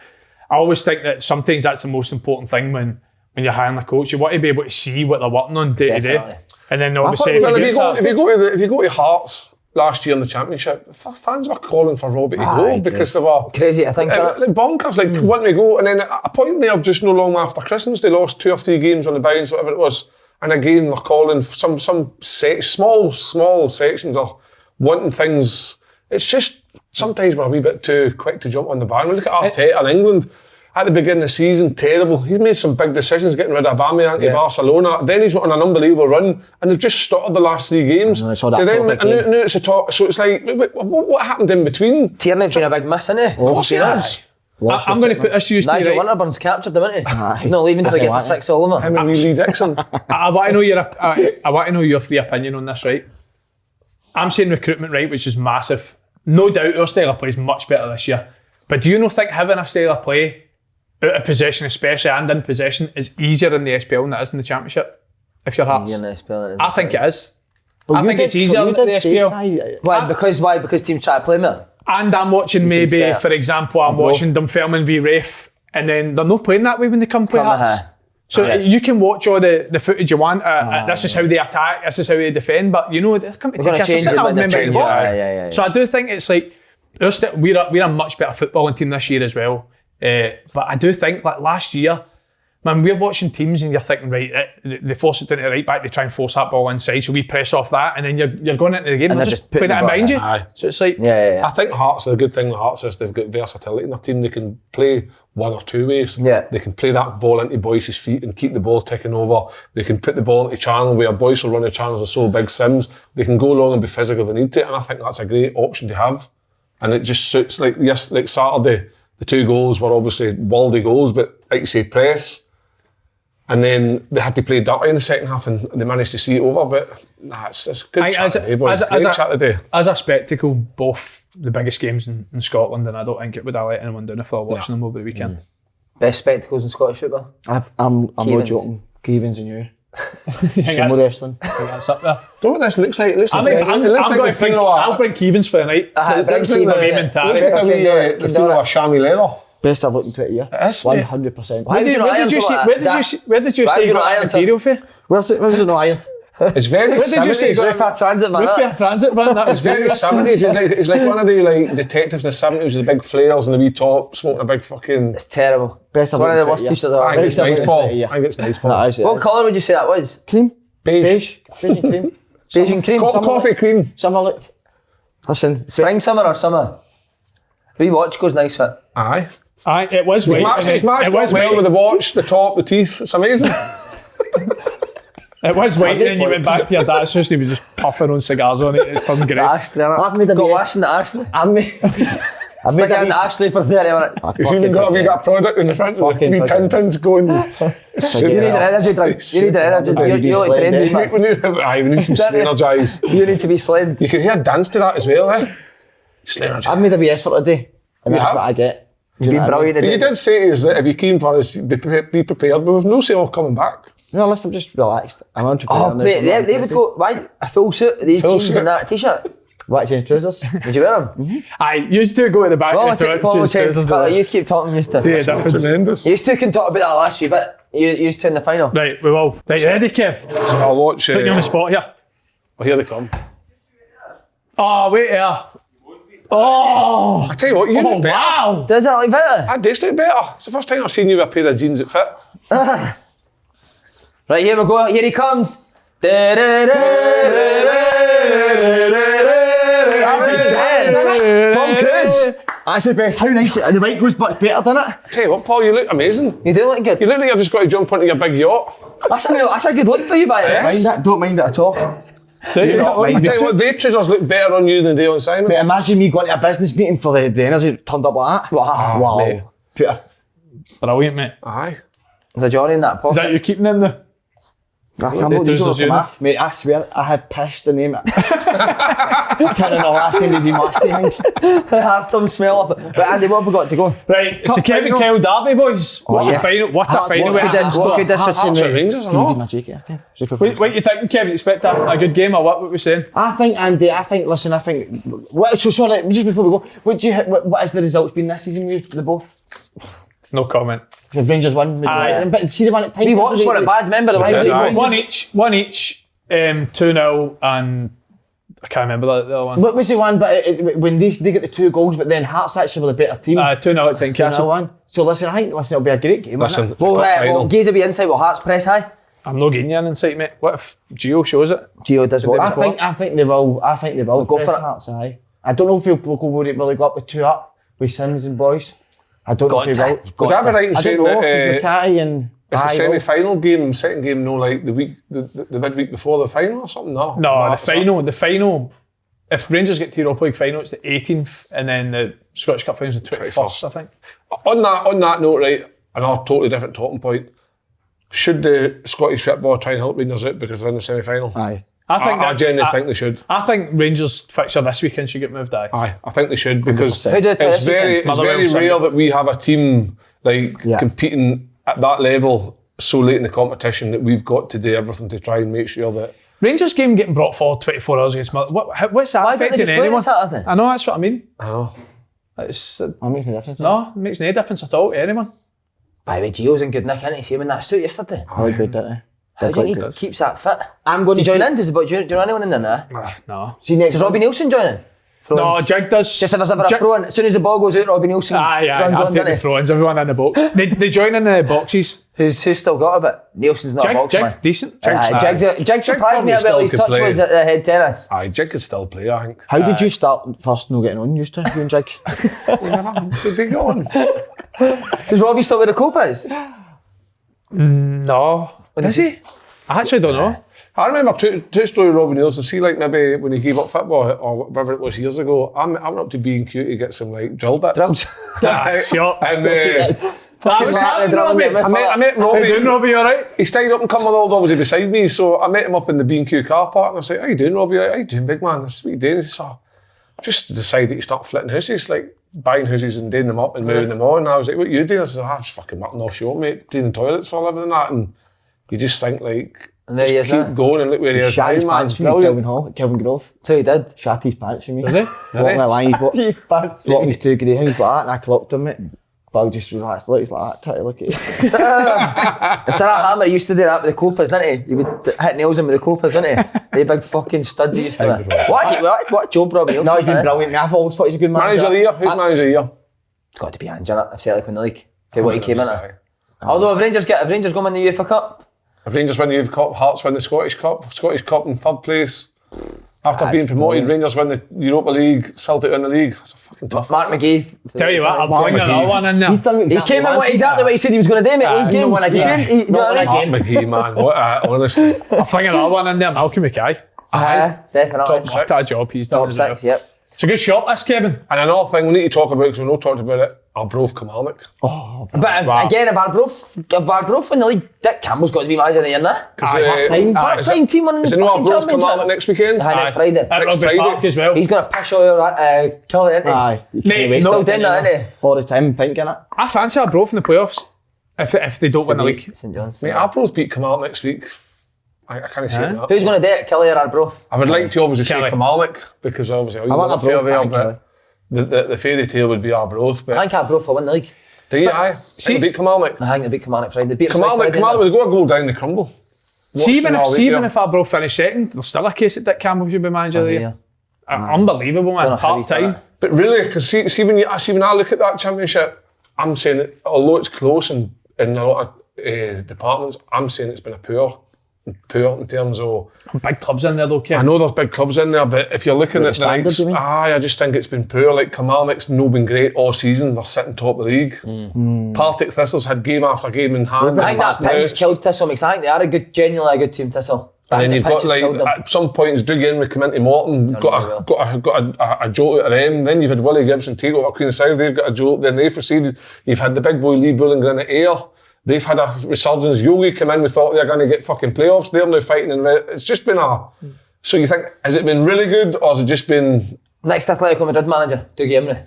[SPEAKER 2] I always think that sometimes that's the most important thing when you're hiring a coach. You want to be able to see what they're working on day to day. And then obviously
[SPEAKER 4] if you go to Hearts last year in the Championship, fans were calling for Robbie to go because they were
[SPEAKER 1] crazy. I think
[SPEAKER 4] like bonkers, like wanting to go. And then at a point there, just no long after Christmas, they lost 2 or 3 games on the bounce, whatever it was. And again, they're calling for some small sections or wanting things. It's just sometimes we're a wee bit too quick to jump on the bandwagon. Look at Arteta in England. At the beginning of the season, terrible. He's made some big decisions getting rid of Aubameyang to Barcelona. Then he's went on an unbelievable run, and they've just stuttered the last 3 games.
[SPEAKER 3] I saw that
[SPEAKER 4] now it's a talk. So it's like, what happened in between?
[SPEAKER 1] Tierney's been a big miss, isn't he?
[SPEAKER 4] Of course he is.
[SPEAKER 2] I'm going to put this to you,
[SPEAKER 1] Nigel Winterburn's captured him, isn't he? He's not leaving until he gets a 6 all over.
[SPEAKER 4] Him and Lee Dixon.
[SPEAKER 2] I want to know your free opinion on this, right? I'm saying recruitment, right, which is massive. No doubt our style of play is much better this year. But do you not think having a style of play out of possession especially and in possession is easier in the SPL than it is in the Championship? If you're Hearts. I think it is. I think it's easier in the SPL.
[SPEAKER 1] Why? Because teams try to play more?
[SPEAKER 2] And I'm watching maybe, for example, I'm watching Dunfermline v Rafe, and then they're not playing that way when they come play Hearts. So you can watch all the footage you want. This is how they attack, this is how they defend, but you know, they're coming to take us. So I do think it's like, we're a much better footballing team this year as well. But I do think, like last year, man, we're watching teams and you're thinking, right, they force it down to the right back, they try and force that ball inside, so we press off that, and then you're going into the game and they're just putting it in behind you. So it's like...
[SPEAKER 4] I think Hearts, the good thing with Hearts is they've got versatility in their team. They can play 1 or 2 ways. They can play that ball into Boyce's feet and keep the ball ticking over. They can put the ball into channel where Boyce will run the channels are so big Sims. They can go long and be physical if they need to, and I think that's a great option to have. And it just suits, like Saturday, the 2 goals were obviously worldy goals, but like you say, press. And then they had to play dirty in the second half and they managed to see it over, but it's good chat today, boys. Great chat today.
[SPEAKER 2] As a spectacle, both the biggest games in Scotland, and I don't think it would have let anyone down if they were watching them over the weekend.
[SPEAKER 1] Best spectacles in Scottish football?
[SPEAKER 3] I'm not joking. Keevins and you. Sumo wrestling.
[SPEAKER 2] That's up there.
[SPEAKER 4] Don't know what this looks like.
[SPEAKER 2] I'll bring Keevins for the night.
[SPEAKER 4] The feel of a chamois leather.
[SPEAKER 3] Best I've looked in 20 years. 100%.
[SPEAKER 2] Where did you say you got material for?
[SPEAKER 3] Where's it no iron?
[SPEAKER 4] It's very 70s.
[SPEAKER 1] Roof transit van.
[SPEAKER 2] That
[SPEAKER 4] it's very 70s. It's like one of the like detectives in the 70s with the big flares and the wee top, smoking a big fucking...
[SPEAKER 1] It's terrible.
[SPEAKER 3] Best
[SPEAKER 1] one of the worst t-shirts I've
[SPEAKER 4] I think it's nice, Paul. I think it's nice, Paul.
[SPEAKER 1] What colour would you say that was?
[SPEAKER 3] Cream.
[SPEAKER 4] Beige.
[SPEAKER 3] Beige and cream.
[SPEAKER 1] Beige and cream.
[SPEAKER 4] Coffee cream.
[SPEAKER 3] Summer look. Listen.
[SPEAKER 1] Spring, summer or summer? Wee watch goes nice for it.
[SPEAKER 2] Aye, it was white.
[SPEAKER 4] It's matched well with the watch, the top, the teeth. It's amazing.
[SPEAKER 2] It was white, and then you went back to your dad's house and he was just puffing on cigars on it. It's turned grey.
[SPEAKER 3] I've made a
[SPEAKER 1] got washed in the ashtray.
[SPEAKER 3] I've made
[SPEAKER 1] it in the ashtray for 30 minutes.
[SPEAKER 4] He's even got a product in the front of the wee Tintins going.
[SPEAKER 1] You need an energy drink. You need an energy drink. You're like trained.
[SPEAKER 4] We need some Slenergize.
[SPEAKER 1] You need to be slim.
[SPEAKER 4] You can hear dance to that as well, eh?
[SPEAKER 3] I've made a wee effort today, and that's what I get.
[SPEAKER 1] You've been brilliant today.
[SPEAKER 4] You did say to us that if you came for us, be prepared, but we've no say all coming back.
[SPEAKER 3] No, listen, I'm just relaxed. I'm entrepreneur.
[SPEAKER 1] Oh, mate, they would go, why, a full suit, these jeans and that t-shirt?
[SPEAKER 3] White jeans trousers.
[SPEAKER 1] Would you wear them?
[SPEAKER 2] I used to go at the back of the trousers.
[SPEAKER 1] You just keep talking, you used to.
[SPEAKER 4] Tremendous.
[SPEAKER 1] You two can talk about that last week, but you used to in the final.
[SPEAKER 2] Right, we will. Right, you ready, Kev?
[SPEAKER 4] So I'll watch...
[SPEAKER 2] Put you on the spot here.
[SPEAKER 4] Oh, here they come.
[SPEAKER 2] Oh, wait here. Oh!
[SPEAKER 4] I tell you what, you look better.
[SPEAKER 2] Wow!
[SPEAKER 1] Does that look better?
[SPEAKER 4] I do look better. It's the first time I've seen you with a pair of jeans that fit.
[SPEAKER 1] Right, here we go. Here he comes. Tom Cruise.
[SPEAKER 3] That's the best. How nice. And the white goes much better, doesn't it?
[SPEAKER 4] I tell you what, Paul, you look amazing.
[SPEAKER 1] You do look good.
[SPEAKER 4] You look like you've just got to jump onto your big yacht.
[SPEAKER 1] That's a good look for you, by the way.
[SPEAKER 3] Don't mind that at all.
[SPEAKER 4] Do you not mind it? I tell you what, their trousers look better on you than they on Simon.
[SPEAKER 3] Mate, imagine me going to a business meeting for the energy turned up like that.
[SPEAKER 1] Wow.
[SPEAKER 3] Mate.
[SPEAKER 2] Brilliant, mate.
[SPEAKER 4] Aye.
[SPEAKER 1] There's a Johnny in that pocket.
[SPEAKER 2] Is that you keeping them there?
[SPEAKER 3] I can't believe these will come off. Mate, I swear, I have pissed the name. I can't remember the last time we've been musty things. I had some smell of it. But Andy, what have we got to go?
[SPEAKER 2] Right, it's a Kevin Kyle derby, boys. What a final. What a final.
[SPEAKER 4] Hearts at Rangers, I know.
[SPEAKER 3] What
[SPEAKER 2] are you thinking, Kevin? Expect a good game, or what were we saying?
[SPEAKER 3] I think, Andy, so sorry, just before we go, what has the results been this season with the both?
[SPEAKER 2] No comment.
[SPEAKER 3] The Rangers won, but see the one at time.
[SPEAKER 1] We watched one at bad, remember?
[SPEAKER 2] One each, 2-0, and I can't remember the other one.
[SPEAKER 3] What was the one, but when they get the 2 goals, but then Hearts actually were the better team.
[SPEAKER 2] 2-0 at Tynecastle.
[SPEAKER 3] So listen, I think it'll be a great game.
[SPEAKER 1] Well, Gaze will be inside with Hearts press high.
[SPEAKER 2] I'm not getting you an insight, mate. What if Gio shows it?
[SPEAKER 1] Gio does what?
[SPEAKER 3] I think they will.
[SPEAKER 1] Go for it.
[SPEAKER 3] Hearts high. I don't know if he'll go really go up with 2 up with Sims and boys. I don't know if he will.
[SPEAKER 4] Would I be right in saying that
[SPEAKER 3] it's
[SPEAKER 4] the semi-final game, second game, no, like the midweek before the final or something? No,
[SPEAKER 2] the final. If Rangers get to Europa League final, it's the 18th, and then the Scottish Cup final is the 21st, I think.
[SPEAKER 4] On that note, right, another totally different talking point. Should the Scottish football try and help Rangers out because they're in the semi-final?
[SPEAKER 3] Aye.
[SPEAKER 4] I genuinely think they should.
[SPEAKER 2] I think Rangers fixture this weekend should get moved.
[SPEAKER 4] Aye, I think they should because
[SPEAKER 3] 100%.
[SPEAKER 4] it's very rare that we have a team competing at that level so late in the competition that we've got to do everything to try and make sure that.
[SPEAKER 2] Rangers game getting brought forward 24 hours against what's that affecting anyone? I know, that's what I mean.
[SPEAKER 4] Oh.
[SPEAKER 3] That makes no difference.
[SPEAKER 2] No, it makes no difference at all to anyone.
[SPEAKER 1] By the way, Gio's in good nick, isn't he? See him in that suit yesterday.
[SPEAKER 3] How good, didn't he?
[SPEAKER 1] How do you think he keeps that fit?
[SPEAKER 3] I'm going to
[SPEAKER 1] join in? Do you know anyone in there?
[SPEAKER 2] No.
[SPEAKER 1] Does Robbie Nielsen join in?
[SPEAKER 2] No, Jig does.
[SPEAKER 1] Just if there's ever a throw-in, as soon as the ball goes out, Robbie Nielsen runs
[SPEAKER 2] I'll
[SPEAKER 1] on,
[SPEAKER 2] take the throw-ins, everyone in the box. They join in the boxes.
[SPEAKER 1] Who's still got a bit? Nielsen's not a box man.
[SPEAKER 2] Jig's decent.
[SPEAKER 1] Jig surprised me a bit, his touch was at the head tennis.
[SPEAKER 4] Aye, Jig could still play, I think.
[SPEAKER 3] How did you start first not getting on, used to, you and Jig?
[SPEAKER 4] Did they get on?
[SPEAKER 1] Does Robbie still wear the copas?
[SPEAKER 2] No. Does he? I actually don't know.
[SPEAKER 4] I remember two story Robbie Nielsen. See, like maybe when he gave up football or whatever it was years ago, I went up to B&Q to get some like drill bits.
[SPEAKER 2] Sure.
[SPEAKER 4] And
[SPEAKER 1] I
[SPEAKER 4] met Robbie.
[SPEAKER 2] How you doing, Robbie? All right?
[SPEAKER 4] He stayed up and come with all obviously beside me, so I met him up in the B&Q car park and I said, "How you doing, Robbie? How you doing, big man? I said, "What you doing?" He said, "Just decided to start flitting houses, like buying houses and doing them up and moving them on." And I was like, "What are you doing?" I said, "I'm just fucking working offshore, mate, cleaning toilets for a living and that." And you just think like,
[SPEAKER 1] and there he is
[SPEAKER 4] keep going and look where he is now, man.
[SPEAKER 3] It's brilliant. Kelvin Grove.
[SPEAKER 1] So he did.
[SPEAKER 3] Shat his pants for me.
[SPEAKER 2] Did he?
[SPEAKER 3] Walking the line, walking his 2 grey things like that, and I clocked him, mate. But I just relaxed, he's like that, try to look at it.
[SPEAKER 1] Instead of Hammer, he used to do that with the copas, didn't he? He would hit nails in with the copas, didn't he? They big fucking studs he used to do. What job, Robbie?
[SPEAKER 3] No, he's been brilliant. I've always thought he's a good manager.
[SPEAKER 4] Manager of the year? Who's manager of the year?
[SPEAKER 1] It's got to be Ange, innit? If Celtic win the league. For what he came into. Although if Rangers go and win the UEFA Cup.
[SPEAKER 4] If Rangers win the UEFA Cup, Hearts win the Scottish Cup in 3rd place. After being promoted, Rangers win the Europa League, Celtic win the league. That's a fucking tough.
[SPEAKER 1] Mark McGee.
[SPEAKER 2] Tell you what, I'll bring another one in there.
[SPEAKER 3] He's done
[SPEAKER 1] he came in exactly what he said he was going to do, mate. Those games.
[SPEAKER 3] Mark
[SPEAKER 4] McGee, man. Honestly.
[SPEAKER 2] I'll bring another one in there. Malcolm Mackay.
[SPEAKER 1] Definitely.
[SPEAKER 4] Top 6.
[SPEAKER 2] What a job he's done.
[SPEAKER 1] Top 6, yep.
[SPEAKER 2] It's a good shot, this, Kevin.
[SPEAKER 4] And another thing we need to talk about, because we've not talked about it, Arbroath Kilmarnock.
[SPEAKER 1] But again, if Arbroath in the league, Dick Campbell's got to be manager of the year now. Part-time team winning
[SPEAKER 4] the fucking Arbroath Kilmarnock next weekend?
[SPEAKER 1] Next Friday.
[SPEAKER 2] At Rugby Park as well.
[SPEAKER 1] He's going to push all your Kelly, isn't he?
[SPEAKER 3] Aye.
[SPEAKER 2] Mate,
[SPEAKER 1] He's still doing that, isn't he?
[SPEAKER 3] All the time, pink in it.
[SPEAKER 2] I fancy Arbroath in the playoffs if they don't win the league.
[SPEAKER 1] St John's.
[SPEAKER 4] Mate, Arbroath beat Kilmarnock next week. I can't see that.
[SPEAKER 1] Who's going to do it, Kelly or Arbroath?
[SPEAKER 4] I would like to obviously say Kilmarnock, because obviously I want fair there, but the fairy tale would be Arbroath. But
[SPEAKER 1] I think Arbroath will win the league.
[SPEAKER 4] Do you? Aye. See, beat Kilmarnock.
[SPEAKER 1] I think they beat Kilmarnock Friday.
[SPEAKER 4] Kilmarnock would go a goal down the crumble.
[SPEAKER 2] See, even if Arbroath finish second, there's still a case that Dick Campbell should be manager of the year. Unbelievable, man. Part-time.
[SPEAKER 4] But really, because see when I look at that championship, I'm saying that although it's close in a lot of departments, I'm saying it's been a poor in terms of
[SPEAKER 2] big clubs in there though, Kev.
[SPEAKER 4] I know there's big clubs in there, but if you're looking at the likes, I just think it's been poor. Like Kilmarnock's not been great all season. They're sitting top of the league. Partick Thistles had game after game in hand.
[SPEAKER 1] I think that pitch has killed Thistle. I think they are genuinely a good team, Thistle.
[SPEAKER 4] And then you've got like at some points Dougie with Cominty Morton got a jolt out of them. Then you've had Willie Gibson take over Queen of South. They've got a jolt. Then they proceeded. You've had the big boy Lee Bullinger in the air. they've had a resurgence. Yogi came in, we thought they were going to get fucking playoffs. They're now fighting in red. It's just been a... So you think, has it been really good or has it just been...
[SPEAKER 1] Next Atletico Madrid manager, Dougie Emery.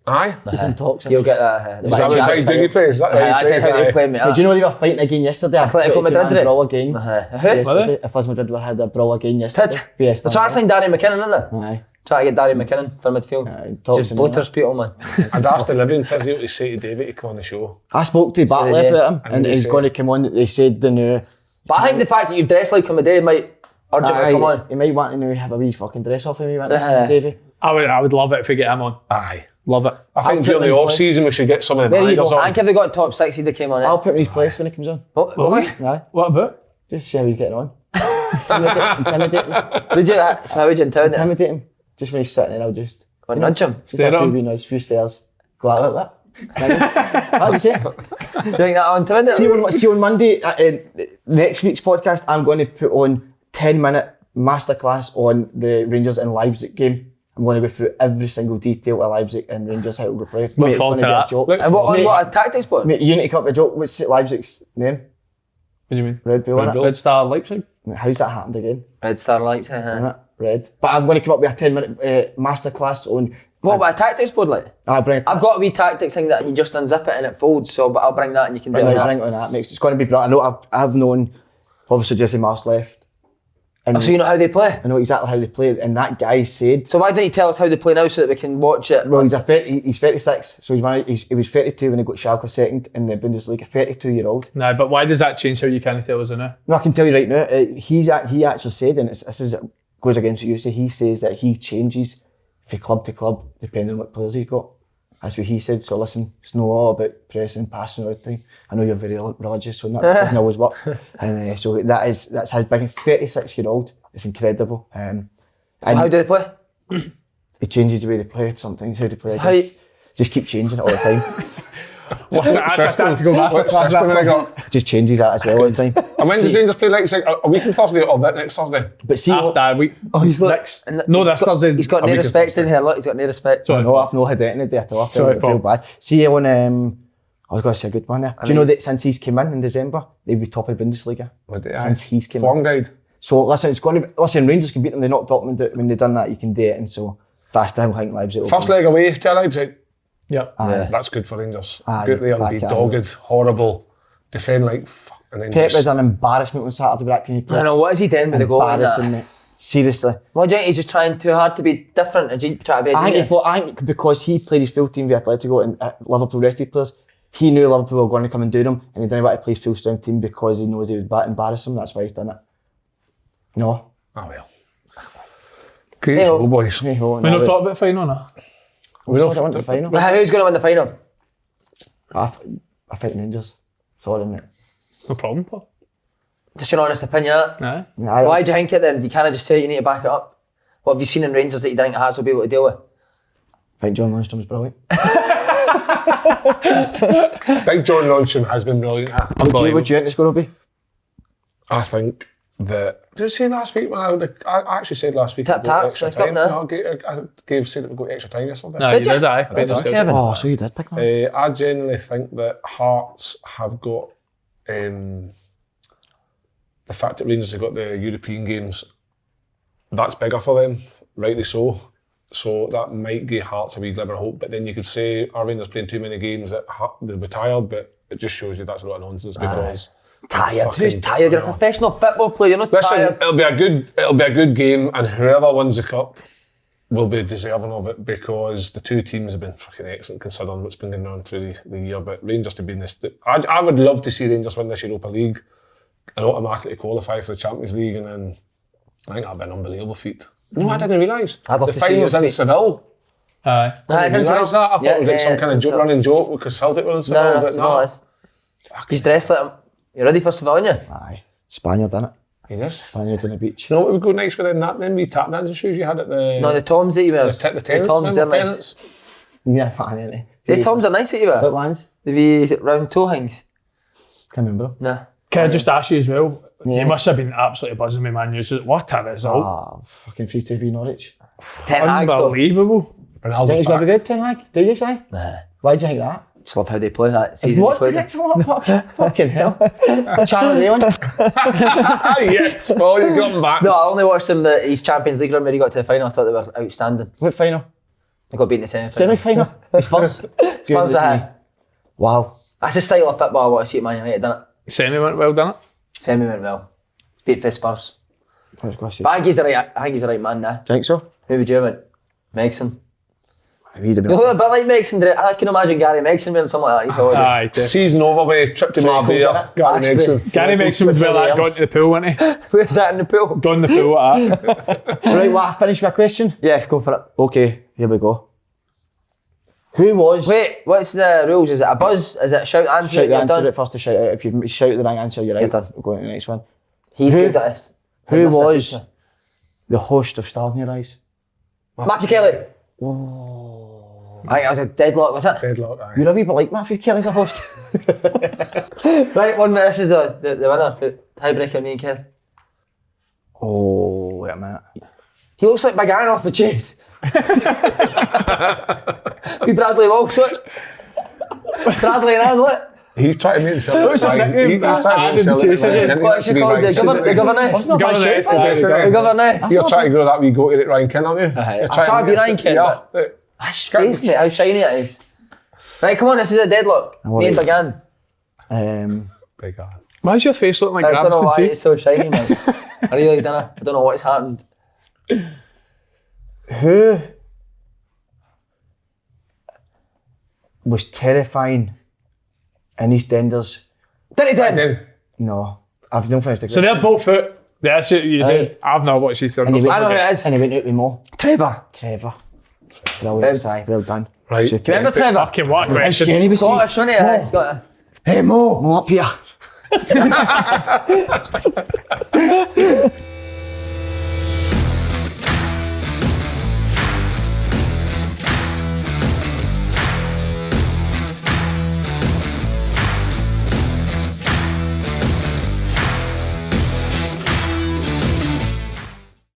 [SPEAKER 4] Aye?
[SPEAKER 3] He's in talks.
[SPEAKER 1] You'll get that.
[SPEAKER 4] Is that how Dougie plays? Is that how he plays?
[SPEAKER 1] how they play, mate.
[SPEAKER 3] Do you know they were fighting again yesterday?
[SPEAKER 1] Atletico Madrid,
[SPEAKER 3] a brawl again.
[SPEAKER 1] Who?
[SPEAKER 3] Yesterday, if Atletico Madrid had a brawl again yesterday.
[SPEAKER 1] They're trying to sign Darry McKinnon, isn't they?
[SPEAKER 3] Aye.
[SPEAKER 1] Try to get Darry McKinnon for midfield.
[SPEAKER 3] Talks
[SPEAKER 1] Just bloaters people, man.
[SPEAKER 4] I'd asked the living physio to say to David to come on the show.
[SPEAKER 3] I spoke to Bartley about him and he's going to come on. He said the new...
[SPEAKER 1] But I think the fact that you've dressed like him today might urge him to come on.
[SPEAKER 3] He might want to now have a wee fucking dress off him, Davey.
[SPEAKER 2] I would love it if we get him on.
[SPEAKER 4] Aye.
[SPEAKER 2] Love it.
[SPEAKER 4] I think during the off season we should get some of the managers on.
[SPEAKER 1] I think if they got top 6 he'd have came on it.
[SPEAKER 3] I'll put him in his place when he comes on.
[SPEAKER 1] What?
[SPEAKER 3] Aye.
[SPEAKER 2] What about?
[SPEAKER 3] Just see how he's getting on. Intimidate him.
[SPEAKER 1] Would you? So how would you intimidate him?
[SPEAKER 3] Intimidate him. Just when he's sitting there, I'll just...
[SPEAKER 1] Go and nudge him.
[SPEAKER 2] Stare at him.
[SPEAKER 3] A few stairs. Go out like that. What did you say?
[SPEAKER 1] Doing that on intimidate?
[SPEAKER 3] See on Monday, next week's podcast, I'm going to put on 10-minute masterclass on the Rangers and Leipzig game. I'm going to go through every single detail of Leipzig and Rangers, how it will play.
[SPEAKER 2] Look forward to that.
[SPEAKER 1] And what a tactics board?
[SPEAKER 3] Mate, you need to come up with a joke. What's Leipzig's name?
[SPEAKER 2] What do you mean?
[SPEAKER 3] Red Bull, innit?
[SPEAKER 2] Red Star Leipzig?
[SPEAKER 3] How's that happened again?
[SPEAKER 1] Red Star Leipzig,
[SPEAKER 3] Innit? Red. But I'm going to come up with a 10-minute masterclass on...
[SPEAKER 1] What about a tactics board like?
[SPEAKER 3] I've
[SPEAKER 1] got a wee tactics thing that you just unzip it and it folds, so but I'll bring that and you can do it.
[SPEAKER 3] Bring it on that. It's going to be brilliant. I know I've known, obviously Jesse Mars left. And
[SPEAKER 1] so you know how they play?
[SPEAKER 3] I know exactly how they play, and that guy said...
[SPEAKER 1] So why don't you tell us how they play now so that we can watch it?
[SPEAKER 3] Well, he's 36, so he was 32 when he got Schalke second in the Bundesliga, 32-year-old.
[SPEAKER 2] Nah, but why does that change how you can tell us now?
[SPEAKER 3] No, I can tell you right now, he actually said, and this goes against what you say, he says that he changes from club to club depending on what players he's got. That's what he said. So listen, it's not all about pressing, passing all the time. I know you're very religious, so that doesn't always work. And so that's how big. 36-year-old. It's incredible.
[SPEAKER 1] So how do they play?
[SPEAKER 3] It changes the way they play. Sometimes how they play. Just keep changing it all the time. Just changes that as well all the time.
[SPEAKER 4] And when does Rangers play Leipzig? A week on Thursday or that next Thursday?
[SPEAKER 3] But see,
[SPEAKER 2] after a week.
[SPEAKER 1] Oh, he's
[SPEAKER 2] next. No, this Thursday.
[SPEAKER 1] He's got no respect in here. Look, he's got no respect.
[SPEAKER 3] I know I've no had anything at all. I feel bad. See on. I was going to say a good one there. Do you know that since he's came in December, they'll be top of the Bundesliga? Since he's came in.
[SPEAKER 4] Form guide.
[SPEAKER 3] So listen, it's going to be. Listen, Rangers can beat them. They knocked Dortmund when they done that. You can do it, and so fast down think Leipzig.
[SPEAKER 4] First leg away to Leipzig.
[SPEAKER 2] Yep.
[SPEAKER 4] That's good for Rangers.
[SPEAKER 3] Aye,
[SPEAKER 4] Go there and be dogged, horrible, defend like fuck, and then
[SPEAKER 3] Pep is an embarrassment on Saturday with that team.
[SPEAKER 1] I know, what is he doing with the goal?
[SPEAKER 3] Embarrassing, mate. Seriously.
[SPEAKER 1] What do you think he's just trying too hard to be different? Is he trying to be
[SPEAKER 3] I think because he played his full team with Atletico and Liverpool rested players, he knew Liverpool were going to come and do them, and he didn't want to play his full strength team because he knows he would embarrass them. That's why he's done it. No.
[SPEAKER 4] Ah well. Great show, boys.
[SPEAKER 2] We're not talking about final now.
[SPEAKER 3] We're not talking about the final.
[SPEAKER 1] Who's going to win the final?
[SPEAKER 3] I think Rangers. Sorry, mate.
[SPEAKER 2] No problem, Paul.
[SPEAKER 1] Just your honest opinion, innit?
[SPEAKER 2] Aye.
[SPEAKER 1] Why do you think it then? You can't just say it, you need to back it up. What have you seen in Rangers that you think Hearts will be able to deal with?
[SPEAKER 3] I think John Lundstrom's brilliant.
[SPEAKER 4] Big John Lundstrom has been brilliant.
[SPEAKER 3] What do you think it's going to be?
[SPEAKER 4] I think that... Did I say last week when I actually said last week
[SPEAKER 1] Tap taps,
[SPEAKER 4] extra time?
[SPEAKER 1] no?
[SPEAKER 4] I said that we got extra time yesterday.
[SPEAKER 2] No, you did, aye.
[SPEAKER 1] Did you, Kevin?
[SPEAKER 3] Oh, so you did pick that.
[SPEAKER 4] I genuinely think that Hearts have got the fact that Rangers have got the European games, that's bigger for them, rightly so. So that might give Hearts a wee glimmer of hope. But then you could say, are Rangers playing too many games that they'll be tired? But it just shows you that's a lot of nonsense because...
[SPEAKER 1] Tired? Who's tired? You're a professional football player, you're not tired.
[SPEAKER 4] It'll be a good game, and whoever wins the cup will be deserving of it because the two teams have been fucking excellent considering what's been going on through the year. But Rangers to be in this... I would love to see Rangers win this Europa League and automatically qualify for the Champions League, and then I think that'd be an unbelievable feat. No, I didn't realise. The finals in Seville.
[SPEAKER 2] Aye.
[SPEAKER 1] I didn't
[SPEAKER 4] realise that. I thought it was like some kind of running joke because Celtic were in Seville.
[SPEAKER 1] No, he's dressed like him. You ready for Seville, aren't you?
[SPEAKER 3] Aye. Spaniard, done it.
[SPEAKER 4] Yes.
[SPEAKER 3] Spaniard on the beach.
[SPEAKER 4] You know what would go next with then? We tap dancing shoes you had at the...
[SPEAKER 1] No, the Toms that you wear.
[SPEAKER 4] The Toms, they're nice.
[SPEAKER 3] Yeah, fine, ain't they?
[SPEAKER 1] The Toms are nice that you wear.
[SPEAKER 3] What ones?
[SPEAKER 1] The wee round toe hangs.
[SPEAKER 3] Can't remember.
[SPEAKER 1] Nah.
[SPEAKER 2] Can I just ask you as well? Yeah. You must have been absolutely buzzing with Man U. What a result.
[SPEAKER 3] Ah, fucking 3-2 Norwich.
[SPEAKER 2] Unbelievable.
[SPEAKER 3] Do you think he's going to be good, Ten Hag? Do you say?
[SPEAKER 1] Nah.
[SPEAKER 3] Why do you think that?
[SPEAKER 1] Just love how they play that
[SPEAKER 3] Have
[SPEAKER 1] season.
[SPEAKER 3] you watched
[SPEAKER 1] they
[SPEAKER 3] the
[SPEAKER 1] played
[SPEAKER 3] next one? Fucking hell. Channel Rayon.
[SPEAKER 4] Yes, well, you got him back.
[SPEAKER 1] No, I only watched them his Champions League run where he got to the final. I thought they were outstanding.
[SPEAKER 3] What final?
[SPEAKER 1] They got beaten in the semi-final.
[SPEAKER 3] Semi-final? Spurs?
[SPEAKER 1] Spurs ahead.
[SPEAKER 3] Wow.
[SPEAKER 1] That's the style of football I want to see at Man United, done it?
[SPEAKER 2] Semi went well, didn't it?
[SPEAKER 1] Semi went well. Beat for Spurs.
[SPEAKER 3] I was going to say.
[SPEAKER 1] But I think he's the right man now.
[SPEAKER 3] Think so?
[SPEAKER 1] Who would you want? Megson.
[SPEAKER 3] He'd have been
[SPEAKER 1] You look a bit like Megson. I can imagine Gary Megson wearing something like that. He's already.
[SPEAKER 2] Aye, definitely.
[SPEAKER 4] Season over with trip to Marbella. Gary Megson.
[SPEAKER 2] Gary Megson would wear that, gone to the pool, wouldn't he?
[SPEAKER 1] Where's that in the pool?
[SPEAKER 2] Gone in the pool with that.
[SPEAKER 3] Right, well, I finished my question.
[SPEAKER 1] Yes, go for it.
[SPEAKER 3] Okay, here we go. Who was...
[SPEAKER 1] Wait, what's the rules? Is it a buzz? Is it shout answer?
[SPEAKER 3] Shout the
[SPEAKER 1] You're
[SPEAKER 3] answer
[SPEAKER 1] done?
[SPEAKER 3] it first to shout out. If you shout the right answer, you're
[SPEAKER 1] You're
[SPEAKER 3] out.
[SPEAKER 1] done.
[SPEAKER 3] We're going to the next one.
[SPEAKER 1] He's
[SPEAKER 3] Who-
[SPEAKER 1] good at this.
[SPEAKER 3] Who
[SPEAKER 1] He's my
[SPEAKER 3] was
[SPEAKER 1] teacher.
[SPEAKER 3] the host of Stars in Your Eyes?
[SPEAKER 1] Matthew Kelly. I think that was a deadlock, was it?
[SPEAKER 4] Deadlock, aye.
[SPEAKER 3] You're a wee bit like Matthew Kelly as a host.
[SPEAKER 1] Right, this is the winner for tiebreaker, me and Kev.
[SPEAKER 3] Oh, wait a minute.
[SPEAKER 1] He looks like Big Ann off the chase. Be Bradley Walsh, look. Bradley and Ann, look.
[SPEAKER 4] He's trying to make himself
[SPEAKER 2] What's
[SPEAKER 4] look
[SPEAKER 2] that
[SPEAKER 4] like...
[SPEAKER 2] nickname?
[SPEAKER 4] He's trying to
[SPEAKER 2] I
[SPEAKER 4] make himself
[SPEAKER 2] didn't
[SPEAKER 4] look
[SPEAKER 2] say
[SPEAKER 4] like...
[SPEAKER 2] it.
[SPEAKER 1] What's it called? The governess.
[SPEAKER 3] Not bad
[SPEAKER 2] Governess.
[SPEAKER 3] shape.
[SPEAKER 1] The governess.
[SPEAKER 4] You're trying to grow that wee goatee like Ryan King, aren't you?
[SPEAKER 1] I'm trying to be Ryan King,
[SPEAKER 4] Yeah.
[SPEAKER 1] That's face, mate, how shiny it is. Right, come on, this is a deadlock. Me and Big Ann.
[SPEAKER 4] Big guy.
[SPEAKER 2] Why does your face look like
[SPEAKER 1] I don't know
[SPEAKER 2] Gravison
[SPEAKER 1] why
[SPEAKER 2] Sea?
[SPEAKER 1] it's so shiny, man. I really don't know. I don't know what's happened.
[SPEAKER 3] Who was terrifying in EastEnders?
[SPEAKER 1] Didn't he, Dan?
[SPEAKER 4] Then,
[SPEAKER 3] No, I've not finished the
[SPEAKER 2] So they're both foot. That's it, you said. I've not watched these
[SPEAKER 3] And he
[SPEAKER 2] things.
[SPEAKER 1] I know who it is.
[SPEAKER 3] And he went out with Mo.
[SPEAKER 1] Trevor.
[SPEAKER 3] Trevor. Brilliant, Si. Well done.
[SPEAKER 4] Right.
[SPEAKER 3] Super.
[SPEAKER 1] Do you remember Trevor?
[SPEAKER 2] Fucking what a
[SPEAKER 3] How
[SPEAKER 2] question.
[SPEAKER 3] scary was he?
[SPEAKER 1] Scottish, wasn't he? He's got a... Hey, Mo.
[SPEAKER 3] Mo up here.